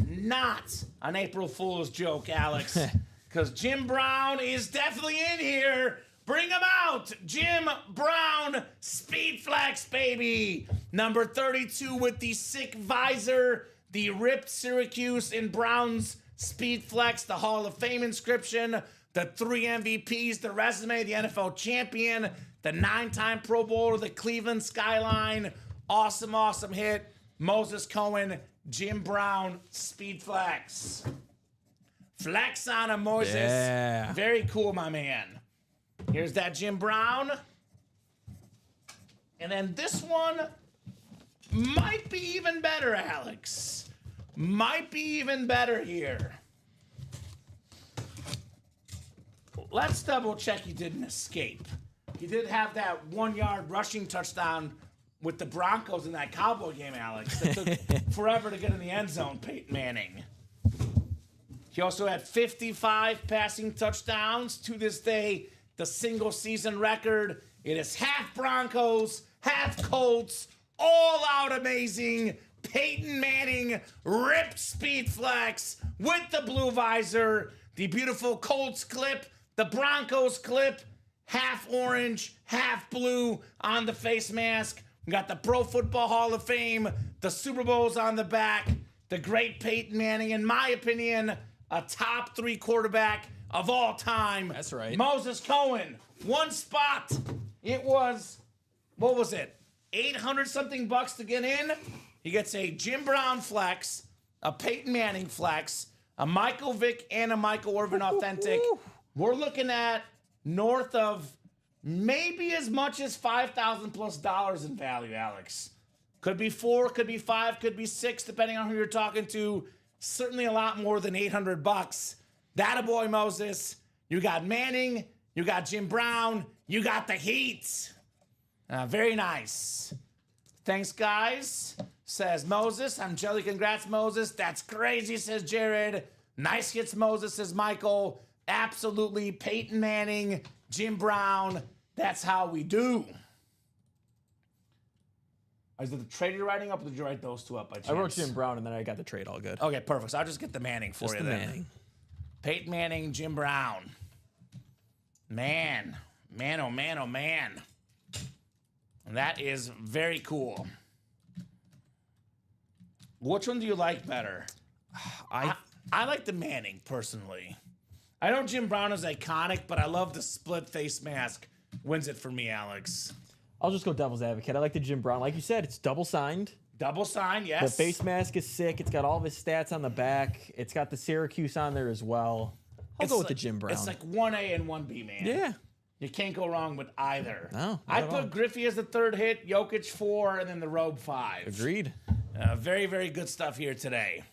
not an April Fool's joke, Alex. Because Jim Brown is definitely in here. Bring him out. Jim Brown, Speed Flex, baby. Number 32 with the sick visor, the ripped Syracuse in Brown's Speed Flex, the Hall of Fame inscription, the 3 MVPs, the resume, the NFL champion, the 9-time Pro Bowler, the Cleveland skyline. Awesome, awesome hit. Moses Cohen, Jim Brown, Speed Flex. Flex on him, Moses. Yeah. Very cool, my man. Here's that Jim Brown. And then this one might be even better, Alex. Might be even better here. let's double check he didn't escape. He did have that 1 yard rushing touchdown with the Broncos in that Cowboy game, Alex. That took forever to get in the end zone, Peyton Manning. He also had 55 passing touchdowns. To this day, the single season record. It is half Broncos, half Colts, all out amazing. Peyton Manning ripped speed flex with the blue visor. The beautiful Colts clip, the Broncos clip, half orange, half blue on the face mask. We got the Pro Football Hall of Fame, the Super Bowls on the back, the great Peyton Manning, in my opinion, a top 3 quarterback of all time. That's right. Moses Cohen, one spot. It was, what was it? 800 something bucks to get in. He gets a Jim Brown flex, a Peyton Manning flex, a Michael Vick, and a Michael Irvin authentic. We're looking at north of maybe as much as $5,000+ in value, Alex. Could be 4, could be 5, could be 6, depending on who you're talking to. Certainly a lot more than $800. That a boy, Moses. You got Manning, you got Jim Brown, you got the Heat. Very nice. Thanks, guys, says Moses. I'm jelly. Congrats, Moses. That's crazy, says Jared. Nice hits, Moses, says Michael. Absolutely. Peyton Manning, Jim Brown. That's how we do. Is it the trade you're writing up, or did you write those two up by chance? I wrote Jim Brown, and then I got the trade all good. Okay, perfect. So I'll just get the Manning for Just you the then. Manning. Peyton Manning, Jim Brown. Man, oh man, oh man. And that is very cool. Which one do you like better? I like the Manning, personally. I know Jim Brown is iconic, but I love the split face mask. Wins it for me, Alex. I'll just go devil's advocate. I like the Jim Brown. Like you said, it's double signed. Double sign, yes. The face mask is sick. It's got all of his stats on the back. It's got the Syracuse on there as well. I'll go with the Jim Brown. It's like 1A and 1B, man. Yeah. You can't go wrong with either. No, I not at all. put Griffey as the 3rd hit, Jokic 4, and then the Robe 5. Agreed. Very, very good stuff here today.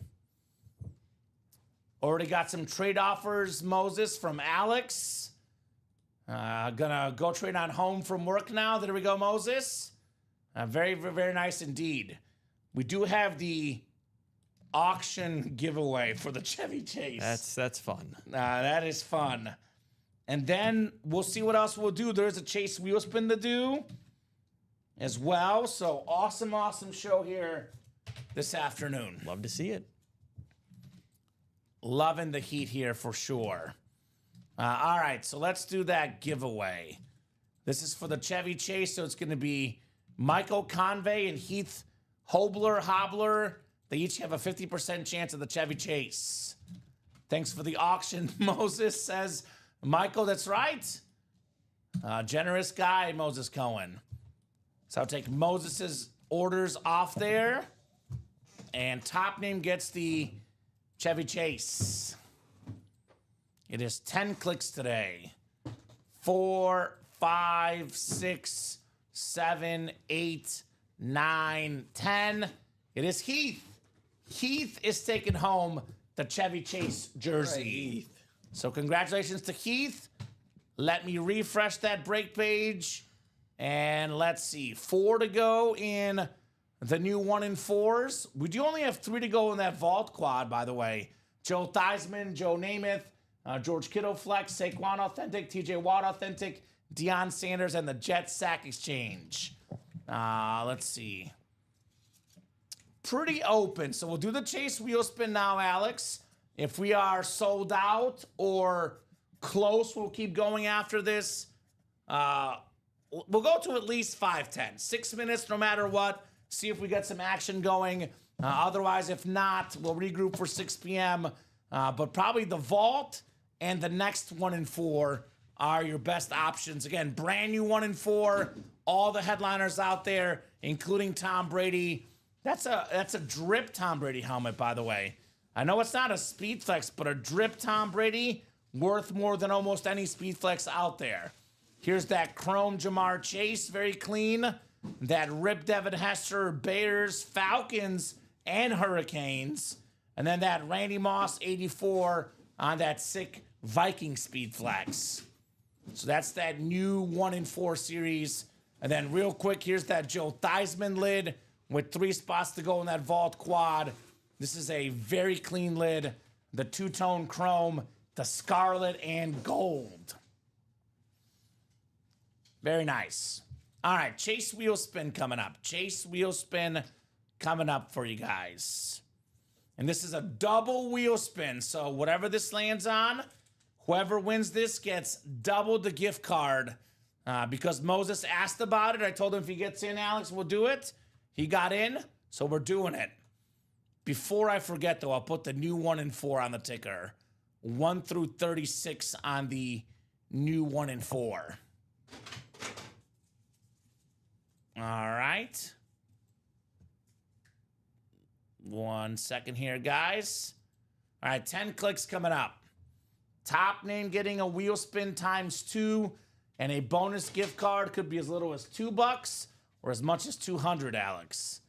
Already got some trade offers, Moses, from Alex. Gonna go trade on home from work now. There we go, Moses. Very, very nice indeed. We do have the auction giveaway for the Chevy Chase. That's fun. That is fun. And then we'll see what else we'll do. There's a Chase wheel spin to do as well. So awesome, awesome show here this afternoon. Love to see it. Loving the heat here for sure. All right, so let's do that giveaway. This is for the Chevy Chase, so it's going to be Michael Convey and Heath Hobbler. They each have a 50% chance of the Chevy Chase. Thanks for the auction, Moses, says Michael. That's right. Generous guy, Moses Cohen. So I'll take Moses's orders off there. And top name gets the Chevy Chase. It is 10 clicks today. 4, 5, 6, 7, 8, 9, 10. It is Heath. Heath is taking home the Chevy Chase jersey. Right, Heath. So congratulations to Heath. Let me refresh that break page. And let's see. 4 to go in the new 1 in 4s. We do only have 3 to go in that vault quad, by the way. Joe Theismann, Joe Namath, George Kittle Flex, Saquon Authentic, TJ Watt Authentic, Deion Sanders, and the Jet Sack Exchange. Let's see. Pretty open. So we'll do the Chase wheel spin now, Alex. If we are sold out or close, we'll keep going after this. We'll go to at least 5-10. 6 minutes no matter what. See if we get some action going. Otherwise, if not, we'll regroup for 6 p.m. But probably the vault and the next 1 in 4 are your best options. Again, brand new 1 in 4. All the headliners out there, including Tom Brady. That's a drip Tom Brady helmet, by the way. I know it's not a Speed Flex, but a drip Tom Brady worth more than almost any Speed Flex out there. Here's that chrome Jamar Chase, very clean. That Rip Devin Hester, Bears, Falcons, and Hurricanes. And then that Randy Moss 84 on that sick Viking Speed Flex. So that's that new 1 in 4 series. And then real quick, here's that Joe Theismann lid with 3 spots to go in that vault quad. This is a very clean lid. The two-tone chrome, the scarlet and gold. Very nice. All right, Chase wheel spin coming up. Chase wheel spin coming up for you guys. And this is a double wheel spin. So whatever this lands on, whoever wins this gets double the gift card. Because Moses asked about it, I told him if he gets in, Alex, we'll do it. He got in, so we're doing it. Before I forget, though, I'll put the new 1 in 4 on the ticker. 1 through 36 on the new 1 in 4. All right. 1 second here, guys. All right, 10 clicks coming up. Top name getting a wheel spin times 2 and a bonus gift card. Could be as little as $2 or as much as 200, Alex.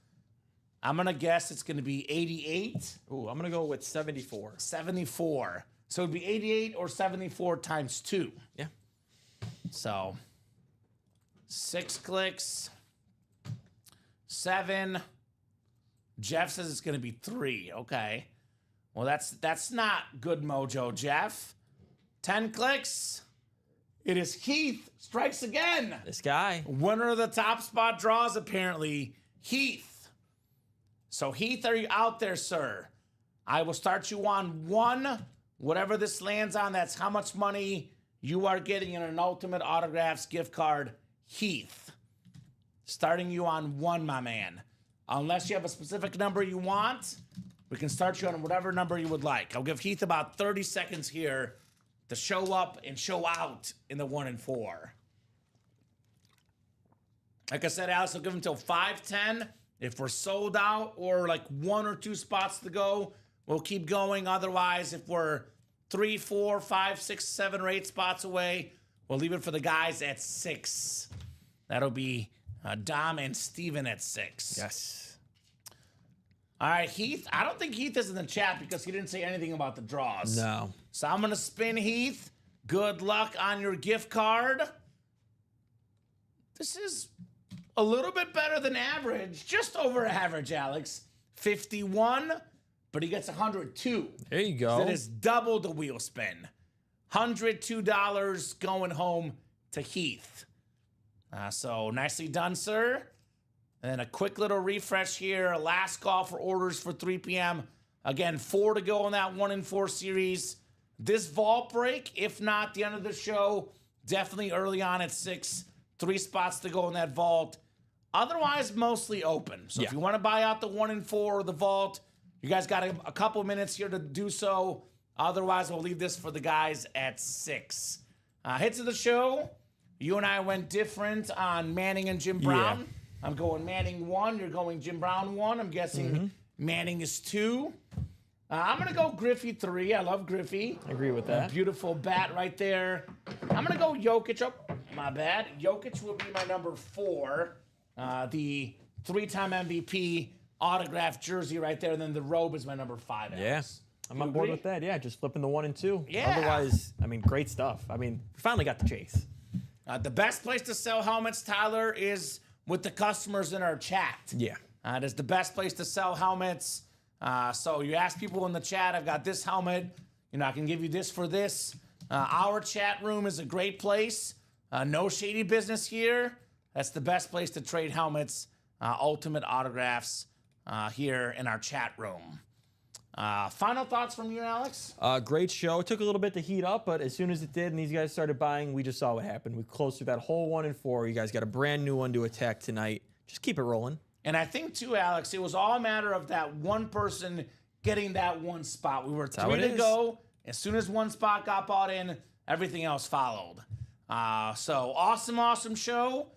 I'm going to guess it's going to be 88. Ooh, I'm going to go with 74. 74. So it'd be 88 or 74 times 2. Yeah. So 6 clicks. 7. Jeff says it's going to be 3. Okay. Well, that's not good mojo, Jeff. 10 clicks. It is Heath strikes again. This guy. Winner of the top spot draws, apparently, Heath. So, Heath, are you out there, sir? I will start you on 1. Whatever this lands on, that's how much money you are getting in an Ultimate Autographs gift card, Heath. Starting you on 1, my man. Unless you have a specific number you want, we can start you on whatever number you would like. I'll give Heath about 30 seconds here to show up and show out in the 1 in 4. Like I said, Alex, I'll give him until 5:10. If we're sold out or like 1 or 2 spots to go, we'll keep going. Otherwise, if we're 3, 4, 5, 6, 7, or 8 spots away, we'll leave it for the guys at 6. That'll be Dom and Steven at 6. Yes. All right, Heath. I don't think Heath is in the chat because he didn't say anything about the draws. No. So I'm going to spin, Heath. Good luck on your gift card. This is a little bit better than average. Just over average, Alex. 51, but he gets 102. There you go. That is double the wheel spin. $102 going home to Heath. So nicely done, sir. And then a quick little refresh here. Last call for orders for 3 p.m. Again, 4 to go in that 1 in 4 series. This vault break, if not the end of the show, definitely early on at 6. 3 spots to go in that vault. Otherwise, mostly open. So if you want to buy out the 1 in 4 or the vault, you guys got a couple minutes here to do so. Otherwise, we'll leave this for the guys at 6. Hits of the show. You and I went different on Manning and Jim Brown. Yeah. I'm going Manning 1. You're going Jim Brown 1. I'm guessing Manning is 2. I'm going to go Griffey 3. I love Griffey. I agree with that. Beautiful bat right there. I'm going to go Jokic. Oh, my bad. Jokic will be my number 4. The 3-time MVP autographed jersey right there. And then the robe is my number 5. Alex. Yeah. I'm on board with that. Yeah, just flipping the 1 and 2. Yeah. Otherwise, I mean, great stuff. I mean, we finally got the chase. The best place to sell helmets, Tyler, is with the customers in our chat. Yeah. It is the best place to sell helmets. So you ask people in the chat, I've got this helmet. You know, I can give you this for this. Our chat room is a great place. No shady business here. That's the best place to trade helmets, ultimate autographs here in our chat room. Final thoughts from you, Alex? Great show. It took a little bit to heat up, but as soon as it did and these guys started buying, we just saw what happened. We closed through that whole 1 in 4. You guys got a brand new one to attack tonight. Just keep it rolling. And I think, too, Alex, it was all a matter of that one person getting that one spot. We were 3 to go. As soon as one spot got bought in, everything else followed. So awesome show.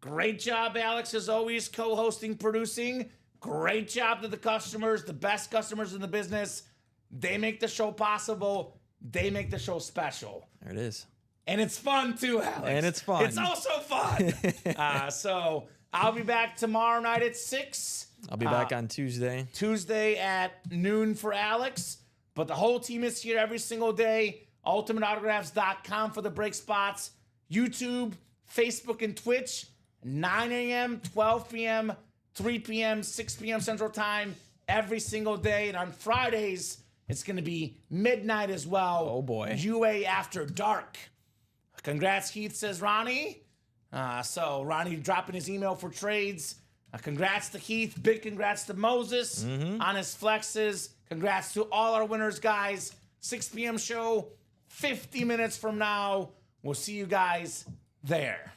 Great job, Alex, as always, co-hosting, producing. Great job to the customers, the best customers in the business. They make the show possible. They make the show special. There it is. And it's fun, too, Alex. And it's fun. It's also fun. So I'll be back tomorrow night at 6. I'll be back on Tuesday. Tuesday at noon for Alex. But the whole team is here every single day. UltimateAutographs.com for the break spots. YouTube, Facebook, and Twitch, 9 a.m., 12 p.m., 3 p.m., 6 p.m. Central Time every single day. And on Fridays, it's going to be midnight as well. Oh, boy. UA After Dark. Congrats, Heath, says Ronnie. So Ronnie dropping his email for trades. Congrats to Heath. Big congrats to Moses on his flexes. Congrats to all our winners, guys. 6 p.m. show, 50 minutes from now. We'll see you guys there.